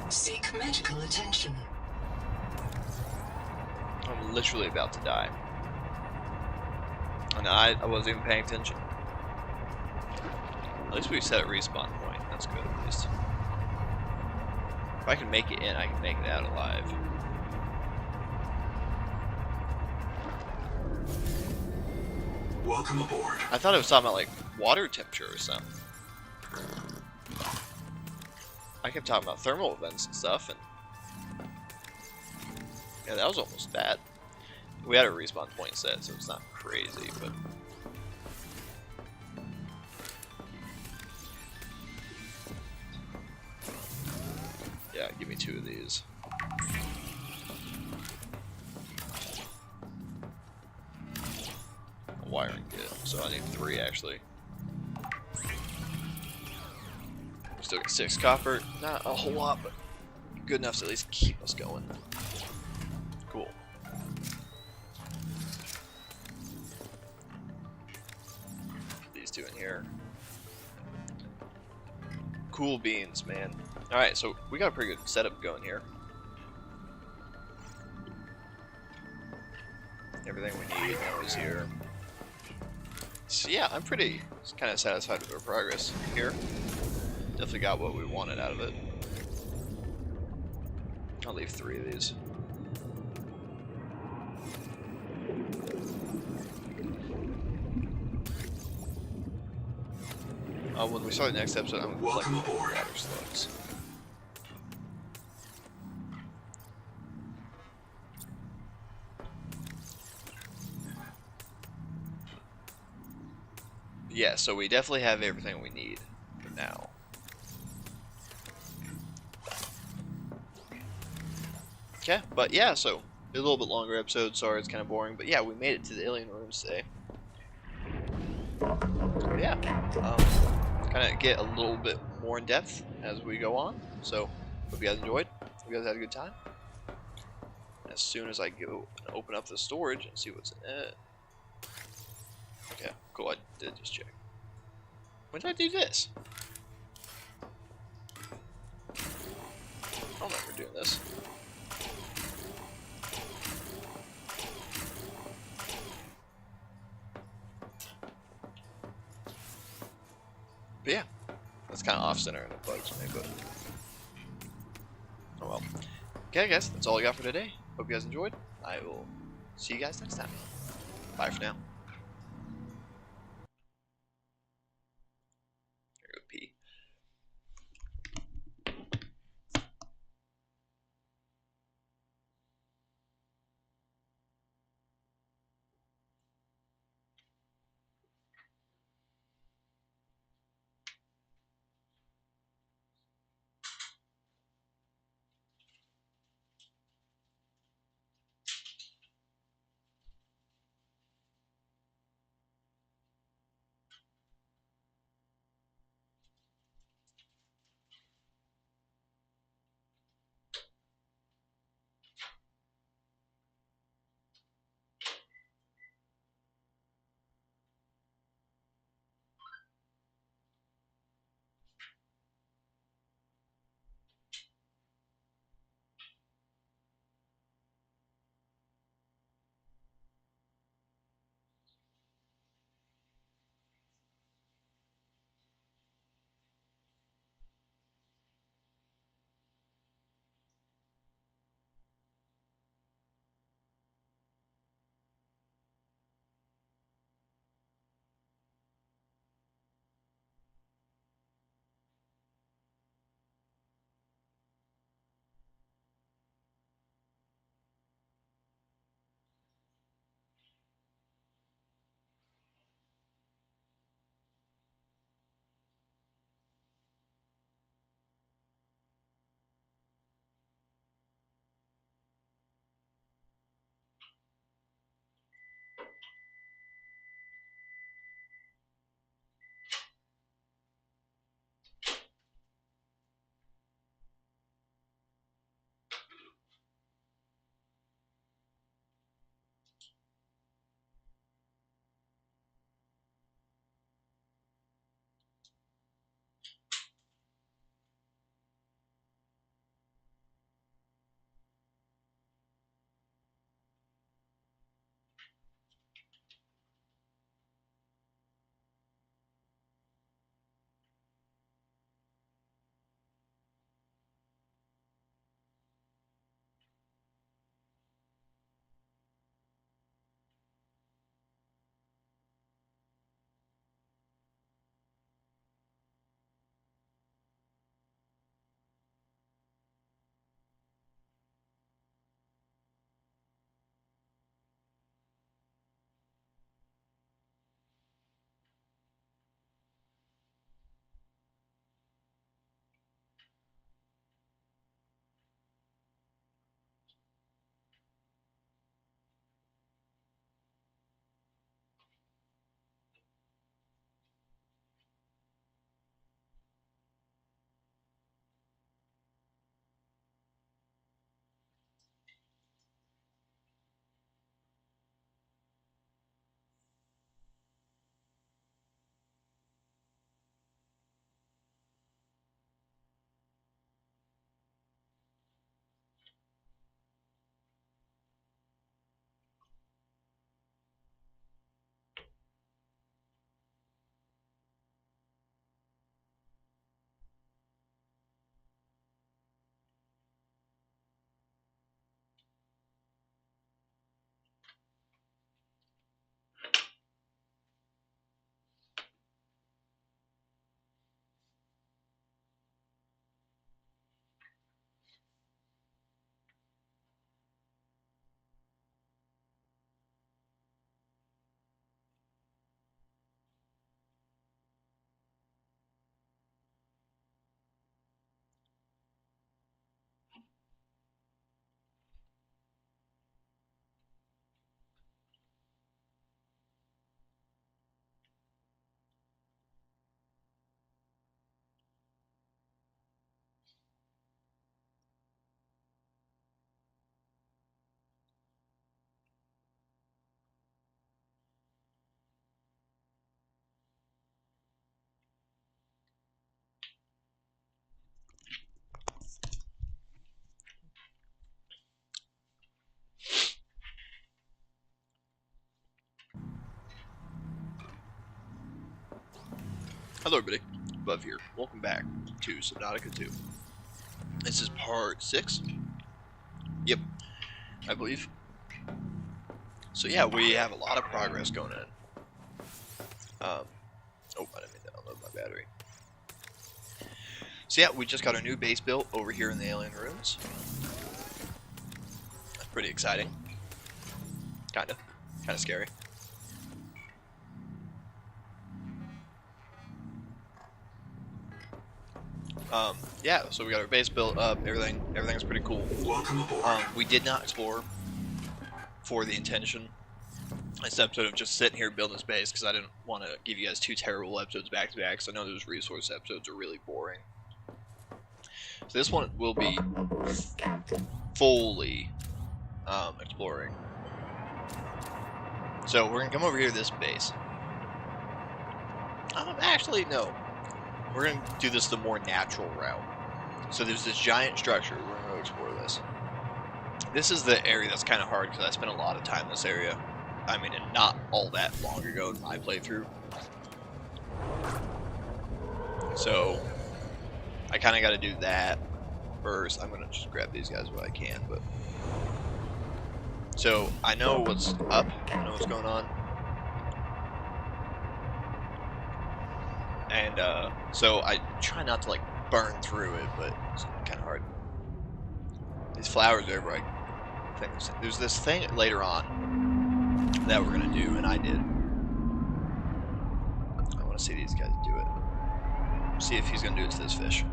Seek medical attention. I'm literally about to die. And I wasn't even paying attention. At least we set a respawn point. That's good, at least. If I can make it in, I can make it out alive. Welcome aboard. I thought it was talking about like water temperature or something. I kept talking about thermal events and stuff, and yeah, that was almost bad. We had a respawn point set, so it's not crazy, but yeah, give me 2 of these. A wiring kit, so I need 3 actually. Still get 6 copper, not a whole lot, but good enough to at least keep us going. Cool. These 2 in here. Cool beans, man. Alright, so we got a pretty good setup going here. Everything we need now is here. So yeah, I'm pretty kind of satisfied with our progress here. Definitely got what we wanted out of it. I'll leave 3 of these. When we start the next episode, I'm Welcome collecting aboard. water slugs. Yeah, so we definitely have everything we need for now. Okay, but yeah, so a little bit longer episode. Sorry, it's kind of boring, but yeah, we made it to the alien rooms today. But yeah, kind of get a little bit more in depth as we go on. So hope you guys enjoyed. Hope you guys had a good time. As soon as I go and open up the storage and see what's in it. Okay, cool. I did just check. When did I do this? I don't remember doing this. But yeah, that's kind of off-center and it bugs me, but oh well. Okay, guys, that's all I got for today. Hope you guys enjoyed. I will see you guys next time. Bye for now. Here go pee. Hello everybody, Above here. Welcome back to Subnatica 2. This is part 6. Yep, I believe. So yeah, we have a lot of progress going in. Oh, I didn't mean to unload my battery. So yeah, we just got a new base built over here in the alien ruins. That's pretty exciting. Kinda scary. Yeah, so we got our base built up, everything's pretty cool. Welcome aboard. We did not explore for the intention this episode of just sitting here building this base, because I didn't want to give you guys 2 terrible episodes back to back, because I know those resource episodes are really boring. So this one will be fully exploring. So we're going to come over here to this base. Actually, no. We're going to do this the more natural route. So there's this giant structure. We're going to explore this. This is the area that's kind of hard because I spent a lot of time in this area. I mean, and not all that long ago in my playthrough. So I kind of got to do that first. I'm going to just grab these guys when I can. But so I know what's up. I know what's going on. And so I try not to like burn through it, but it's kind of hard. These flowers are everywhere. I think there's this thing later on that we're gonna do, and I did. I want to see these guys do it. See if he's gonna do it to this fish.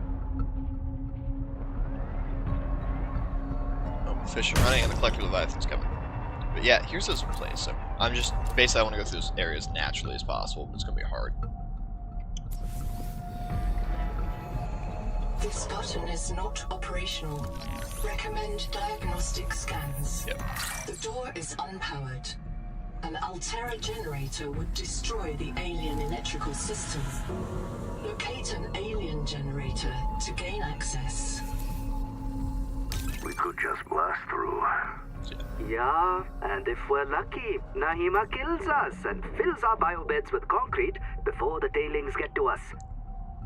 Oh, the fish are running, and the collector leviathan's coming. But yeah, here's this place. So I'm just basically I want to go through this area as naturally as possible, but it's gonna be hard. This button is not operational. Recommend diagnostic scans. Yep. The door is unpowered. An Altera generator would destroy the alien electrical system. Locate an alien generator to gain access. We could just blast through. Yeah, and if we're lucky, Nahima kills us and fills our biobeds with concrete before the tailings get to us.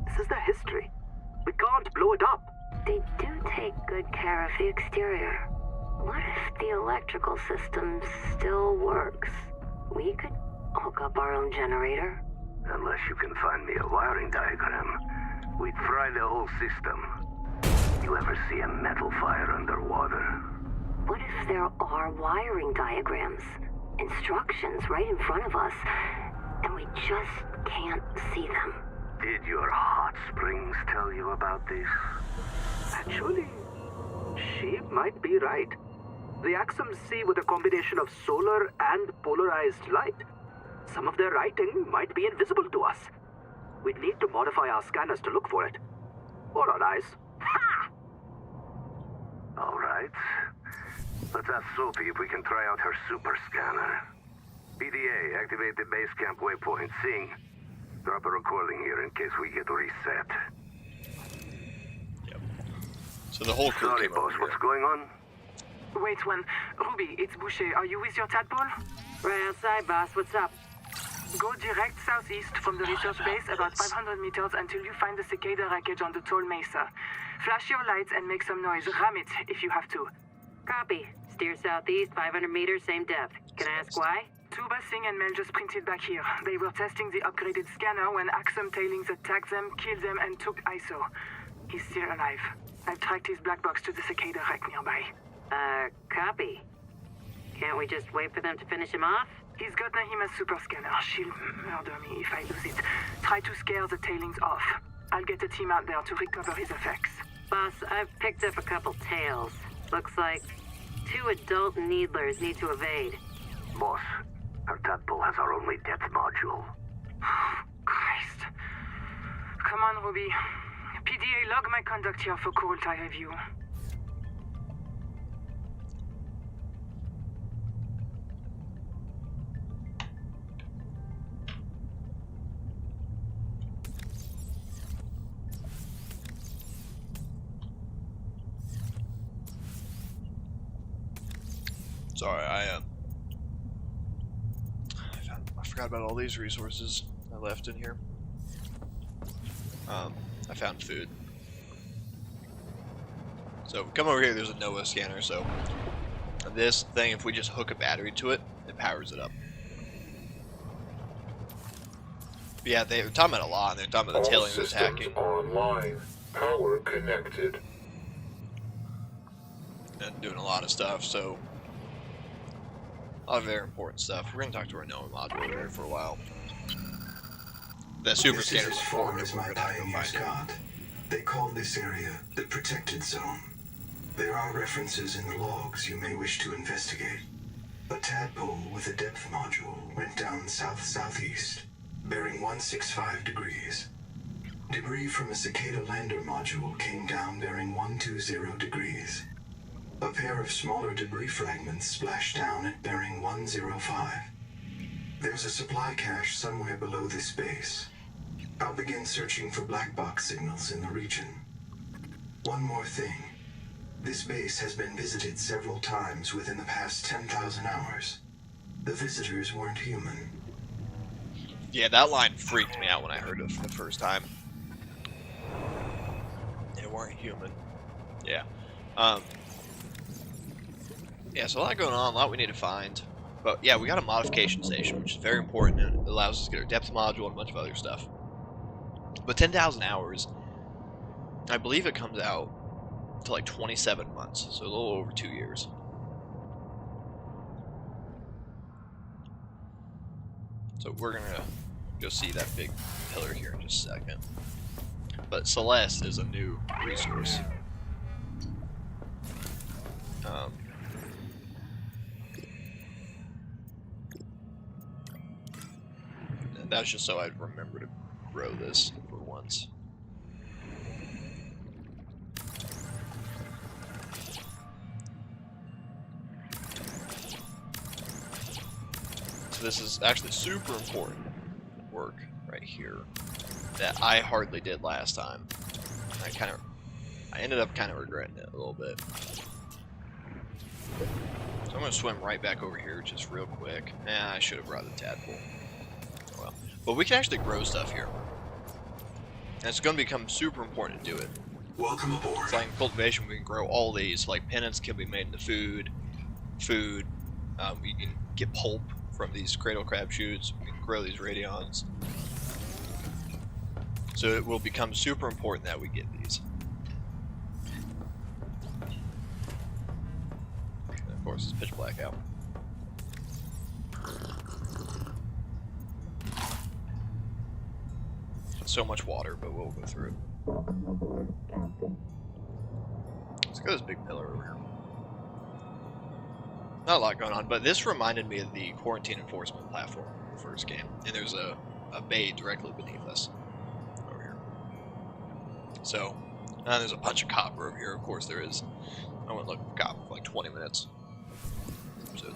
This is the history. We can't blow it up. They do take good care of the exterior. What if the electrical system still works? We could hook up our own generator. Unless you can find me a wiring diagram, we'd fry the whole system. You ever see a metal fire underwater? What if there are wiring diagrams, instructions right in front of us, and we just can't see them? Did your hot springs tell you about this? Actually, she might be right. The Axums see with a combination of solar and polarized light. Some of their writing might be invisible to us. We'd need to modify our scanners to look for it. Or our eyes. Ha! All right. Let's ask Sophie if we can try out her super scanner. PDA, activate the base camp waypoint. Sing. Drop a recording here in case we get reset. Yep. So the whole crew Sorry, came boss. over here. What's going on? Wait one. Ruby, it's Boucher. Are you with your tadpole? Right outside, boss. What's up? Go direct southeast from the research base about 500 meters until you find the cicada wreckage on the tall mesa. Flash your lights and make some noise. Ram it if you have to. Copy. Steer southeast, 500 meters, same depth. Can I ask why? Tuba, Singh, and Mel just printed back here. They were testing the upgraded scanner when Axum tailings attacked them, killed them, and took ISO. He's still alive. I've tracked his black box to the cicada wreck nearby. Copy. Can't we just wait for them to finish him off? He's got Nahima's super scanner. She'll murder me if I lose it. Try to scare the tailings off. I'll get a team out there to recover his effects. Boss, I've picked up a couple tails. Looks like 2 adult needlers need to evade. Boss, our tadpole has our only death module. Christ. Come on, Ruby. PDA, log my conduct here for Kurultai review. Sorry, I forgot about all these resources I left in here. I found food. So come over here, there's a NOAA scanner, so this thing, if we just hook a battery to it, it powers it up. But yeah, they're talking about a lot, and they're talking about the All tailings systems attacking. online. Power connected. And doing a lot of stuff, so a lot of very important stuff. We're gonna talk to our NOAA module over here for a while. That super This is scanner's as far important, as we're my gonna go pioneers find it. got. They called this area the Protected Zone. There are references in the logs you may wish to investigate. A tadpole with a depth module went down south-southeast, bearing 165 degrees. Debris from a cicada lander module came down bearing 120 degrees. A pair of smaller debris fragments splashed down at bearing 105. There's a supply cache somewhere below this base. I'll begin searching for black box signals in the region. One more thing. This base has been visited several times within the past 10,000 hours. The visitors weren't human. Yeah, that line freaked me out when I heard it for the first time. They weren't human. Yeah. Yeah, so a lot going on, a lot we need to find. But yeah, we got a modification station, which is very important, and it allows us to get our depth module and a bunch of other stuff. But 10,000 hours, I believe it comes out to like 27 months, so a little over 2 years. So we're gonna go see that big pillar here in just a second. But Celeste is a new resource. And that's just so I'd remember to grow this for once. So this is actually super important work right here that I hardly did last time. I ended up kind of regretting it a little bit. So I'm gonna swim right back over here just real quick. I should have brought the tadpole. Oh well. But we can actually grow stuff here. And it's gonna become super important to do it. Welcome aboard. It's like in cultivation, we can grow all these. Like pennants can be made into food. We can get pulp from these cradle crab shoots. We can grow these radions. So it will become super important that we get these. And of course, it's pitch black out. So much water, but we'll go through it. Welcome aboard, Captain. Let's go to this big pillar over here. Not a lot going on, but this reminded me of the quarantine enforcement platform in the first game. And there's a bay directly beneath us. Over here. So, there's a bunch of copper over here, of course there is. I went looking for copper for like 20 minutes. So,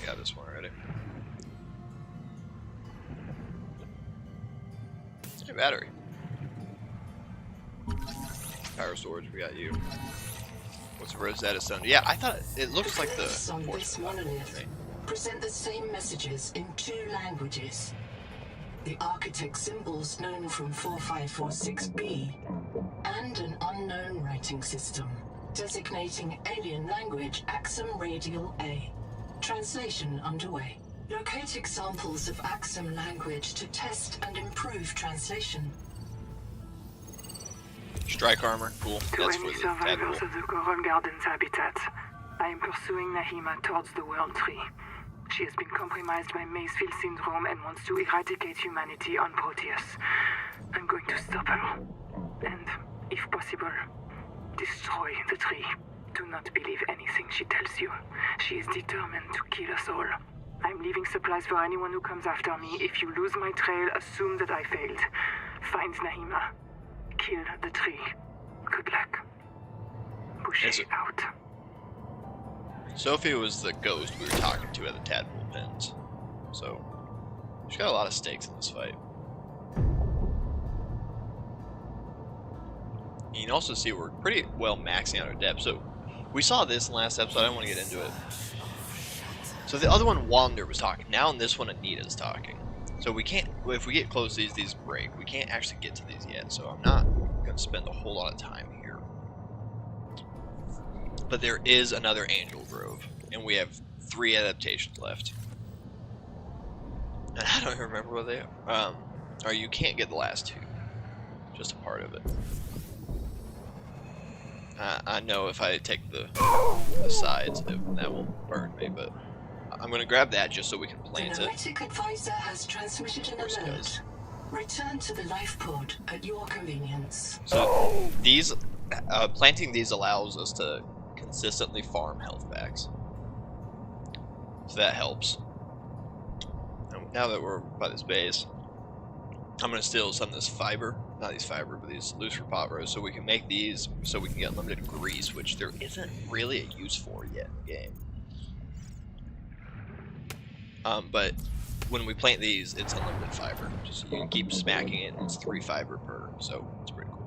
got this one already. Hey, battery. Power storage, we got you. What's Rosetta Stone? Yeah, I thought it looks like the Glyphs on this enforcement platform monolith to me. present the same messages in 2 languages. The architect symbols known from 4546B and an unknown writing system designating alien language Axum Radial A. Translation underway. Locate examples of Axum language to test and improve translation. Strike armor, cool. To That's any for the survivors tadpole. of the Coral Gardens habitat, I am pursuing Nahima towards the World Tree. She has been compromised by Macefield syndrome and wants to eradicate humanity on Proteus. I'm going to stop her. And, if possible, destroy the tree. Do not believe anything she tells you. She is determined to kill us all. I'm leaving supplies for anyone who comes after me. If you lose my trail, assume that I failed. Find Nahima. Kill the tree. Good luck. Push Is it it- out. Sophia was the ghost we were talking to at the tadpole pens. So, she's got a lot of stakes in this fight. You can also see we're pretty well maxing out our depth. So, we saw this in the last episode. I don't want to get into it. So the other one, Wander, was talking. Now in this one, Anita's talking. So we can't, if we get close to these break. We can't actually get to these yet, so I'm not going to spend a whole lot of time here. But there is another Angel Grove, and we have 3 adaptations left. And I don't even remember what they are. Or you can't get the last 2. Just a part of it. I know if I take the sides, that will burn me, but I'm going to grab that just so we can plant The it. Noetic advisor has transmitted an alert. Return to the life pod at your convenience. So these, planting these allows us to consistently farm health packs. So that helps. Now that we're by this base, I'm going to steal some of this fiber. Not these fiber, but these lucifer pot rows, so we can make these so we can get unlimited grease, which there isn't really a use for yet in the game. But when we plant these, it's unlimited fiber. Just you can keep smacking it, and it's 3 fiber per, so it's pretty cool.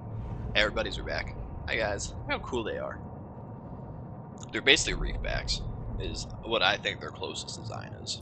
Hey, everybody's back. Hi guys. Look how cool they are. They're basically reef backs, is what I think their closest design is.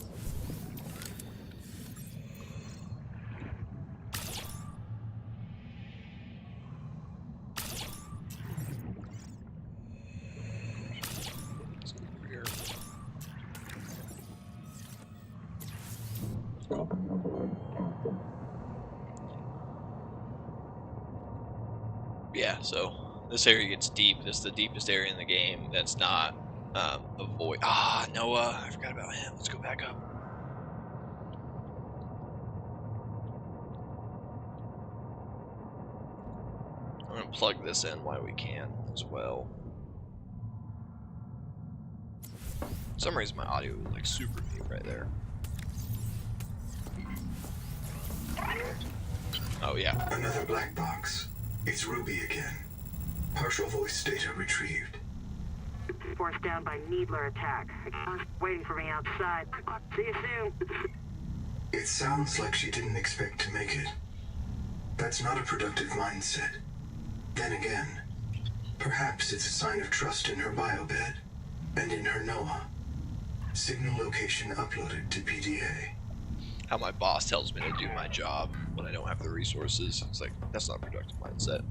Yeah, so this area gets deep. This is the deepest area in the game that's not a void. Ah, Noah, I forgot about him. Let's go back up. I'm gonna plug this in while we can as well. For some reason my audio is like super mute right there. Oh yeah. Another black box. It's Ruby again. Partial voice data retrieved. Forced down by Needler attack. Waiting for me outside. See you soon. It sounds like she didn't expect to make it. That's not a productive mindset. Then again, perhaps it's a sign of trust in her biobed and in her Noah. Signal location uploaded to PDA. How my boss tells me to do my job when I don't have the resources. It's like, that's not a productive mindset.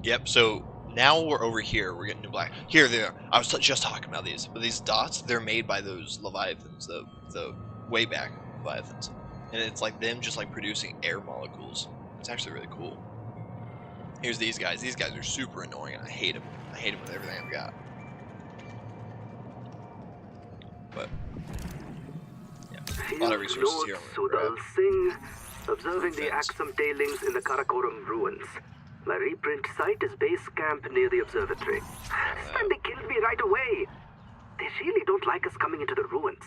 Yep, so now we're over here. We're getting new black. Here they are. I was just talking about these. But these dots, they're made by those Leviathans, the way back Leviathans. And it's like them just like producing air molecules. It's actually really cool. Here's these guys. These guys are super annoying and I hate them. I hate them with everything I've got. But a lot of resources here. Sudal Singh, observing the Axum tailings in the Karakoram ruins. My reprint site is base camp near the observatory. This time they killed me right away. They really don't like us coming into the ruins.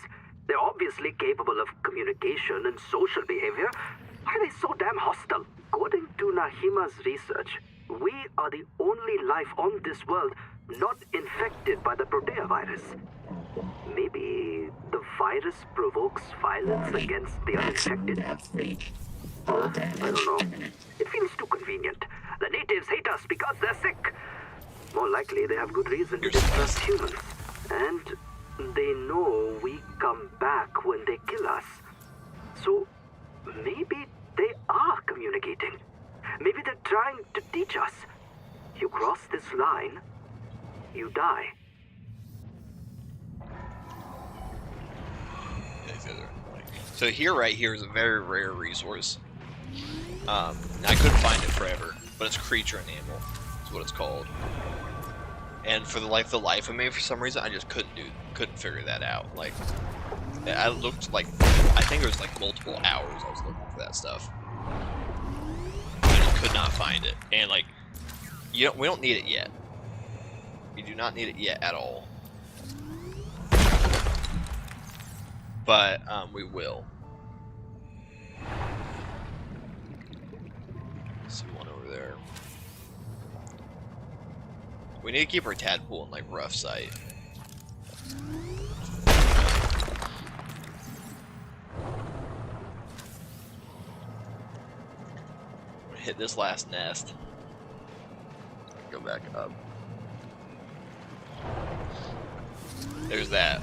They're obviously capable of communication and social behavior. Why are they so damn hostile? According to Nahima's research, we are the only life on this world not infected by the Protea virus. Maybe the virus provokes violence against the uninfected? I don't know. It feels too convenient. The natives hate us because they're sick. More likely they have good reason to distrust humans. And they know we come back when they kill us. So maybe they are communicating. Maybe they're trying to teach us. You cross this line, you die. So here, right here, is a very rare resource. I couldn't find it forever, but it's creature enamel. That's what it's called. And for the life of me, for some reason, I just couldn't figure that out. Like, I looked like, I think it was like multiple hours I was looking for that stuff. I just could not find it. And like, we don't need it yet. We do not need it yet at all. But we will. See one over there. We need to keep our tadpole in like rough sight. Hit this last nest. Go back up. There's that.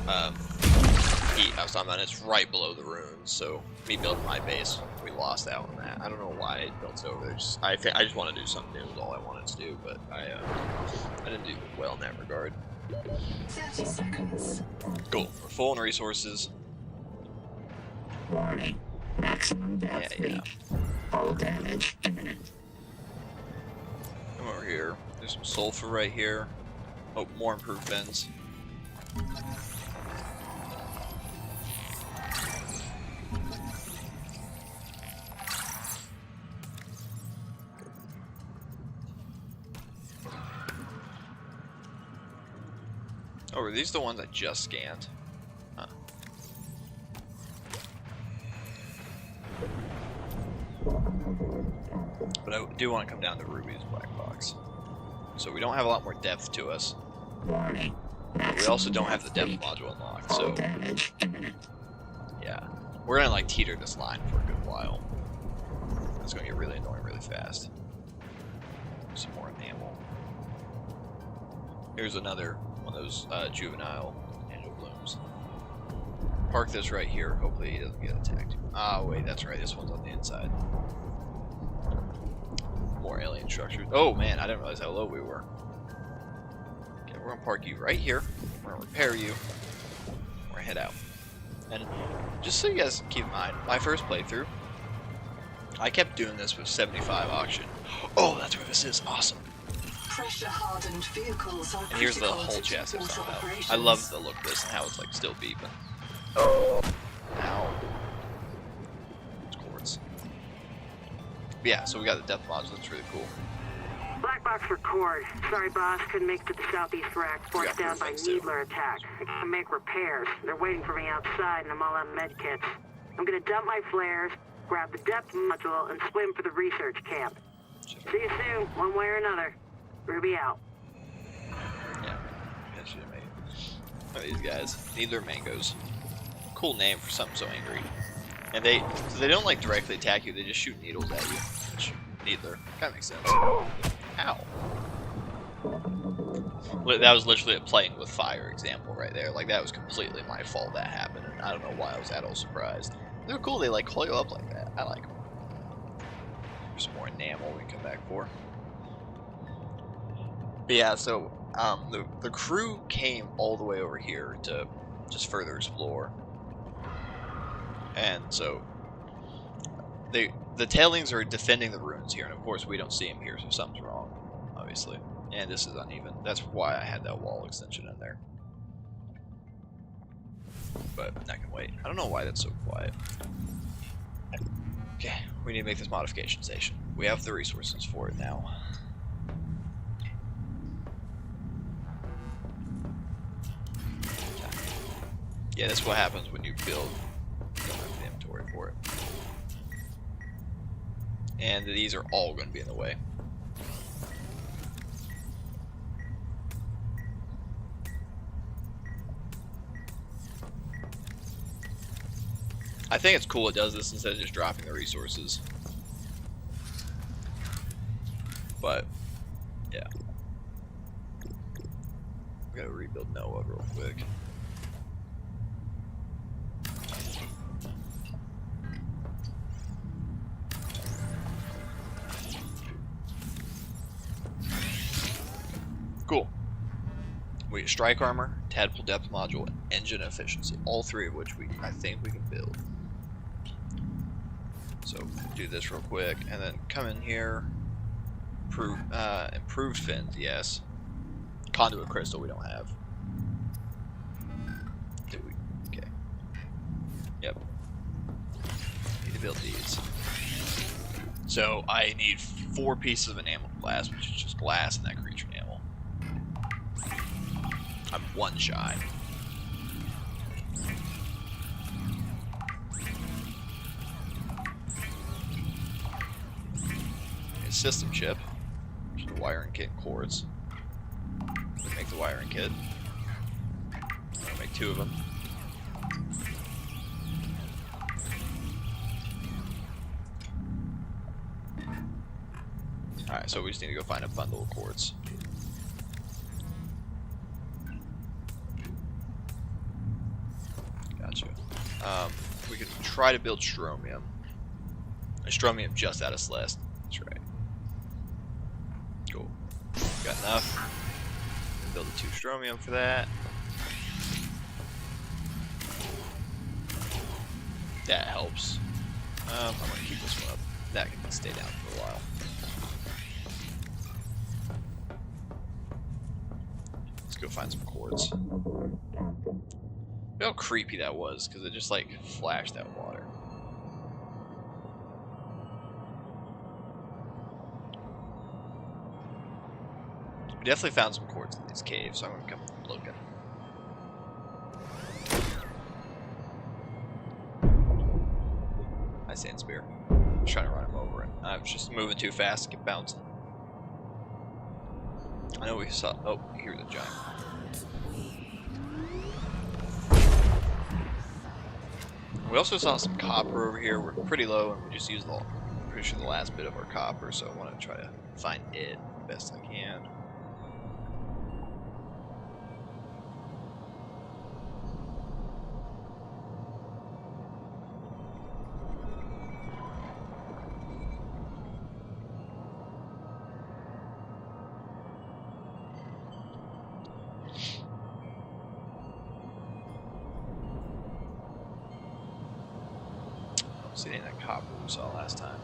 heat I was talking about. It's right below the ruins, so me building my base, we lost out on that. I don't know why I built it over there. I just want to do something new is all I wanted to do, but I didn't do well in that regard. 30 seconds. Cool. We're full on resources. Warning. Maximum depth Yeah. reached. Hull damage imminent. Come over here. There's some sulfur right here. Oh, more improved fins. Oh, are these the ones I just scanned? Huh. But I do want to come down to Ruby's black box. So we don't have a lot more depth to us. Warning. But we also don't have the depth module unlocked, Hull so damage imminent. yeah. We're gonna like teeter this line for a good while. It's gonna get really annoying really fast. Some more enamel. Here's another one of those juvenile angel blooms. Park this right here. Hopefully he doesn't get attacked. Ah, wait, that's right. This one's on the inside. More alien structures. Oh man, I didn't realize how low we were. Okay, we're gonna park you right here. We're gonna repair you. We're gonna head out. And just so you guys keep in mind, my first playthrough, I kept doing this with 75 auction. Oh, that's where this is. Awesome. Pressure-hardened vehicles are And here's the critical whole to chassis support somehow. operations. I love the look of this and how it's like still beeping. Oh, ow. It's quartz. But yeah, so we got the depth module. That's really cool. Black box for Cord. Sorry, boss. Couldn't make it to the southeast rack. Forced Yeah, down by perfect, too. Needler attack. I gotta make repairs. They're waiting for me outside, and I'm all out of med kits. I'm gonna dump my flares, grab the depth module, and swim for the research camp. See you soon, one way or another. Ruby out. Yeah, that should have made it. Oh, these guys. Needler mangoes. Cool name for something so angry. And they don't like directly attack you, they just shoot needles at you. Which, Needler. Kinda makes sense. Ow. That was literally a playing with fire example right there. Like, that was completely my fault that happened, and I don't know why I was that all surprised. They're cool, they like coil up like that. I like them. There's some more enamel we can come back for. But yeah, so the crew came all the way over here to just further explore. And so the tailings are defending the ruins here, and of course we don't see them here, so something's wrong, obviously. And this is uneven. That's why I had that wall extension in there. But I can wait. I don't know why that's so quiet. Okay, we need to make this modification station. We have the resources for it now. Yeah, that's what happens when you build. You don't have the inventory for it. And these are all going to be in the way. I think it's cool it does this instead of just dropping the resources. But, yeah. We gotta rebuild Noah real quick. Cool. We get strike armor, tadpole depth module, and engine efficiency. All three of which I think we can build. So do this real quick, and then come in here. Improved fins, yes. Conduit crystal we don't have. Do we? Okay. Yep. Need to build these. So I need 4 pieces of enamel glass, which is just glass and that creature enamel. I'm 1 shy. A system chip, which is the wiring kit and cords. Make the wiring kit. I'm gonna make 2 of them. Alright, so we just need to go find a bundle of cords. Gotcha. We can try to build Stromium. Stromium just out of Celeste. That's right. Cool. Got enough. Build a 2 Stromium for that. That helps. I'm gonna keep this one up. That can stay down for a while. Let's go find some quartz. Look how creepy that was, because it just like flashed that water. We definitely found some quartz in these caves, so I'm gonna come looking. Hi, Sand Spear. I was trying to run him over, and I was just moving too fast to get bouncing. I know we saw. Oh, here's a giant. We also saw some copper over here. We're pretty low, and we just used the, pretty sure the last bit of our copper, so I want to try to find it the best I can. See any of that copper we saw last time?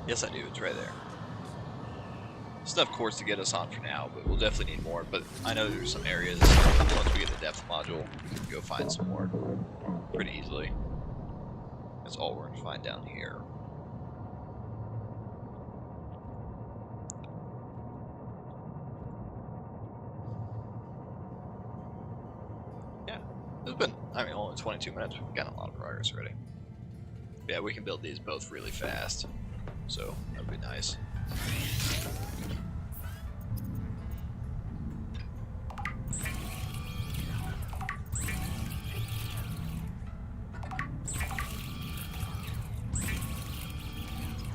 Yes, I do. It's right there. There's enough quartz to get us on for now, but we'll definitely need more. But I know there's some areas, once we get the depth module, we can go find some more pretty easily. That's all we're going to find down here. Yeah, it's been, I mean, only 22 minutes. We've gotten a lot of progress already. Yeah, we can build these both really fast, so that would be nice.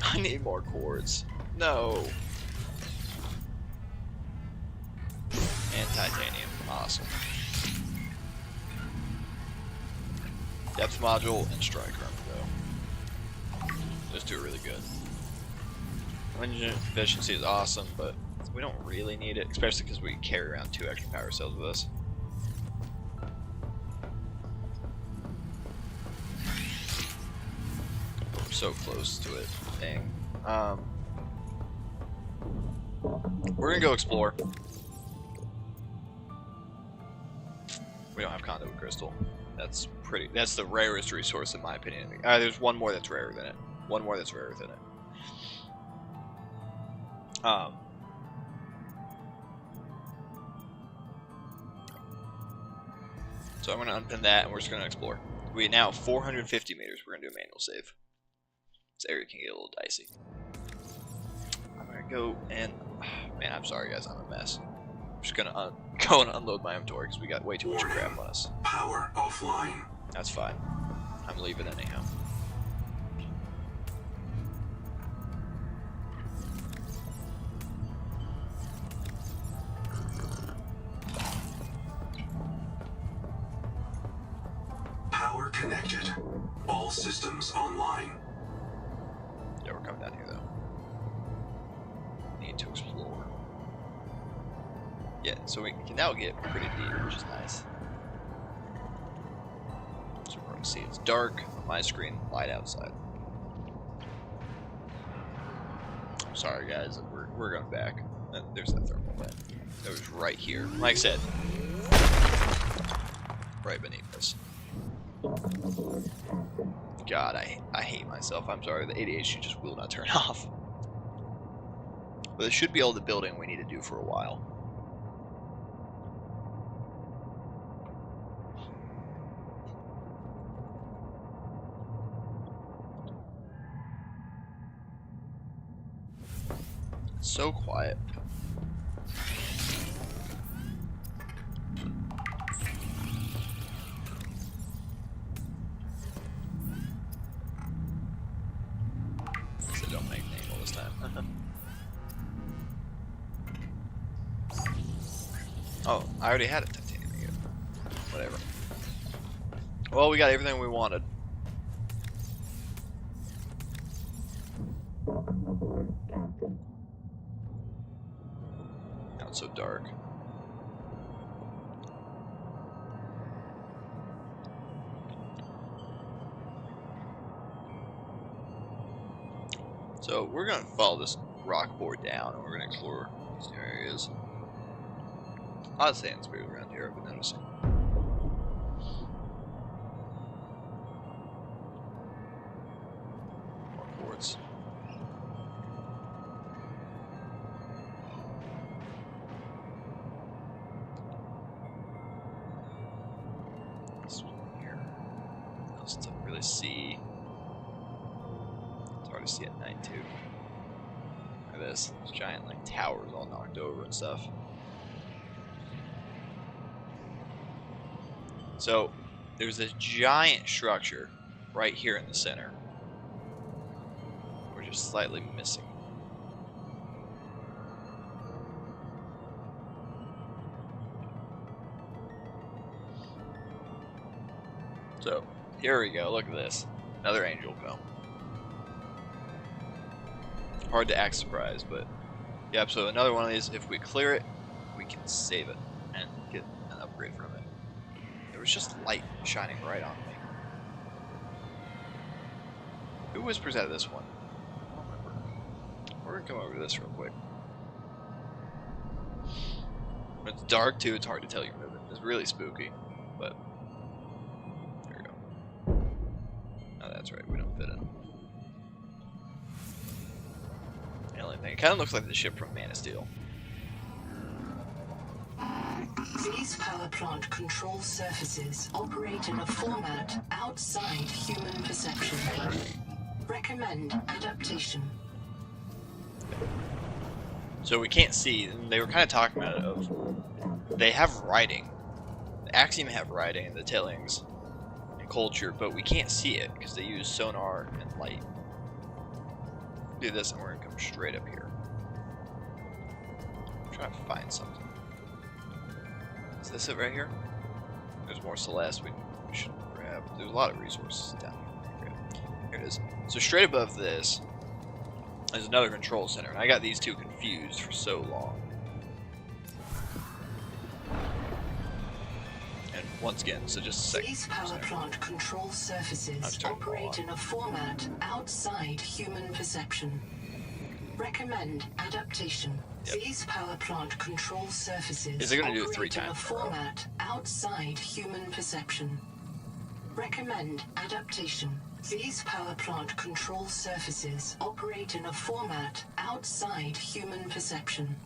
I need more quartz. No. And titanium. Awesome. Depth module and strike armor though. Those two are really good. Engine efficiency is awesome, but we don't really need it, especially because we carry around 2 extra power cells with us. We're so close to it. Dang. We're gonna go explore. We don't have conduit crystal. That's pretty. That's the rarest resource in my opinion. There's one more that's rarer than it. One more that's rarer than it. So I'm gonna unpin that, and we're just gonna explore. We now have 450 meters. We're gonna do a manual save. This area can get a little dicey. I'm gonna go and man, I'm sorry guys, I'm a mess. I'm just gonna go and unload my inventory because we got way too much crap on us. Power offline. That's fine. I'm leaving anyhow. Power connected. All systems online. Yeah, we're coming down here though. Need to explore. Yeah, so we can now get pretty deep, which is nice. So we're gonna see it's dark on my screen, light outside. I'm sorry guys, we're going back. There's that thermal vent. It was right here. Like I said, right beneath us. God, I hate myself. I'm sorry, the ADHD just will not turn off. But this should be all the building we need to do for a while. It's so quiet. So don't make name all this time. Oh, I already had a titanium again. Whatever. Well, we got everything we wanted. Welcome aboard, Captain. Now it's so dark. So we're gonna follow this rock board down, and we're gonna explore these new areas. A lot of sand spears around here, I've been noticing. More quartz. This one here. Nothing else to really see. It's hard to see at night too. Look at this. These giant like towers all knocked over and stuff. So there's this giant structure right here in the center. We're just slightly missing. So here we go. Look at this. Another angel comb. Hard to act surprised, but yep. So another one of these. If we clear it, we can save it and get an upgrade from it. There was just light shining right on me. Who whispers out of this one? I don't remember. We're gonna come over to this real quick. When it's dark too, it's hard to tell you're moving. It's really spooky, but there we go. Oh, that's right. We don't fit in. Alien thing. It kind of looks like the ship from Man of Steel. These power plant control surfaces operate in a format outside human perception. Recommend adaptation. So we can't see. They were kind of talking about it. They have writing. The Axiom have writing, and the Tailings and culture, but we can't see it because they use sonar and light. Do this, and we're gonna come straight up here. I'm trying to find something. Is this it right here? There's more Celeste we should grab. There's a lot of resources down here. Here it is. So straight above this is another control center, and I got these two confused for so long. And once again, so just a second. These power plant control surfaces operate in a format outside human perception. Recommend adaptation. Yep. These power plant control surfaces Is it gonna do it 3 operate in a times? format outside human perception. Recommend adaptation. These power plant control surfaces operate in a format outside human perception.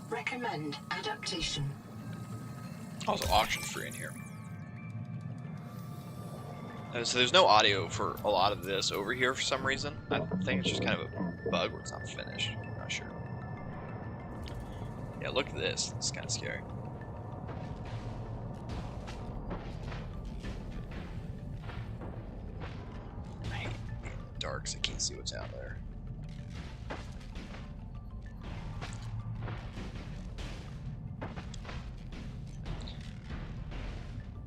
Recommend adaptation. Also auction free in here. So there's no audio for a lot of this over here for some reason. I think it's just kind of a bug where it's not finished. I'm not sure. Yeah, look at this. It's kind of scary. I hate being in the dark, so I can't see what's out there.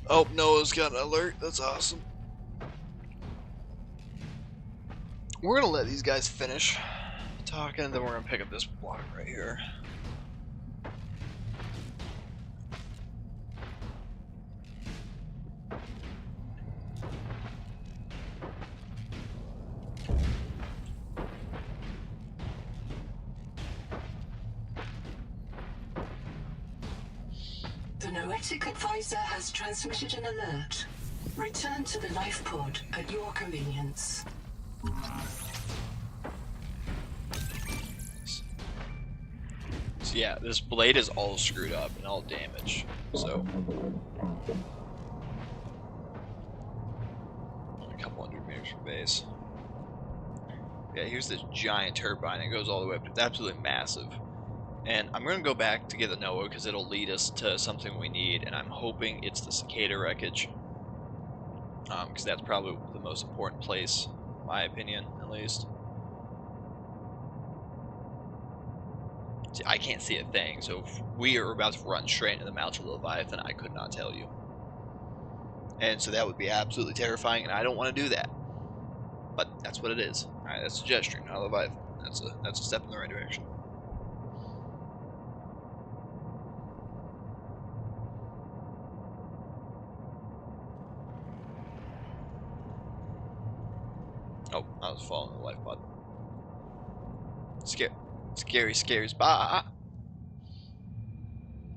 Oh, Noah's got an alert. That's awesome. We're gonna let these guys finish talking, and then we're gonna pick up this block right here. The Noetic Advisor has transmitted an alert. Return to the life pod at your convenience. So yeah, this blade is all screwed up and all damaged. So only a couple hundred meters from base. Yeah, here's this giant turbine. It goes all the way up. It's absolutely massive. And I'm going to go back to get the Noah because it'll lead us to something we need. And I'm hoping it's the cicada wreckage. Because that's probably the most important place, in my opinion, at least. See, I can't see a thing, so if we are about to run straight into the mouth of the Leviathan, I could not tell you. And so that would be absolutely terrifying, and I don't want to do that. But that's what it is. Alright, that's a jet stream, not a Leviathan. That's a step in the right direction. Oh, I was following the life pod. Scary spot.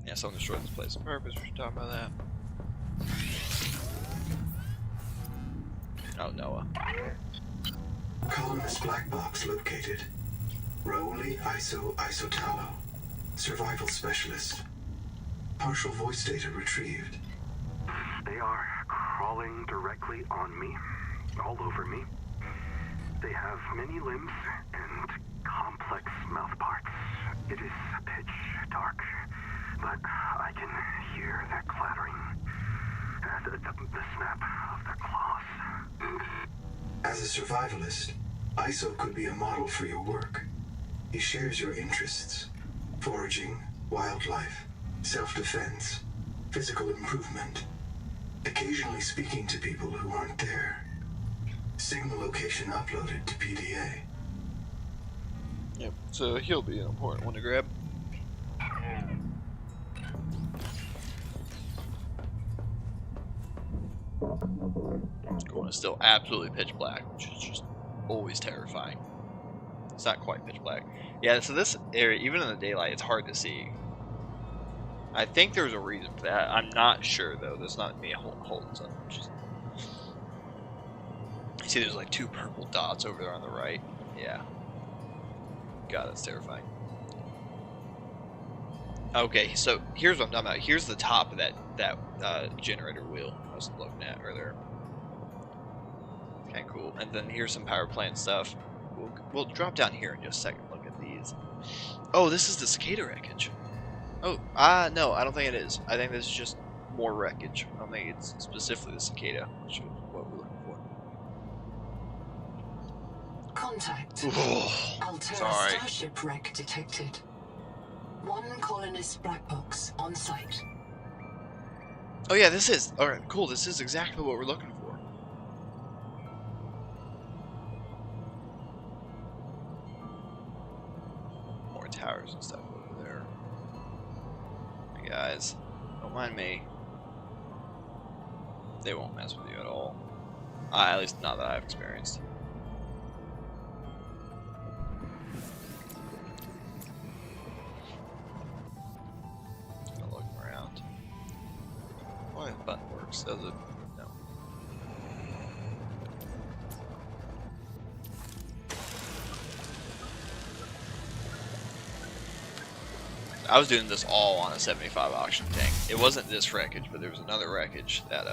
Yeah, someone destroyed this place on purpose. We should talk about that. Oh, Noah. Colonist black box located. Rauli Isotalo. Survival specialist. Partial voice data retrieved. They are crawling directly on me, all over me. They have many limbs and complex mouth parts. It is pitch dark, but I can hear their clattering. The snap of their claws. As a survivalist, ISO could be a model for your work. He shares your interests. Foraging, wildlife, self-defense, physical improvement. Occasionally speaking to people who aren't there. Signal location uploaded to PDA. Yep, so he'll be an important one to grab. Going is still absolutely pitch black, which is just always terrifying. It's not quite pitch black. Yeah, so this area, even in the daylight, it's hard to see. I think there's a reason for that. I'm not sure though. That's not me holding something. Just... You see, there's like 2 purple dots over there on the right. Yeah. God, that's terrifying. Okay, so here's what I'm talking about. Here's the top of that generator wheel I was looking at earlier. Kind of cool. And then here's some power plant stuff. We'll drop down here in just a second. Look at these. Oh, this is the cicada wreckage. Oh, no, I don't think it is. I think this is just more wreckage. I don't think it's specifically the cicada, which is what we're looking for. Contact. Altera Sorry. starship wreck detected. 1 colonist black box on site. Oh yeah, this is. Alright, cool. This is exactly what we're looking for. More towers and stuff over there. Hey guys, don't mind me. They won't mess with you at all. At least not that I've experienced. The button works. Does it? No. I was doing this all on a 75 oxygen tank. It wasn't this wreckage, but there was another wreckage that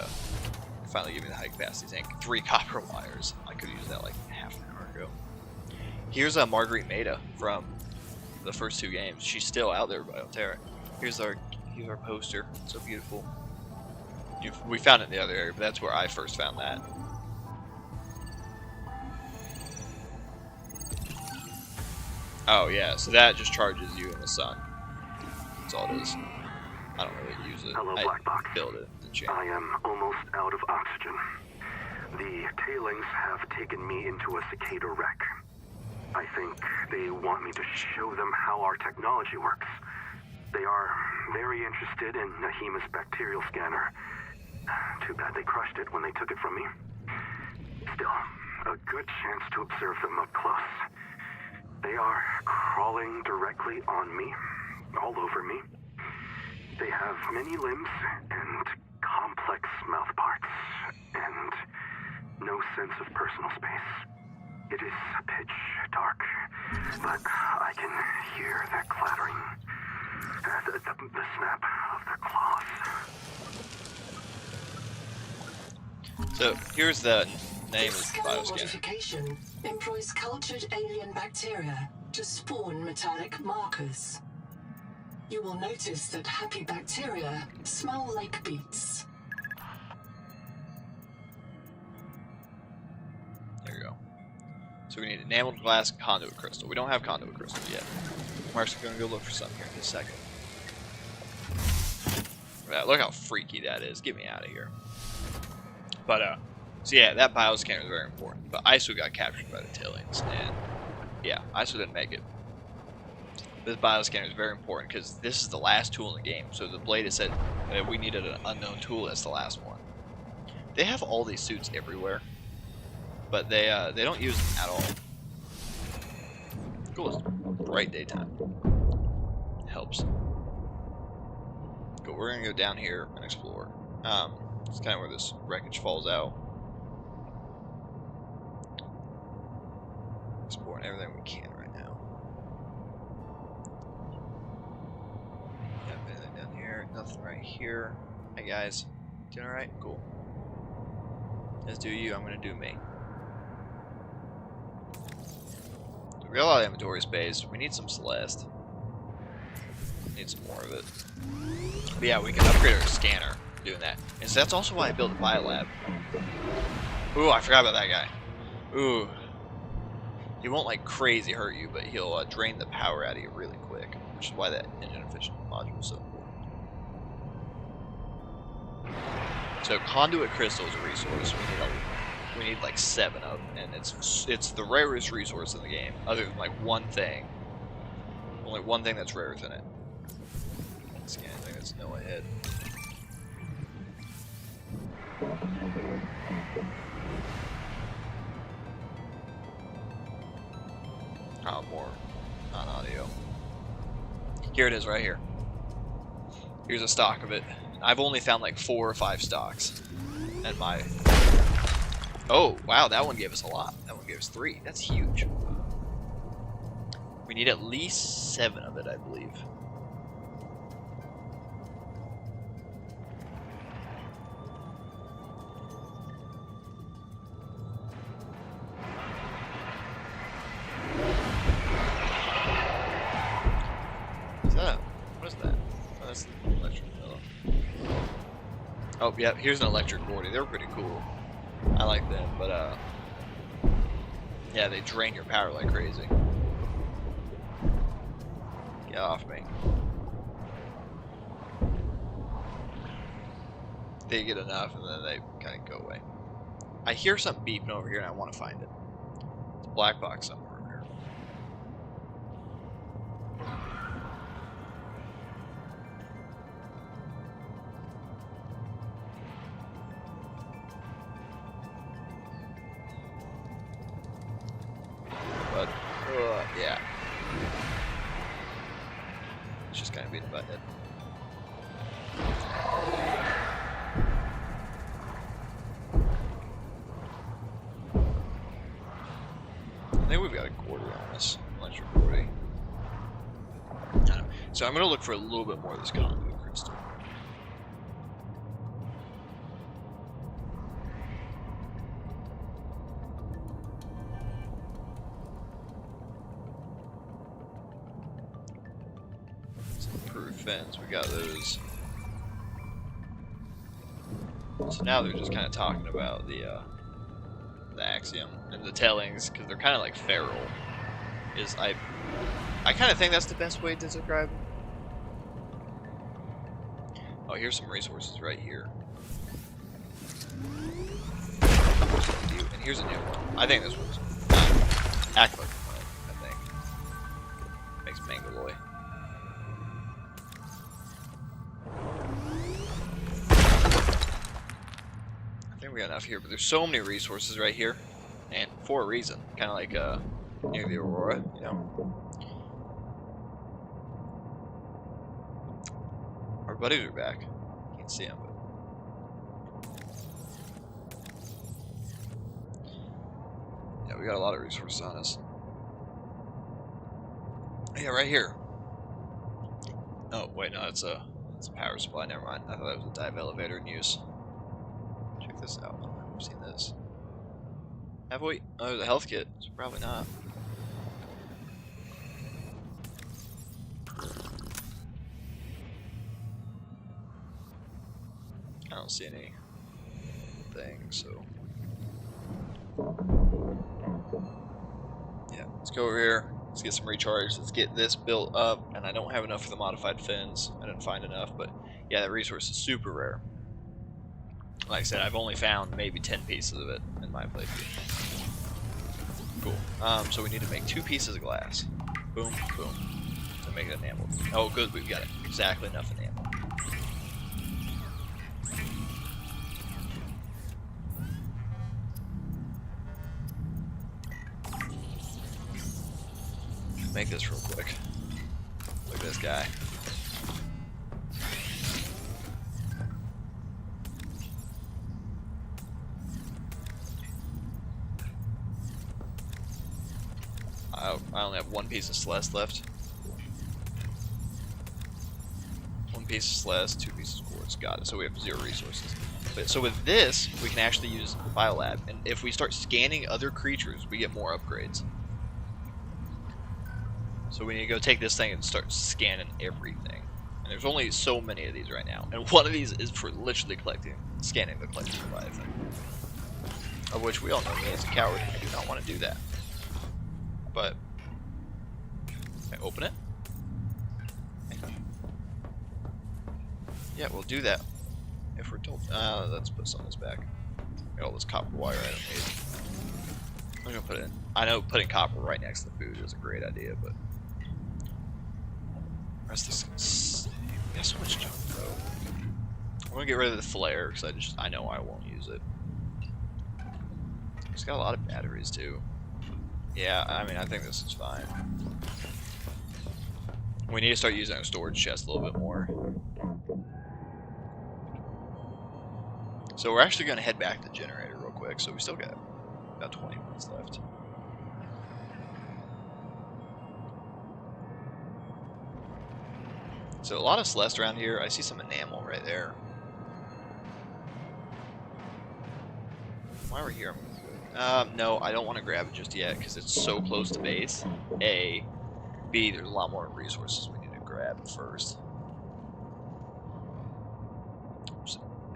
finally gave me the high capacity tank. 3 copper wires. I could have used that like half an hour ago. Here's Marguerite Maida from the first 2 games. She's still out there by Altera. Here's our poster. It's so beautiful. We found it in the other area, but that's where I first found that. Oh yeah, so that just charges you in the sun. That's all it is. I don't really use it. Hello, I Black Box. build it. I am almost out of oxygen. The tailings have taken me into a cicada wreck. I think they want me to show them how our technology works. They are very interested in Nahima's bacterial scanner. Too bad they crushed it when they took it from me. Still, a good chance to observe them up close. They are crawling directly on me, all over me. They have many limbs and complex mouth parts, and no sense of personal space. It is pitch dark, but I can hear their clattering, the snap of their claws. So here's the name This of the scanner bioscanner. modification employs cultured alien bacteria to spawn metallic markers. You will notice that happy bacteria smell like beets. There you go. So we need enameled glass conduit crystal. We don't have conduit crystal yet. We're actually going to go look for some here in a second. Yeah, look how freaky that is. Get me out of here. But so yeah, that bioscanner is very important. But ISO got captured by the tailings, and yeah, ISO didn't make it. This bioscanner is very important because this is the last tool in the game. So the blade has said that we needed an unknown tool as the last one. They have all these suits everywhere, but they don't use them at all. Cool, it's bright daytime. Helps. But we're gonna go down here and explore. It's kind of where this wreckage falls out. Exploring everything we can right now. Yep, anything down here? Nothing right here. Hey guys, doing alright? Cool. Let's do you. I'm gonna do me. We got a lot of inventory space. We need some Celeste. Need some more of it. But yeah, we can upgrade our scanner doing that. And so that's also why I built a biolab. Ooh, I forgot about that guy. Ooh. He won't like crazy hurt you, but he'll drain the power out of you really quick. Which is why that engine efficient module is so important. So conduit crystal is a resource. We need like 7 of them, and it's the rarest resource in the game, other than like one thing. Only one thing that's rarer than it. Scan thing that's no ahead. Oh, more non-audio. Here it is, right here. Here's a stock of it. I've only found like 4 or 5 stocks, and my. Oh, wow, that one gave us a lot. That one gave us 3. That's huge. We need at least 7 of it, I believe. Is that? What is that? Oh, that's the electric pillow. Oh, yeah, here's an electric boardie. They're pretty cool. I like them, but yeah, they drain your power like crazy. Get off me. They get enough and then they kind of go away. I hear something beeping over here and I want to find it. It's a black box somewhere over here. But, yeah. It's just kind of beating my head. I think we've got a quarter on this electric boardie. So I'm going to look for a little bit more of this conduit crystal. Improved fins, we got those. So now they're just kind of talking about the axiom and the tailings, because they're kind of like feral. I kind of think that's the best way to describe them. Oh, here's some resources right here. And here's a new one. I think this one's Aqua, I think. Makes Mangaloy. I think we got enough here, but there's so many resources right here, and for a reason. Kind of like near the Aurora, you know. Our buddies are back. Can't see them, but yeah, we got a lot of resources on us. Yeah, right here. Oh wait, no, it's a power supply. Never mind. I thought that was a dive elevator in use. Check this out. I don't know if we've seen this. Have we? Oh, there's a health kit. So probably not. I don't see any things, so yeah, let's go over here. Let's get some recharge. Let's get this built up, and I don't have enough for the modified fins. I didn't find enough, but yeah, that resource is super rare. Like I said, I've only found maybe 10 pieces of it in my playthrough. Cool. So we need to make 2 pieces of glass. Boom, boom. To make it enamel. Oh, good, we've got exactly enough enamel. Make this real quick. Look at this guy. I only have 1 piece of Celeste left. 1 piece of Celeste, 2 pieces of quartz. Got it. So we have 0 resources. But, so with this, we can actually use the biolab, and if we start scanning other creatures, we get more upgrades. So we need to go take this thing and start scanning everything. And there's only so many of these right now, and one of these is for literally scanning the collecting Leviathan. Of which we all know me as a coward, I do not want to do that. But can I open it? Yeah, we'll do that if we're told. Let's put some of this back. Got all this copper wire I don't need. I'm gonna put it in. I know putting copper right next to the food is a great idea, but the rest of this. We have so much junk though. I'm gonna get rid of the flare because I know I won't use it. It's got a lot of batteries too. Yeah, I mean, I think this is fine. We need to start using our storage chest a little bit more. So we're actually going to head back to the generator real quick, so we still got about 20 minutes left. So a lot of Celeste around here. I see some enamel right there. While we're here, no, I don't want to grab it just yet because it's so close to base. A. B, there's a lot more resources we need to grab first.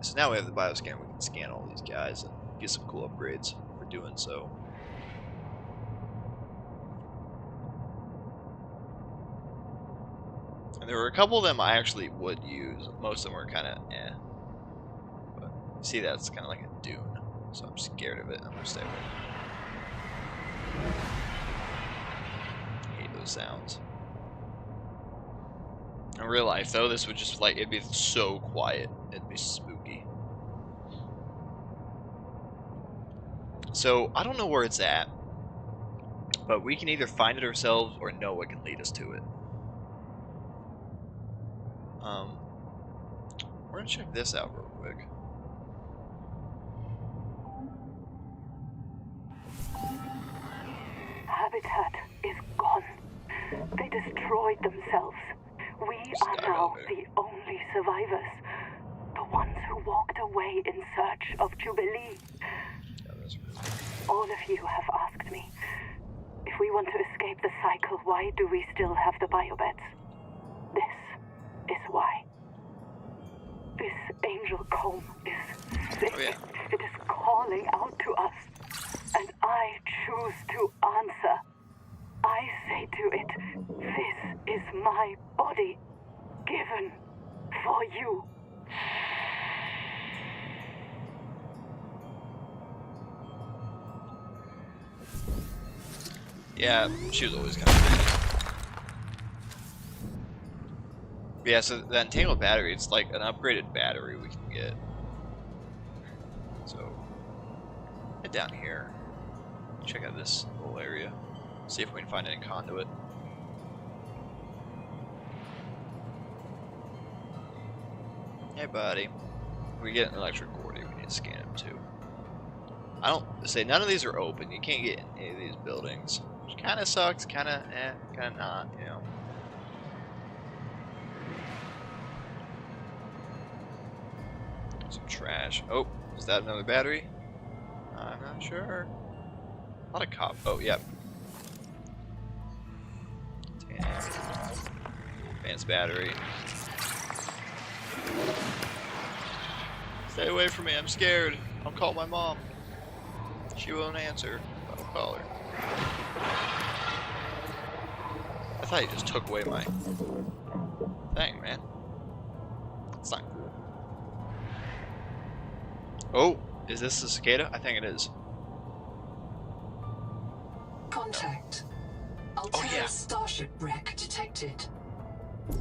So now we have the bioscanner, we can scan all these guys and get some cool upgrades for doing so. And there were a couple of them I actually would use. Most of them were kind of eh. But you see, that's kind of like a dune. So I'm scared of it. I'm gonna stay away. I hate those sounds. In real life, though, this would just like it'd be so quiet. It'd be spooky. So I don't know where it's at, but we can either find it ourselves or Noah can lead us to it. We're gonna check this out real quick. Habitat is gone. They destroyed themselves. We are now the only survivors. The ones who walked away in search of Jubilee. All of you have asked me, if we want to escape the cycle, why do we still have the biobeds? This is why. This angel comb is sick. Oh, yeah. It is calling out to us. And I choose to answer. I say to it, this is my body, given for you. Yeah, she was always kind of crazy. Yeah, so that entangled battery, it's like an upgraded battery we can get. So, head down here. Check out this little area. See if we can find any conduit. Hey, buddy. If we get an electric cord here, we need to scan him too. I don't say none of these are open. You can't get in any of these buildings, which kind of sucks. Kind of, kind of not. You know. Some trash. Oh, is that another battery? I'm not sure. A lot of cop. Oh, yep. Advanced battery. Stay away from me. I'm scared. I'll call my mom. She won't answer. I'll call her. I thought you just took away my thing, man. It's not cool. Oh, is this the cicada? I think it is. Contact. Alterra yeah. starship wreck detected.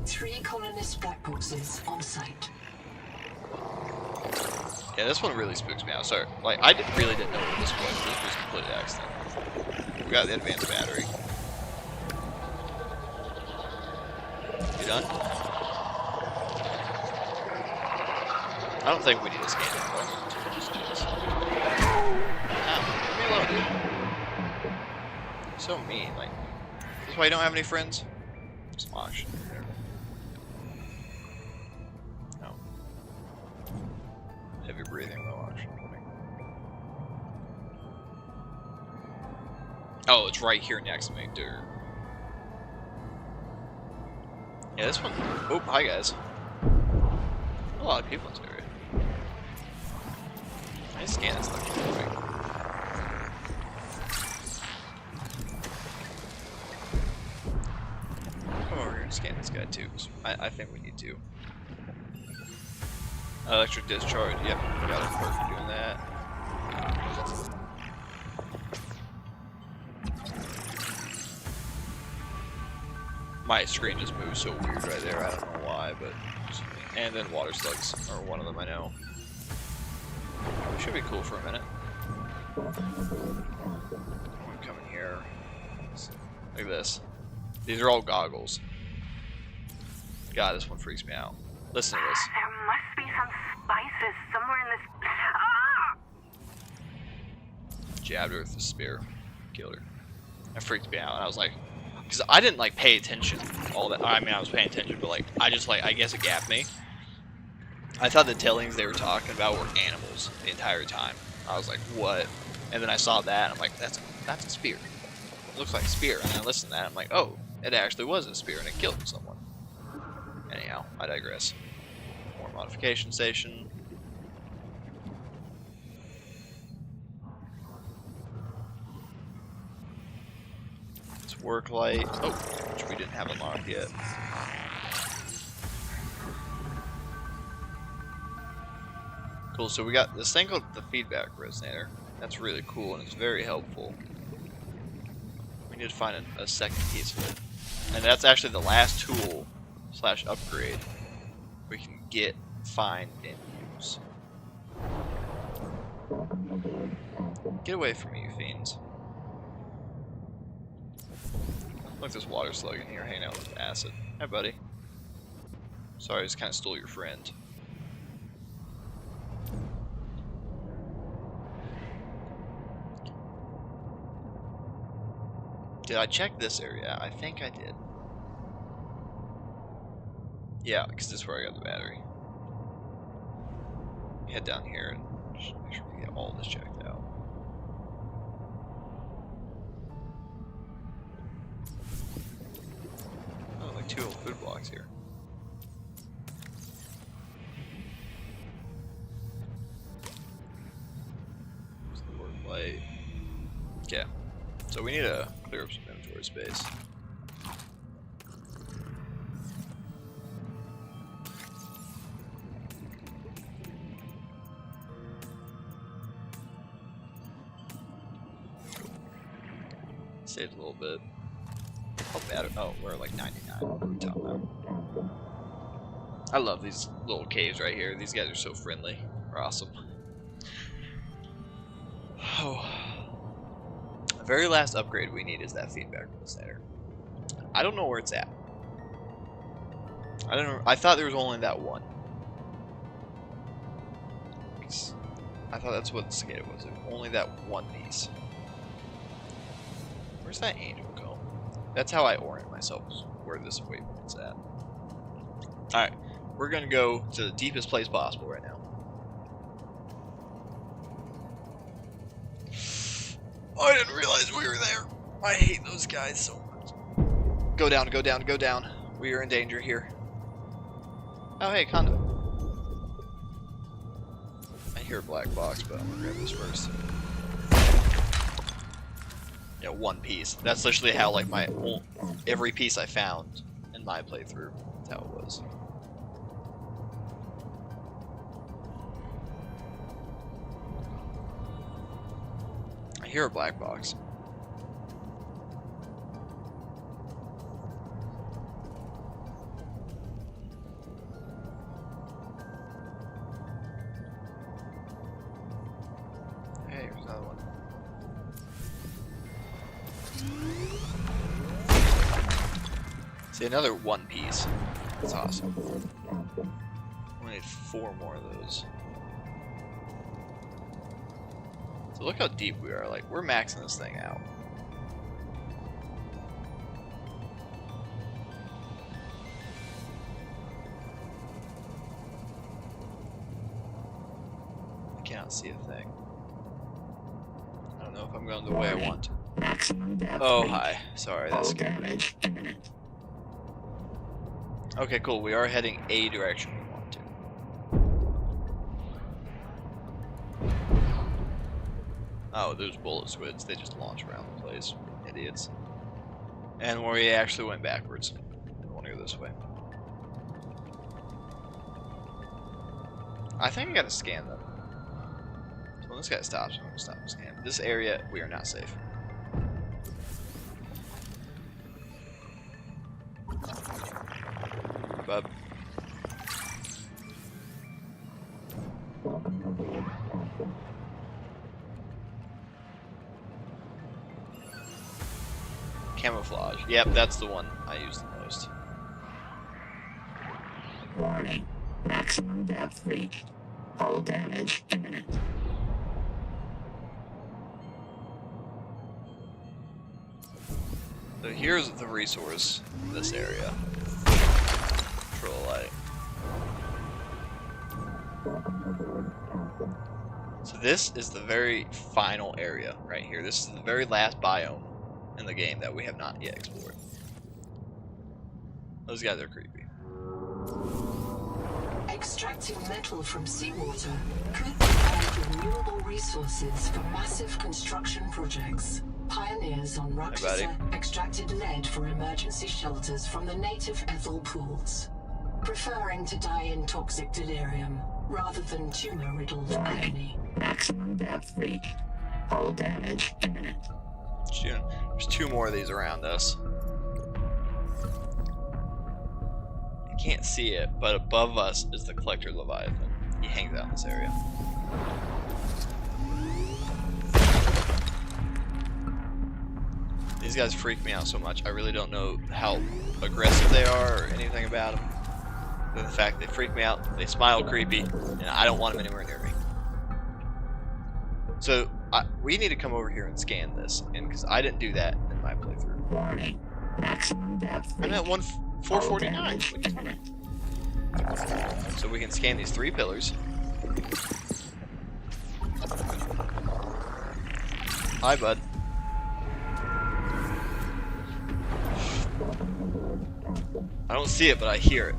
3 colonist black boxes on site. Yeah, this one really spooks me out. Sorry, like really didn't know what this was. This was completely accident. We got the advanced battery. You done? I don't think we need to scan anymore. Just do this. Ow, leave me alone, dude. So mean. Like, this is why you don't have any friends. Smosh. No. Heavy breathing, low oxygen. Oh, it's right here next to me, dude. Yeah, this one. Oh, hi guys. A lot of people in this area. I just scan this thing real quick. Come over here and scan this guy too. I think we need to. Electric discharge. Yep, got it. Perfect doing that. My screen just moved so weird right there. I don't know why, but. And then water slugs are one of them I know. Should be cool for a minute. I'm coming here. Look at this. These are all goggles. God, this one freaks me out. Listen to this. There must be some spices somewhere in this. Ah! Jabbed her with the spear. Killed her. That freaked me out. And I was like, because I didn't like pay attention all that. I mean, I was paying attention, but like, I just like, I guess it gapped me. I thought the tailings they were talking about were animals the entire time. I was like, what? And then I saw that, and I'm like, that's a spear. It looks like a spear. And I listened to that, I'm like, oh, it actually was a spear, and it killed someone. Anyhow, I digress. More modification station. It's work light. Oh, which we didn't have unlocked yet. Cool, so we got this thing called the feedback resonator. That's really cool and it's very helpful. We need to find a second piece of it. And that's actually the last tool / upgrade we can get, find, and use. Get away from me, you fiends. Look, there's water slug in here hanging out with acid. Hi, buddy. Sorry, I just kind of stole your friend. Did I check this area? I think I did. Yeah, because this is where I got the battery. Head down here and just make sure we get all this checked out. Oh, like 2 old food blocks here. There's the work light. Okay. So we need to clear up some inventory space. Saved a little bit. How bad? Oh, we're like 99. What are we talking about? I love these little caves right here. These guys are so friendly. They're awesome. Oh. The very last upgrade we need is that feedback resonator. I don't know where it's at. I don't know. I thought there was only that one. I thought that's what the cicada was. It was only that one piece. Where's that angel go? That's how I orient myself, where this waypoint's at. Alright, we're gonna go to the deepest place possible right now. Oh, I didn't realize we were there. I hate those guys so much. Go down, go down, go down. We are in danger here. Oh, hey, conduit. I hear a black box, but I'm gonna grab this first. Yeah, one piece. That's literally how, like, every piece I found in my playthrough. That's how it was. I hear a black box. Hey, here's another one. See, another one piece. That's awesome. We need 4 more of those. So look how deep we are. Like, we're maxing this thing out. I cannot see a thing. I don't know if I'm going the way I want to. Oh, hi. Sorry, that's scary. Okay, cool. We are heading a direction we want to. Oh, those bullet squids. They just launch around the place. Idiots. And we actually went backwards. I want to go this way. I think I gotta scan them. So when this guy stops, I'm gonna stop and scan. This area, we are not safe. Bub. Camouflage. Yep, that's the one I use the most. Warning. Maximum depth reached. Hull damage imminent. So here's the resource in this area. Control light. So this is the very final area right here. This is the very last biome in the game that we have not yet explored. Those guys are creepy. Extracting metal from seawater could provide renewable resources for massive construction projects. Pioneers on Rakshasa extracted lead for emergency shelters from the native ethel pools, preferring to die in toxic delirium rather than tumor-riddled agony. Maximum depth reached. Hull damage imminent. There's 2 more of these around us. I can't see it, but above us is the Collector Leviathan. He hangs out in this area. These guys freak me out so much. I really don't know how aggressive they are or anything about them. But the fact they freak me out, they smile creepy, and I don't want them anywhere near me. So we need to come over here and scan this, and because I didn't do that in my playthrough. Warning. Maximum depth I'm at reached. 449. So we can scan these 3 pillars. Hi, bud. I don't see it, but I hear it.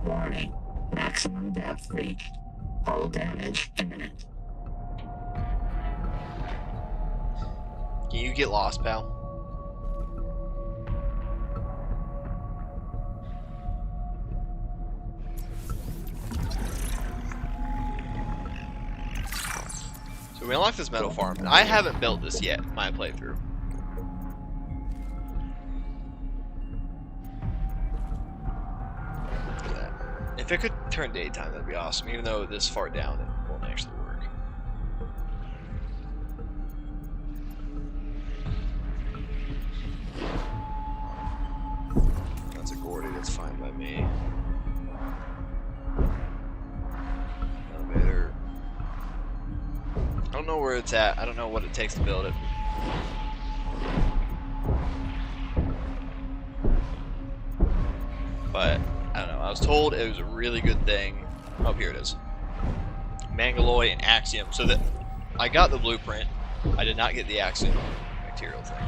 Warning. Maximum depth reached. Hull damage imminent. Can you get lost, pal? So we unlocked this metal farm, and I haven't built this yet in my playthrough. If it could turn daytime, that'd be awesome, even though this far down it won't actually work. That's a Gordy, that's fine by me. Elevator. I don't know where it's at, I don't know what it takes to build it. But I don't know, I was told it was a really good thing. Oh, here it is. Mangaloy and Axiom. So that I got the blueprint. I did not get the Axiom material thing.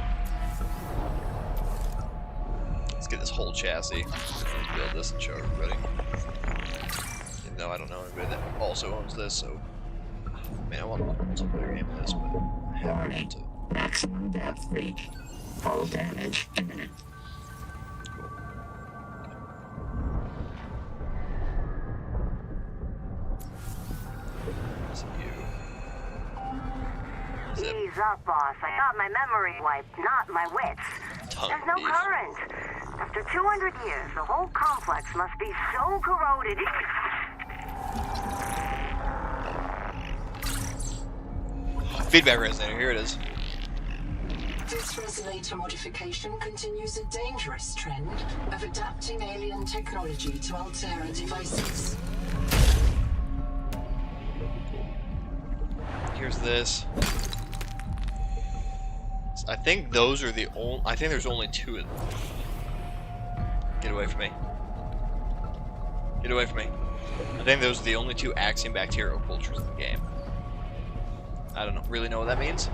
Let's get this whole chassis. Let's build this and show everybody. Even though I don't know anybody that also owns this, so I mean I want to multiplayer game this, but I haven't to. Maximum depth reached. Hull damage imminent. up, boss. I got my memory wiped, not my wits. There's no current. After 200 years, the whole complex must be so corroded. Feedback resonator, here it is. This resonator modification continues a dangerous trend of adapting alien technology to Altera devices. Here's this. I think those are the only. I think there's only 2 of them. Get away from me. Get away from me. I think those are the only 2 axiom bacterial cultures in the game. I don't really know what that means.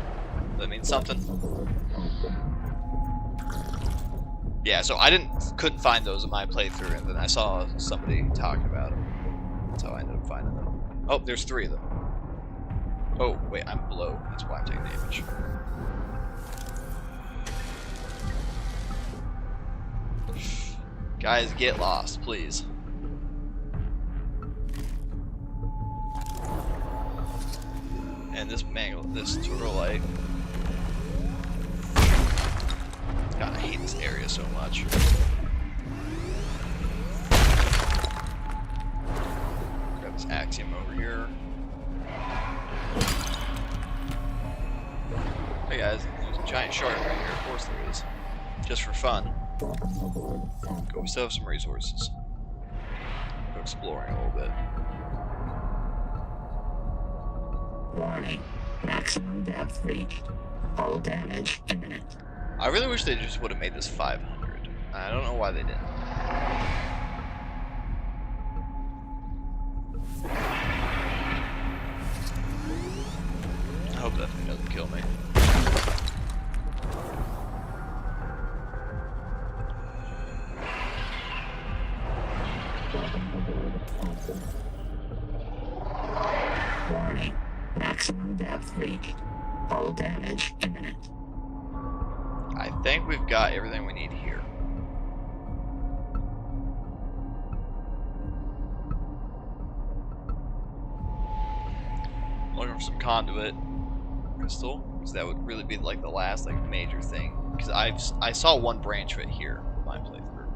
That means something. Yeah, so I couldn't find those in my playthrough, and then I saw somebody talking about them, so I ended up finding them. Oh, there's 3 of them. Oh, wait, I'm below. That's why I'm taking damage. Guys, get lost, please. And this turtle light. God, I hate this area so much. Grab this axiom over here. Hey guys, there's a giant shark right here. Of course there is. Just for fun. Go, we still have some resources. Go exploring a little bit. Warning. Maximum depth reached. Hull damage imminent. I really wish they just would have made this 500. I don't know why they didn't. I hope that thing doesn't kill me. Warning. Maximum depth reached. Hull damage imminent. I think we've got everything we need here. Looking for some conduit crystal, because that would really be like the last major thing. Because I saw one branch of it here in my playthrough.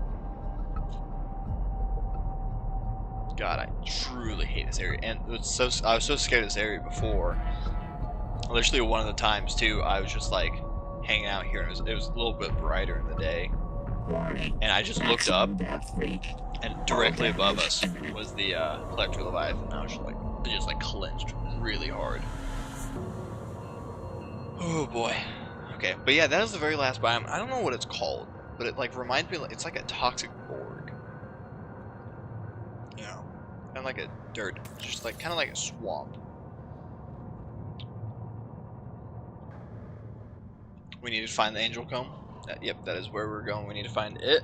God, I truly hate this area, and I was so scared of this area before. Literally, one of the times too, I was just like hanging out here, and it was a little bit brighter in the day, and I just looked up, and directly above us was the Collector Leviathan, and I was just like clenched really hard. Oh boy. Okay, but yeah, that is the very last biome. I don't know what it's called, but it reminds me, it's like a toxic borg. You know, kind of like a dirt, just kind of like a swamp. We need to find the angel comb. Yep, that is where we're going. We need to find it.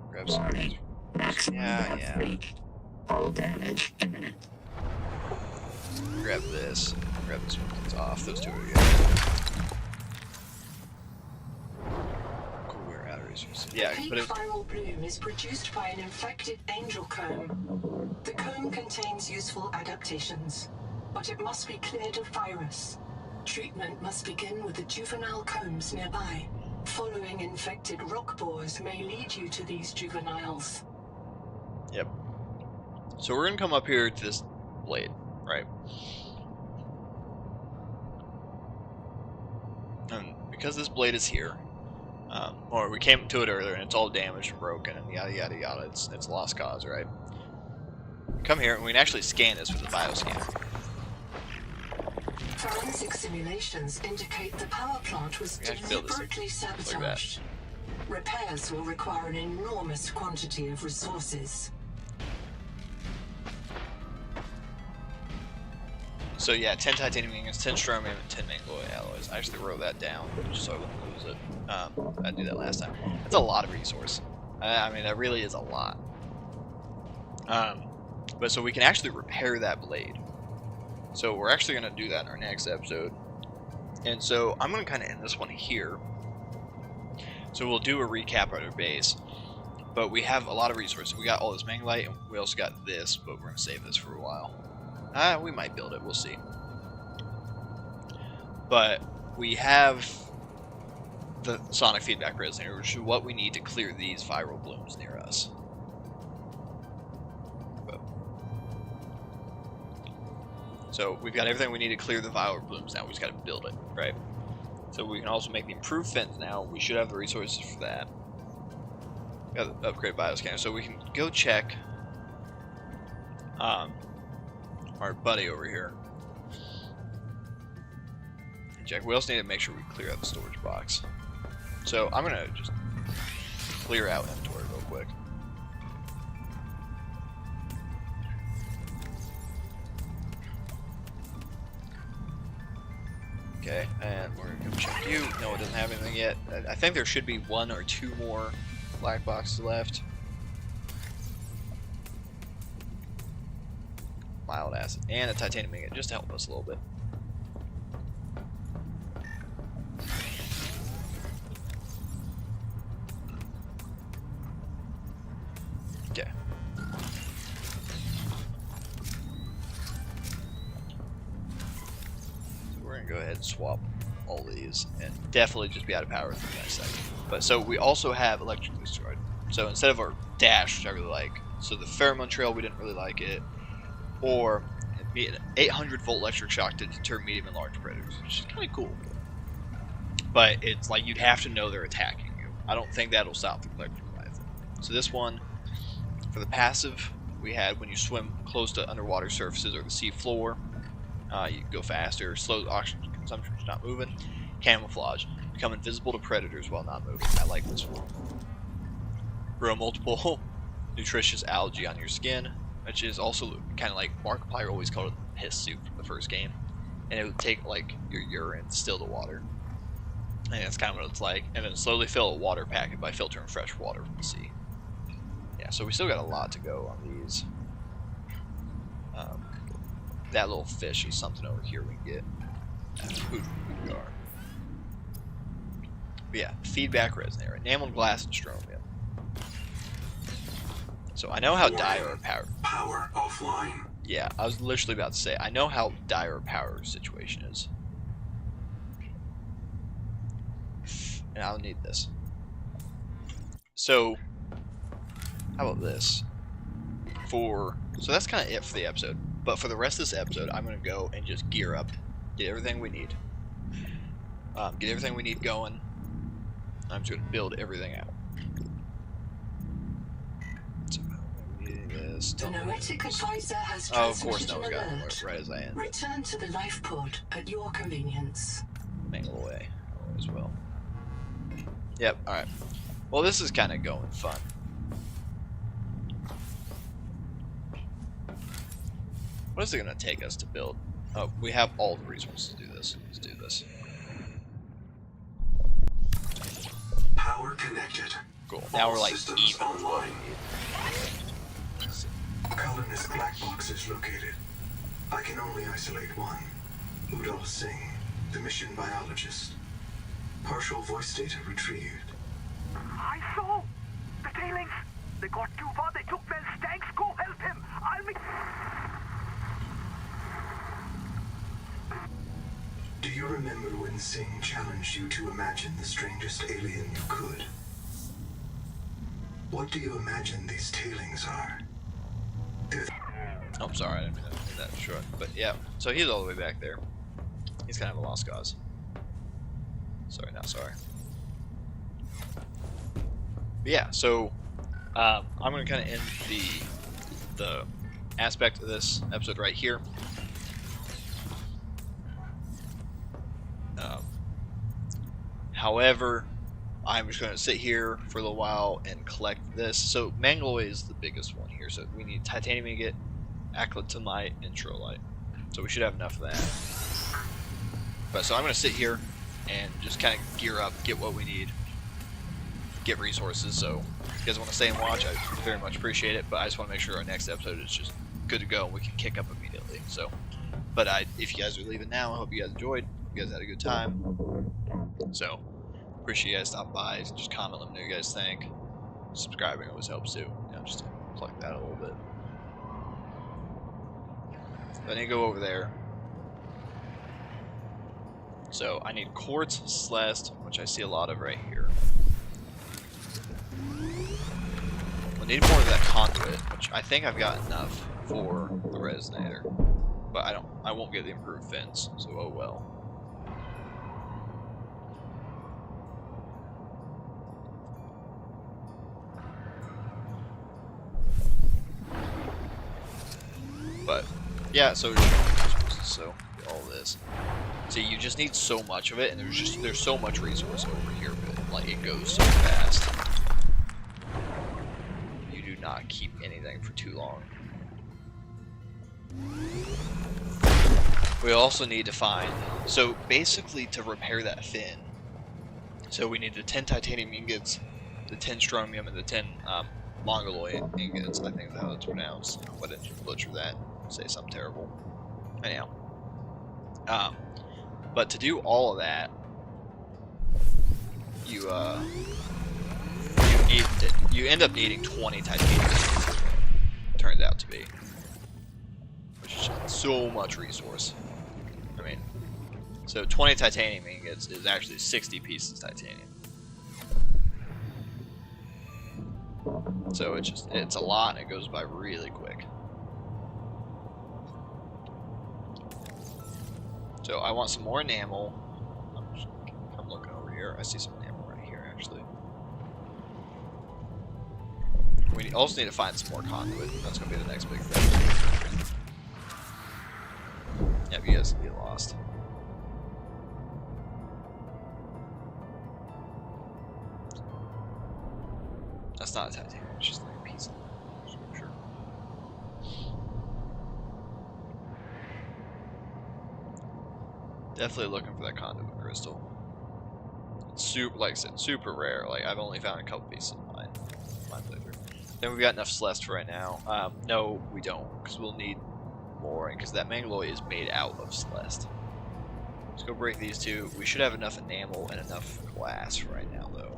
Grab some. Yeah. All damage imminent. Grab this. Grab this one. It's off. Those 2 are good. Cool, we're out of resources. Yeah, the but peak viral bloom is produced by an infected angel comb. The comb contains useful adaptations, but it must be cleared of virus. Treatment must begin with the juvenile combs nearby. Following infected rock boars may lead you to these juveniles. Yep. So we're gonna come up here to this blade, right? And because this blade is here, or we came to it earlier and it's all damaged and broken and yada yada yada, it's lost cause, right? Come here and we can actually scan this with the bioscanner. Forensic simulations indicate the power plant was deliberately sabotaged. Repairs will require an enormous quantity of resources. So yeah, 10 titanium ingots, 10 strontium, and 10 manganese alloys. I actually wrote that down just so I wouldn't lose it. I did that last time. That's a lot of resource. I mean, that really is a lot. But so we can actually repair that blade. So we're actually going to do that in our next episode. And so I'm going to kind of end this one here. So we'll do a recap of our base. But we have a lot of resources. We got all this manglite, and we also got this, but we're going to save this for a while. We might build it, we'll see. But we have the sonic feedback resonator, which is what we need to clear these viral blooms near us. So we've got everything we need to clear the viral blooms now. We just got to build it, right? So we can also make the improved fence now. We should have the resources for that. Got the upgrade bioscanner, so we can go check our buddy over here. Check. We also need to make sure we clear out the storage box. So I'm gonna just clear out inventory real quick. Okay, and we're gonna check you. No, it doesn't have anything yet. I think there should be 1 or 2 more black boxes left. Mild acid and a titanium ingot, just to help us a little bit. Okay. So we're gonna go ahead and swap all these and definitely just be out of power in the next second. But so we also have electric destroyed. So instead of our dash, which I really like, so the pheromone trail we didn't really like it, or it'd be an 800-volt electric shock to deter medium and large predators, which is kind of cool. But it's like you'd have to know they're attacking you. I don't think that'll stop the electric Leviathan. So this one, for the passive, we had when you swim close to underwater surfaces or the sea floor, you go faster, slow oxygen consumption, not moving. Camouflage, become invisible to predators while not moving. I like this one. Grow multiple nutritious algae on your skin, which is also kind of like Markiplier always called it the piss soup from the first game, and it would take like your urine, still the water, and that's kind of what it's like. And then slowly fill a water packet by filtering fresh water from the sea. Yeah, so we still got a lot to go on these. That little fish is something over here we can get. But yeah, feedback resonator, enameled glass and strontium. So I know how dire our power offline. Yeah, I was literally about to say I know how dire our power situation is, and I'll need this. So how about this? So that's kind of it for the episode. But for the rest of this episode, I'm going to go and just gear up, get everything we need. Get everything we need going. I'm just going to build everything out. So, this. The noetic advisor has Oh, of course, transmitted no, an we got alert. it right as I end. Return to the life pod at your convenience. Mangle away as well. Yep, alright. Well, this is kind of going fun. What is it going to take us to build? Oh, we have all the resources to do this. Let's do this. Power connected. Cool. Now we're like Systems even with what online. we need. Colonist black boxes located. I can only isolate one. Udall Singh, the mission biologist. Partial voice data retrieved. I saw the tailings. They got too far. They took Mel's tanks. Go help him. I'll make. Do you remember when Singh challenged you to imagine the strangest alien you could? What do you imagine these tailings are? Oh, I'm sorry, I didn't mean that short. But yeah, so he's all the way back there. He's kind of a lost cause. Sorry, not sorry. But yeah, so I'm going to kind of end the aspect of this episode right here. However, I'm just going to sit here for a little while and collect this. So Mangaloy is the biggest one here. So we need titanium ingot, aclytamite, and trolite. So we should have enough of that. But so I'm going to sit here and just kind of gear up, get what we need, get resources. So if you guys want to stay and watch, I very much appreciate it. But I just want to make sure our next episode is just good to go and we can kick up immediately. So, but if you guys are leaving now, I hope you guys enjoyed. You guys had a good time. So appreciate you guys stopping by. Just comment, let me know what you guys think. subscribing always helps too. Just to plug that a little bit. Then you go over there. So I need quartz, celeste, which I see a lot of right here. I need more of that conduit, which I think I've got enough for the resonator. But I won't get the improved fins, so oh well. But yeah, so all this. See, you just need so much of it, and there's so much resource over here, but like it goes so fast. You do not keep anything for too long. We also need to find, so basically to repair that fin, so we need the 10 titanium ingots, the 10 strontium, and the 10 mongoloid ingots. I think that's how it's pronounced. Why didn't you butcher that? Say something terrible. Anyhow. But to do all of that, you end up needing 20 titanium. Turns out to be, which is so much resource. I mean, so 20 titanium ingots is actually 60 pieces of titanium. So it's a lot, and it goes by really quick. So I want some more enamel. I'm looking over here. I see some enamel right here, actually. We also need to find some more conduit. That's going to be the next big thing. Yeah, you guys can get lost. That's not a titanium. It's just like a piece of sure. Definitely looking for that conduit crystal. It's super, like I said, super rare. Like I've only found a couple pieces in my playthrough. Then we've got enough celeste for right now. No, we don't, because we'll need more, because that mangaloid is made out of celeste. Let's go break these two. We should have enough enamel and enough glass for right now, though.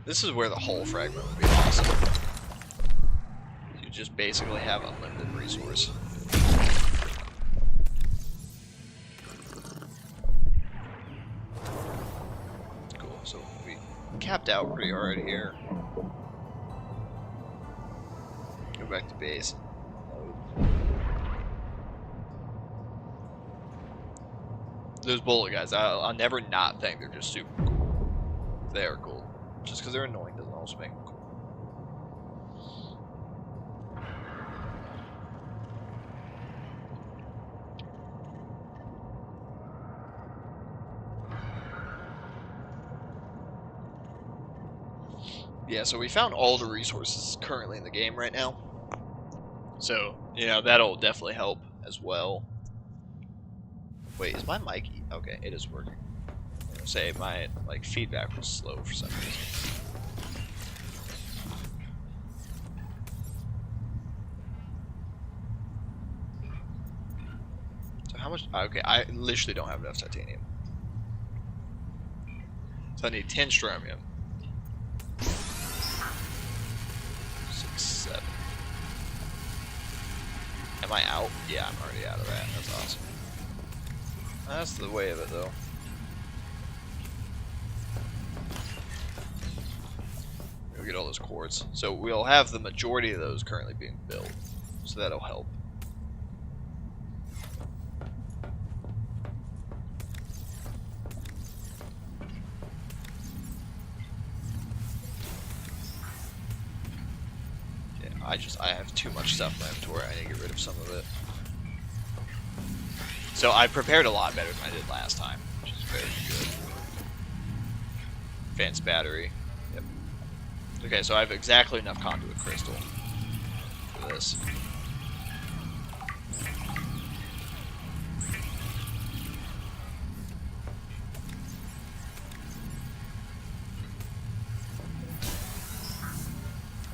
This is where the hull fragment would be awesome. You just basically have unlimited resource. Cool, so we capped out pretty hard here. Go back to base. Those bullet guys, I'll never not think they're just super cool. They are cool. Just because they're annoying doesn't also make them cool. Yeah, so we found all the resources currently in the game right now. So, you know, that'll definitely help as well. Wait, is my mic... Okay, it is working. I'm gonna say my, like, feedback was slow for some reason. So how much... Okay, I literally don't have enough titanium. So I need 10 strontium. 6, 7. Am I out? Yeah, I'm already out of that. That's awesome. That's the way of it, though. We'll get all those quartz. So we'll have the majority of those currently being built. So that'll help. I have too much stuff in my inventory. I need to get rid of some of it. So I prepared a lot better than I did last time, which is very good. Advanced battery. Yep. Okay, so I have exactly enough conduit crystal for this.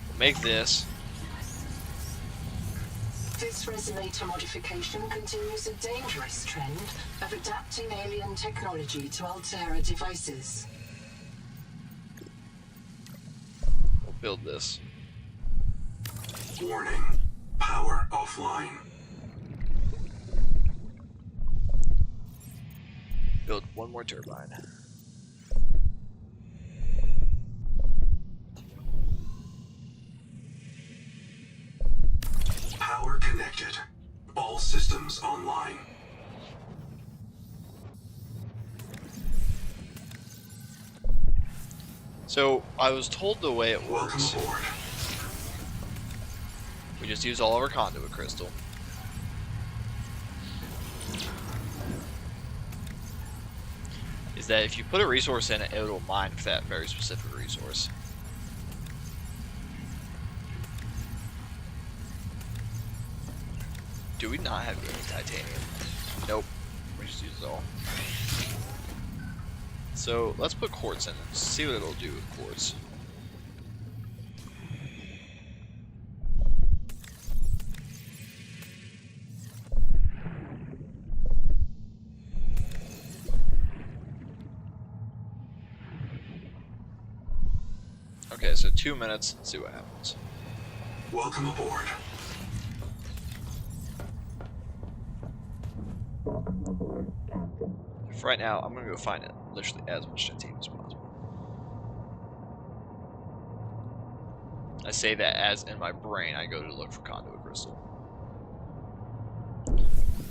We'll make this. This resonator modification continues a dangerous trend of adapting alien technology to Altera devices. We'll build this. Warning. Power offline. Build one more turbine. Power connected. All systems online. So I was told the way it Welcome works. aboard. We just use all of our conduit crystal. Is that if you put a resource in it, it'll mine for that very specific resource. Do we not have any titanium? Nope. We just use it all. So let's put quartz in and see what it'll do with quartz. Okay, so 2 minutes, see what happens. Welcome aboard. For right now, I'm gonna go find it, literally as much titanium as possible. I say that as in my brain I go to look for conduit crystal.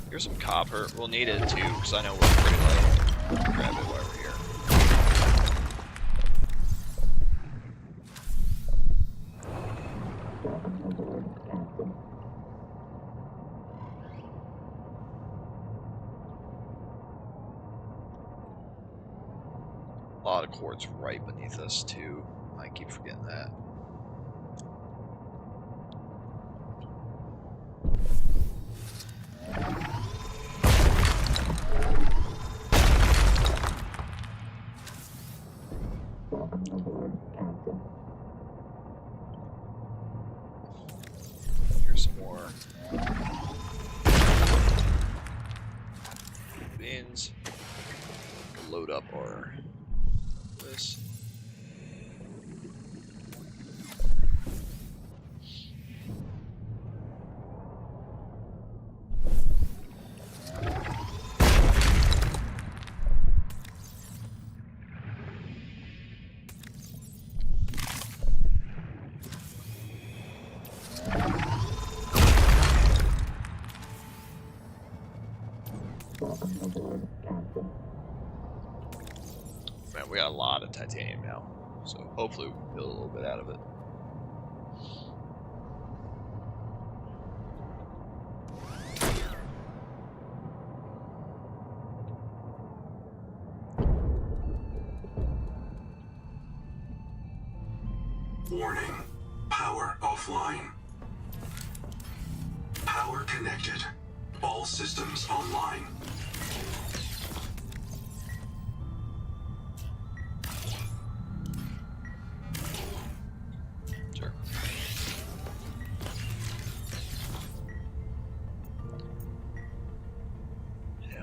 Here's some copper. We'll need it too, because I know we're pretty low. Grab it while we're here. A lot of quartz right beneath us too. I keep forgetting that. Here's some more beans. Load up our this. Man, we got a lot of titanium now, so hopefully we can build a little bit out of it. Warning. Power offline. Power connected. All systems online. Sure. Yeah.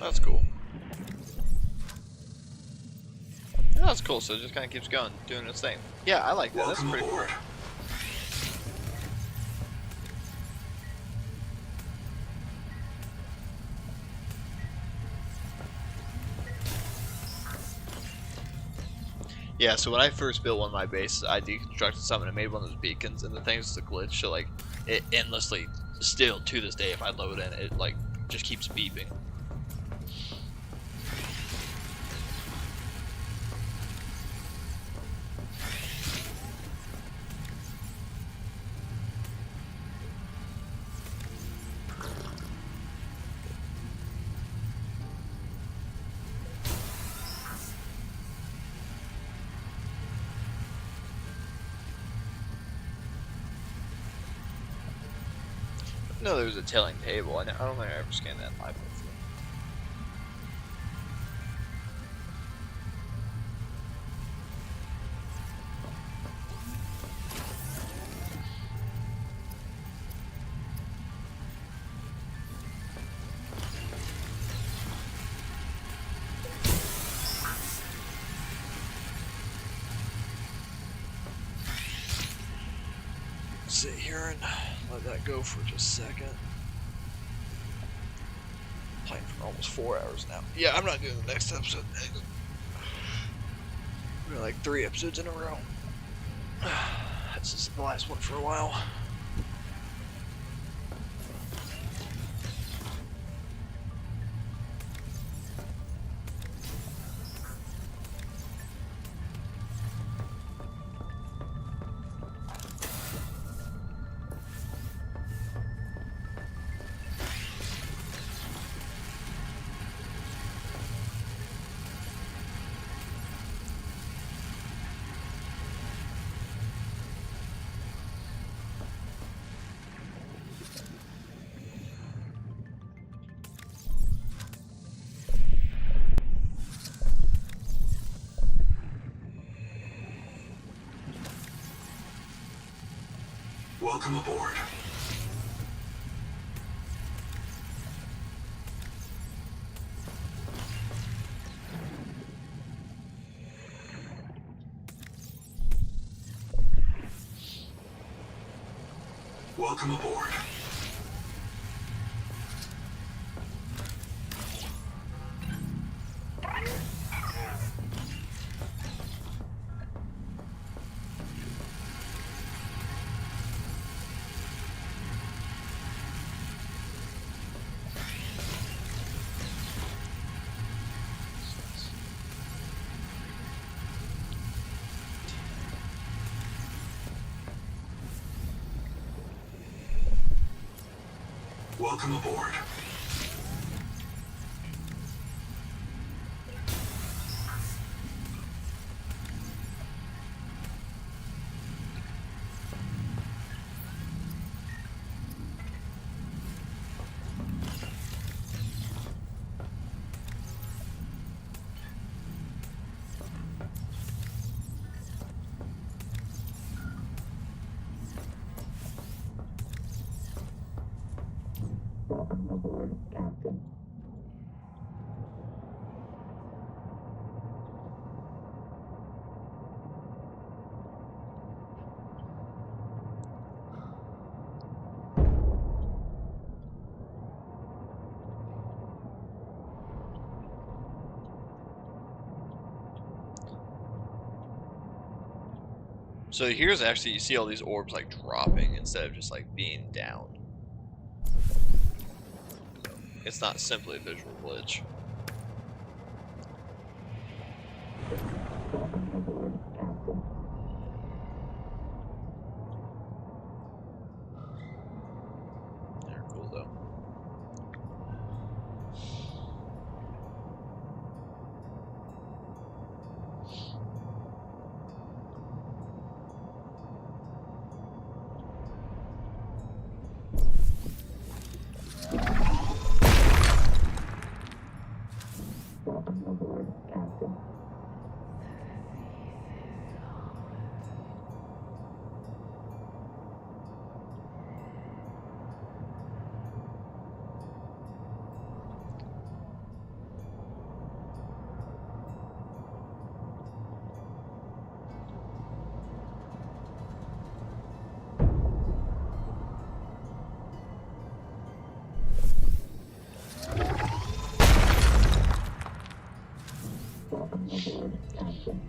That's cool. Yeah, that's cool, so it just kind of keeps going, doing its thing. Yeah, I like that. That's Welcome pretty cool. aboard. Yeah, so when I first built one of my bases, I deconstructed something and made one of those beacons, and the thing's a glitch, so like, it endlessly, still to this day, if I load in, it like, just keeps beeping. know there was a telling table. I don't think I ever scanned that live before. Sit here and let that go for just a second. Playing for almost 4 hours now. Yeah, I'm not doing the next episode. We're like 3 episodes in a row. This is the last one for a while. Welcome aboard. Welcome aboard. Welcome aboard. Welcome aboard, Captain. So here's actually, you see all these orbs like dropping instead of just like being down. It's not simply a visual glitch. Welcome aboard, Captain. They're cool though. Welcome aboard, Captain. Welcome aboard, Captain.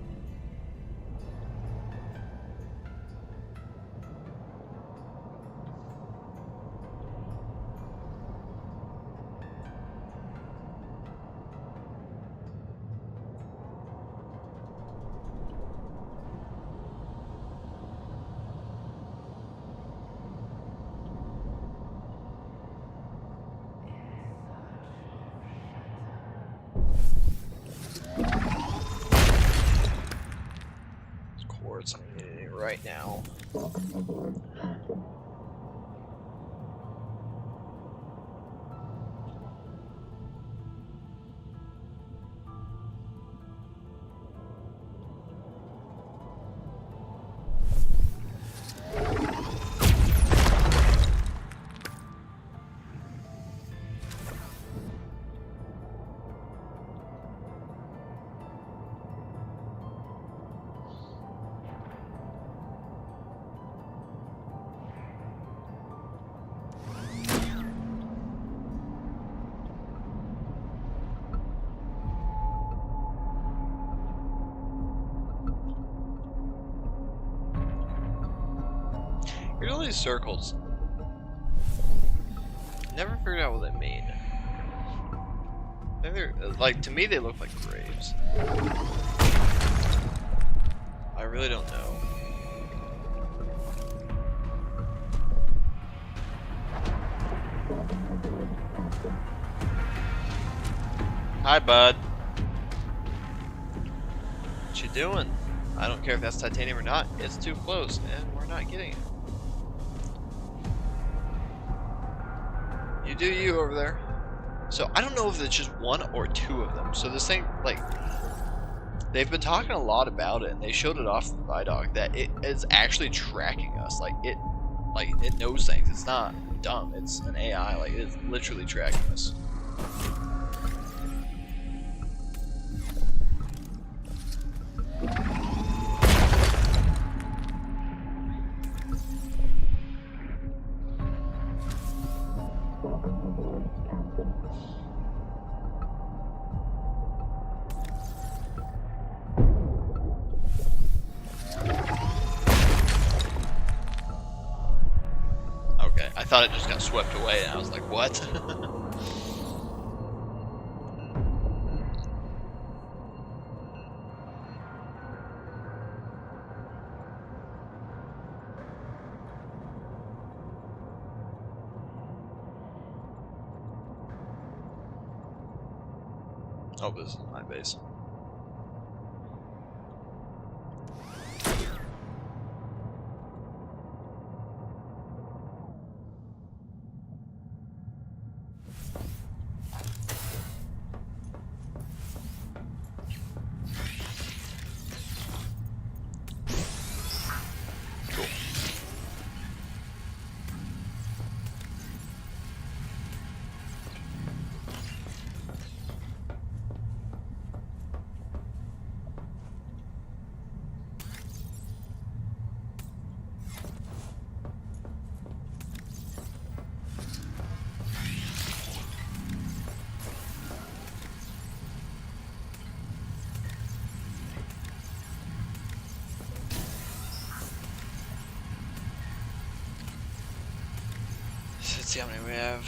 Quartz, I'm getting it right now. Welcome aboard, Captain. these circles. Never figured out what they mean. I think they're like, to me they look like graves. I really don't know. Hi, bud. What you doing? I don't care if that's titanium or not. It's too close, and we're not getting it. You do you over there. So I don't know if it's just one or two of them. So this thing, like, they've been talking a lot about it, and they showed it off the Vidoc that it is actually tracking us. Like it knows things. It's not dumb. It's an AI. Like, it's literally tracking us. Okay, I thought it just got swept away, and I was like, what? Oh, this is my base. Cool. Let's see how many we have.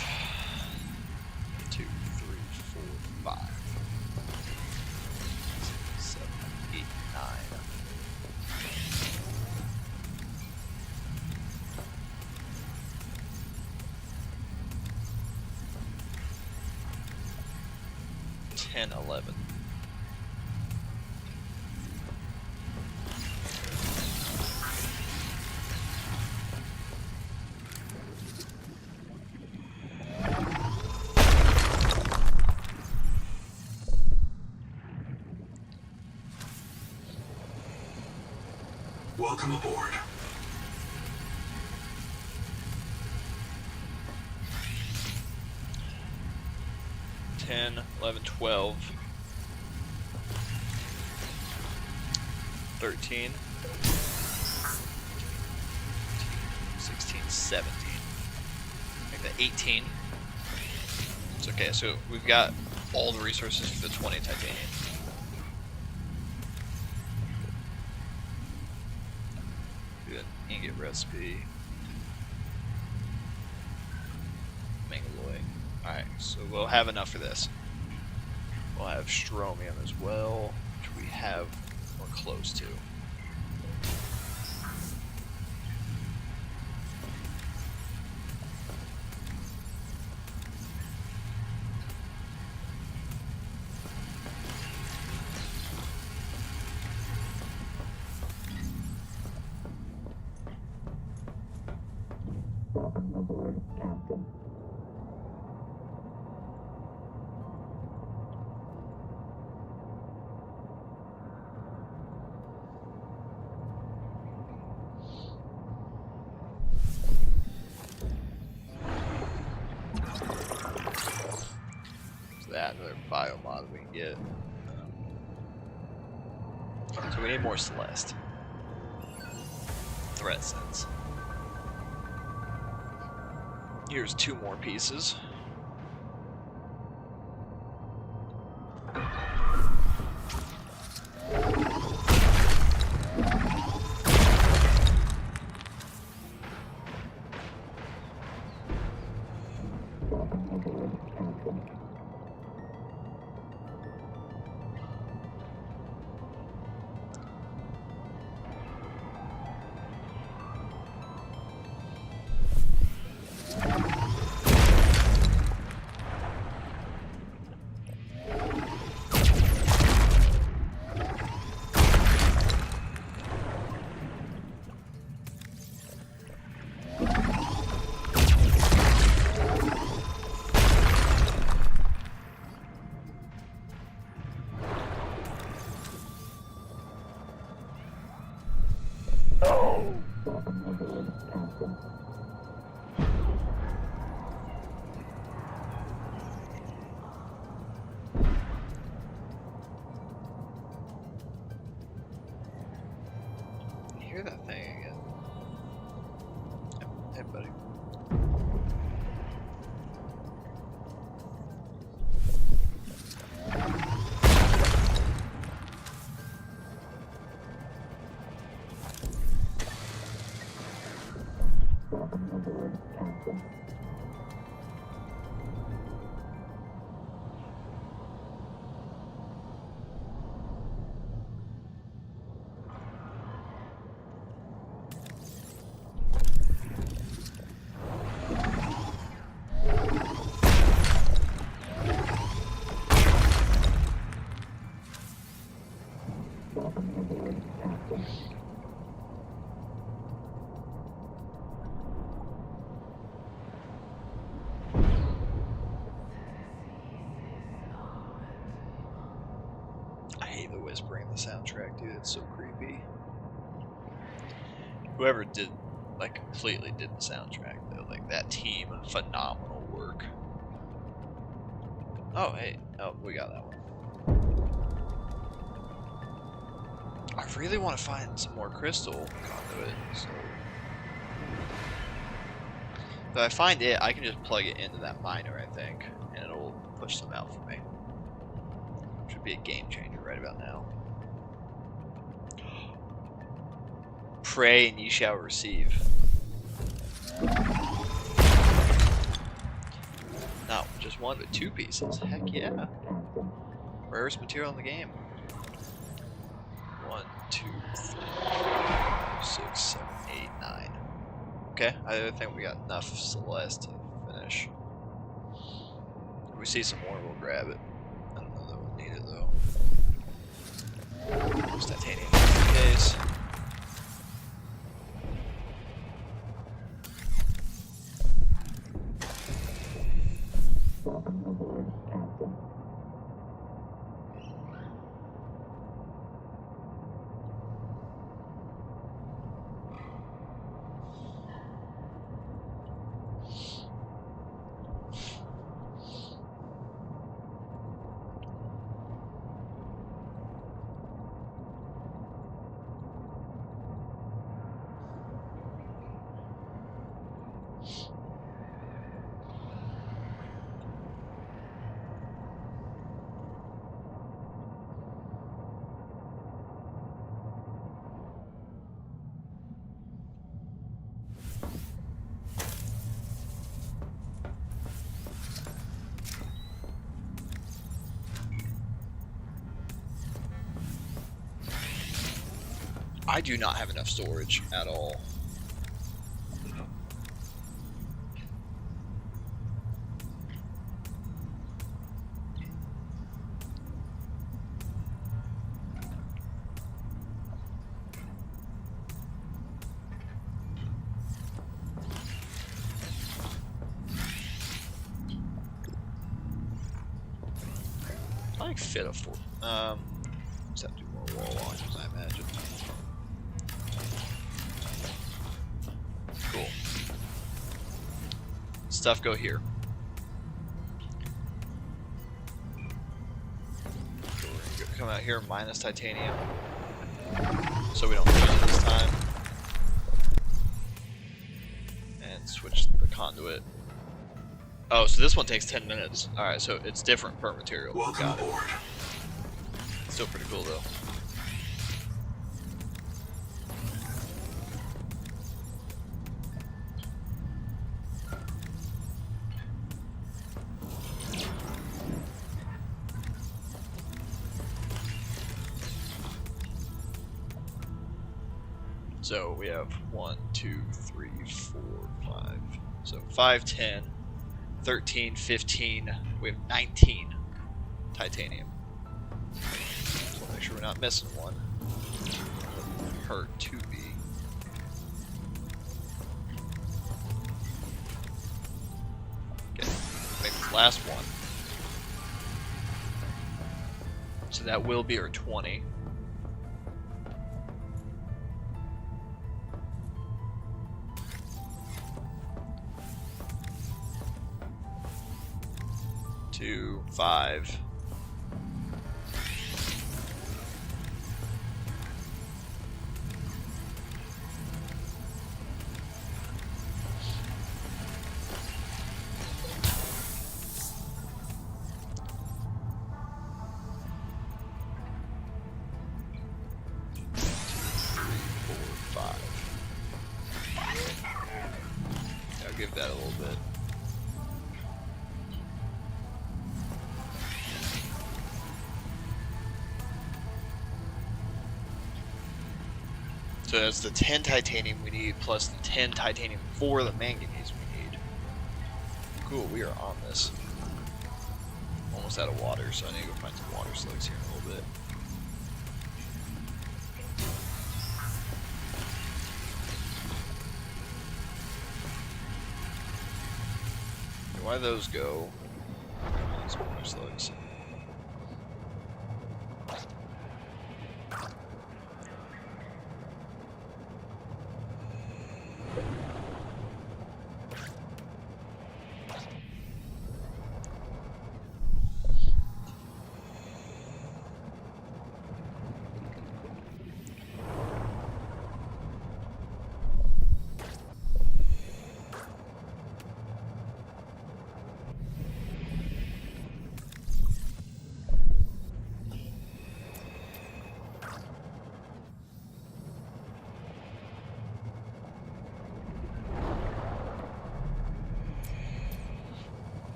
2, 3, 4, 5, 6, 7, 8, 9. 10, 11. Welcome aboard. Ten, 11, 12, 13, 16, 17. Make that 18. It's okay, so we've got all the resources for the 20 titanium. Do an ingot recipe. Mangaloy. Alright, so we'll have enough for this. We'll have strontium as well, which we have, we're close to. Welcome aboard, Captain. So that, another biomod we can get. So we need more Celeste. Threat sense. Here's 2 more pieces. hear that thing again. Hey, buddy. I hate the whispering in the soundtrack, dude. It's so creepy. Whoever did, like, completely did the soundtrack, though, like, that team, phenomenal work. Oh, hey. Oh, we got that one. I really want to find some more crystal conduit, so... If I find it, I can just plug it into that miner, I think, and it'll push them out for me. Should be a game changer right about now. Pray and ye shall receive. Not just one, but two pieces. Heck yeah. Rarest material in the game. 1, 2, 3, 4, 6, 7, 8, 9. Okay, I think we got enough Celeste to finish. If we see some more, we'll grab it. I don't know that we'll need it though. Just titanium in case. I do not have enough storage at all. I like fit a four. Just have to do more wall launches, I imagine. Cool. Stuff go here. So we're gonna come out here minus titanium, so we don't lose it this time, and switch the conduit. Oh, so this one takes 10 minutes. All right, so it's different per material. Welcome aboard. Still pretty cool though. So we have 1, 2, 3, 4, 5. So 5, 10, 13, 15. We have 19 titanium. So make sure we're not missing one. Doesn't hurt to be. Okay, make this last one. So that will be our 20. Two, 5. So that's the 10 titanium we need plus the 10 titanium for the manganese we need. Cool, we are on this. Almost out of water, so I need to go find some water slugs here in a little bit. Okay, why those go? Some water slugs.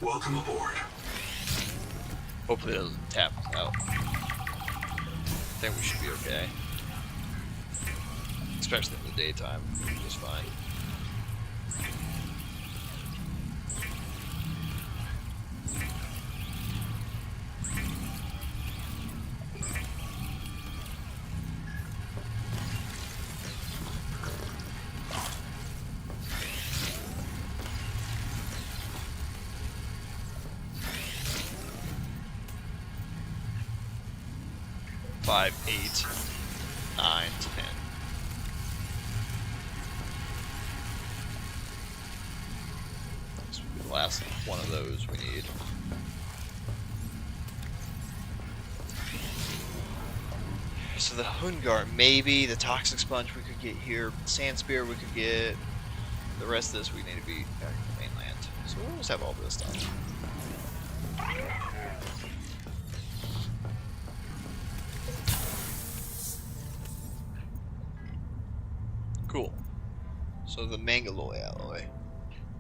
Welcome aboard. Hopefully it doesn't tap us out. I think we should be okay. Especially in the daytime, we're just fine. Five, 8, 9, 10. This will be the last one of those we need. So the Hungar, maybe. The Toxic Sponge we could get here. Sand Spear we could get. The rest of this we need to be back in the mainland. So we'll just have all this done. Cool. So the Mangaloy alloy.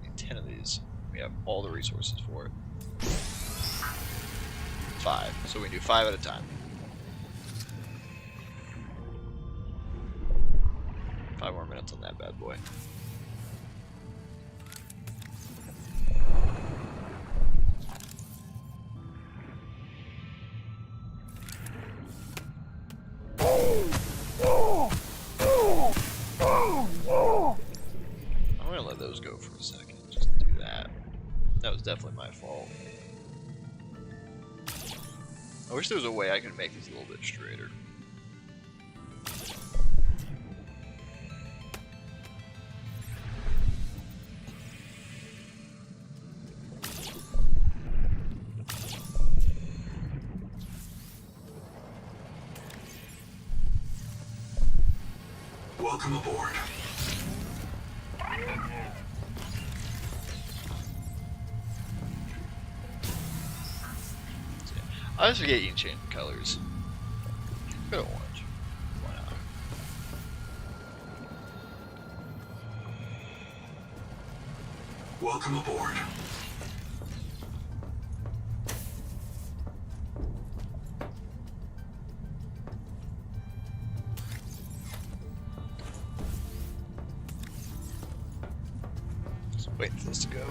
We need 10 of these. We have all the resources for it. 5. So we do 5 at a time. 5 more minutes on that bad boy. I'm gonna let those go for a second, just to do that. That was definitely my fault. I wish there was a way I could make this a little bit straighter. Welcome aboard. I always forget you can change the colors. Go to orange. Why not? Welcome aboard. Just wait for this to go.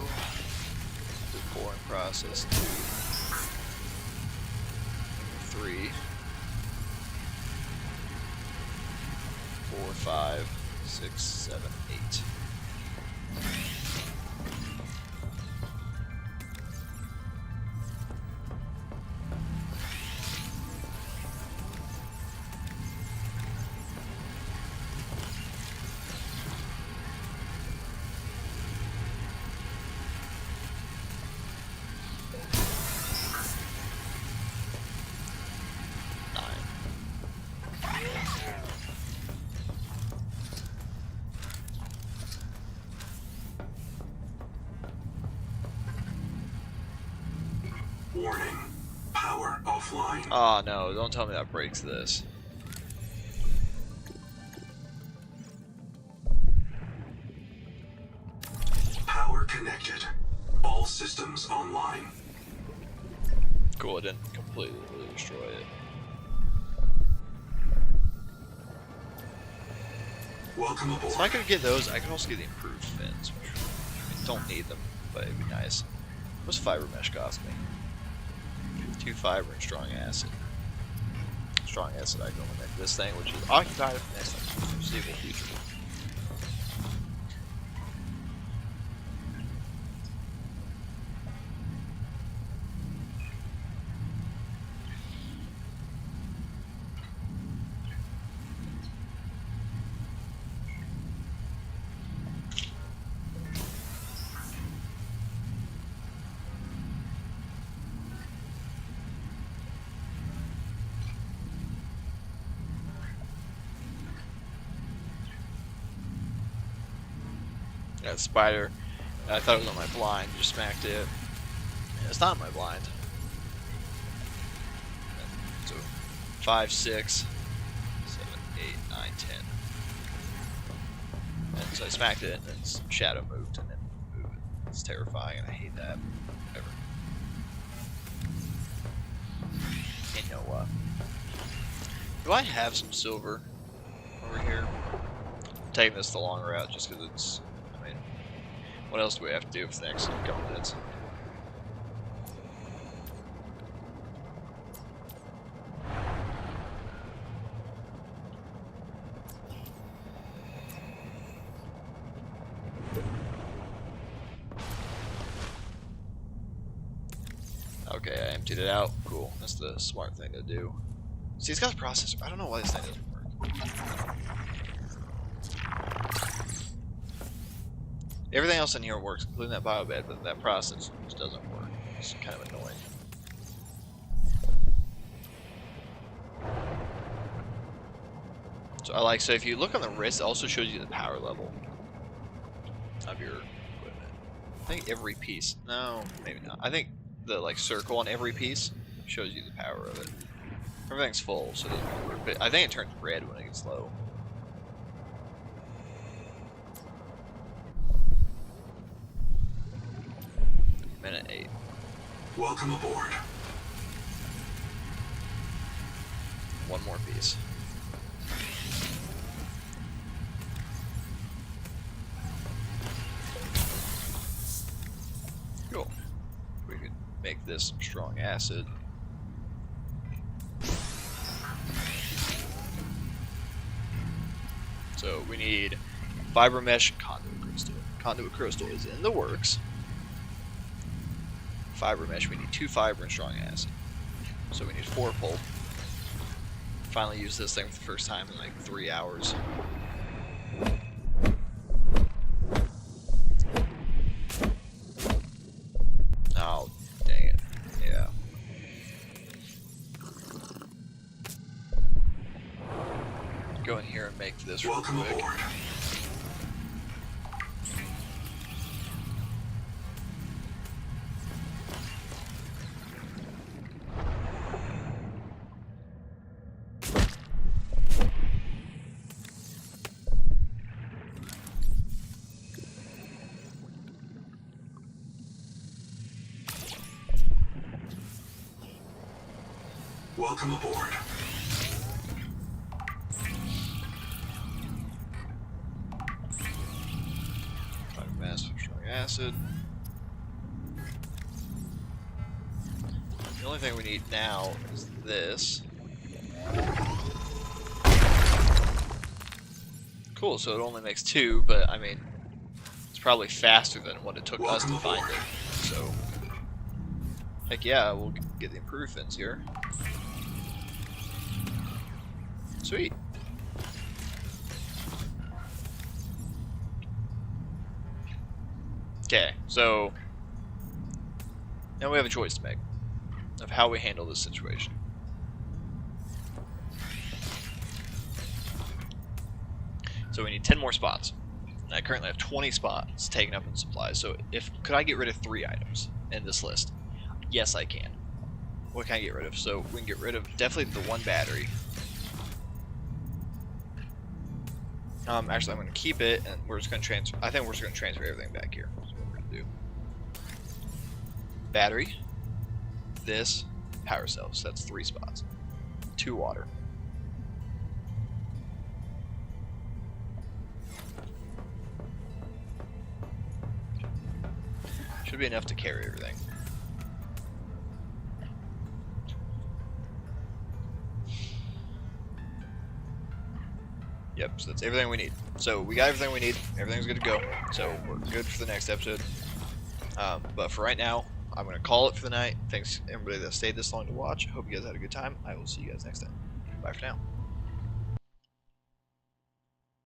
The pouring process 2. 3, 4, 5, 6, 7, 8. Warning. Power offline. Oh no, don't tell me that breaks this. Power connected. All systems online. Cool, it didn't completely destroy it. Welcome aboard. So if I could get those, I could also get the improved fins, which I mean, don't need them, but it'd be nice. What's fiber mesh cost me? 2 fiber and strong acid. Strong acid I can only make this thing, which is occupied for the next foreseeable future. That spider, I thought it was on my blind, just smacked it. Yeah, it's not on my blind. So 5, 6, 7, 8, 9, 10. And so I smacked it, and then its shadow moved, and then moved. It's terrifying, and I hate that. Ever. And you know what? Do I have some silver over here? I'm taking this the long route just because it's. I mean, what else do we have to do for the next couple minutes? Okay, I emptied it out. Cool. That's the smart thing to do. See, it's got a processor. I don't know why this thing doesn't work. Everything else in here works, including that biobed, but that process just doesn't work. It's kind of annoying. So if you look on the wrist, it also shows you the power level of your equipment. I think every piece. No, maybe not. I think the circle on every piece shows you the power of it. Everything's full, so it doesn't really work. But I think it turns red when it gets low. Minute 8. Welcome aboard. One more piece. Cool. We could make this some strong acid. So we need fiber mesh conduit crystal. Conduit crystal is in the works. Fiber mesh, we need 2 fiber and strong acid. So we need 4 pulp. Finally use this thing for the first time in like 3 hours. Oh, dang it. Yeah. Go in here and make this real Welcome quick. aboard. Welcome aboard. Fiber mass for strong acid. The only thing we need now is this. Cool, so it only makes 2, but I mean, it's probably faster than what it took us to find it. So, heck yeah, we'll get the improved fins here. Sweet. Okay, so now we have a choice to make of how we handle this situation. So we need 10 more spots. I currently have 20 spots taken up in supplies. So could I get rid of 3 items in this list? Yes, I can. What can I get rid of? So we can get rid of definitely the 1 battery. Actually, I'm going to keep it, and we're just going to transfer. I think we're just going to transfer everything back here. That's what we're going to do. Battery. This. Power cells. That's 3 spots. 2 water. Should be enough to carry everything. Yep, so that's everything we need. So we got everything we need. Everything's good to go. So we're good for the next episode. But for right now, I'm going to call it for the night. Thanks everybody that stayed this long to watch. I hope you guys had a good time. I will see you guys next time. Bye for now.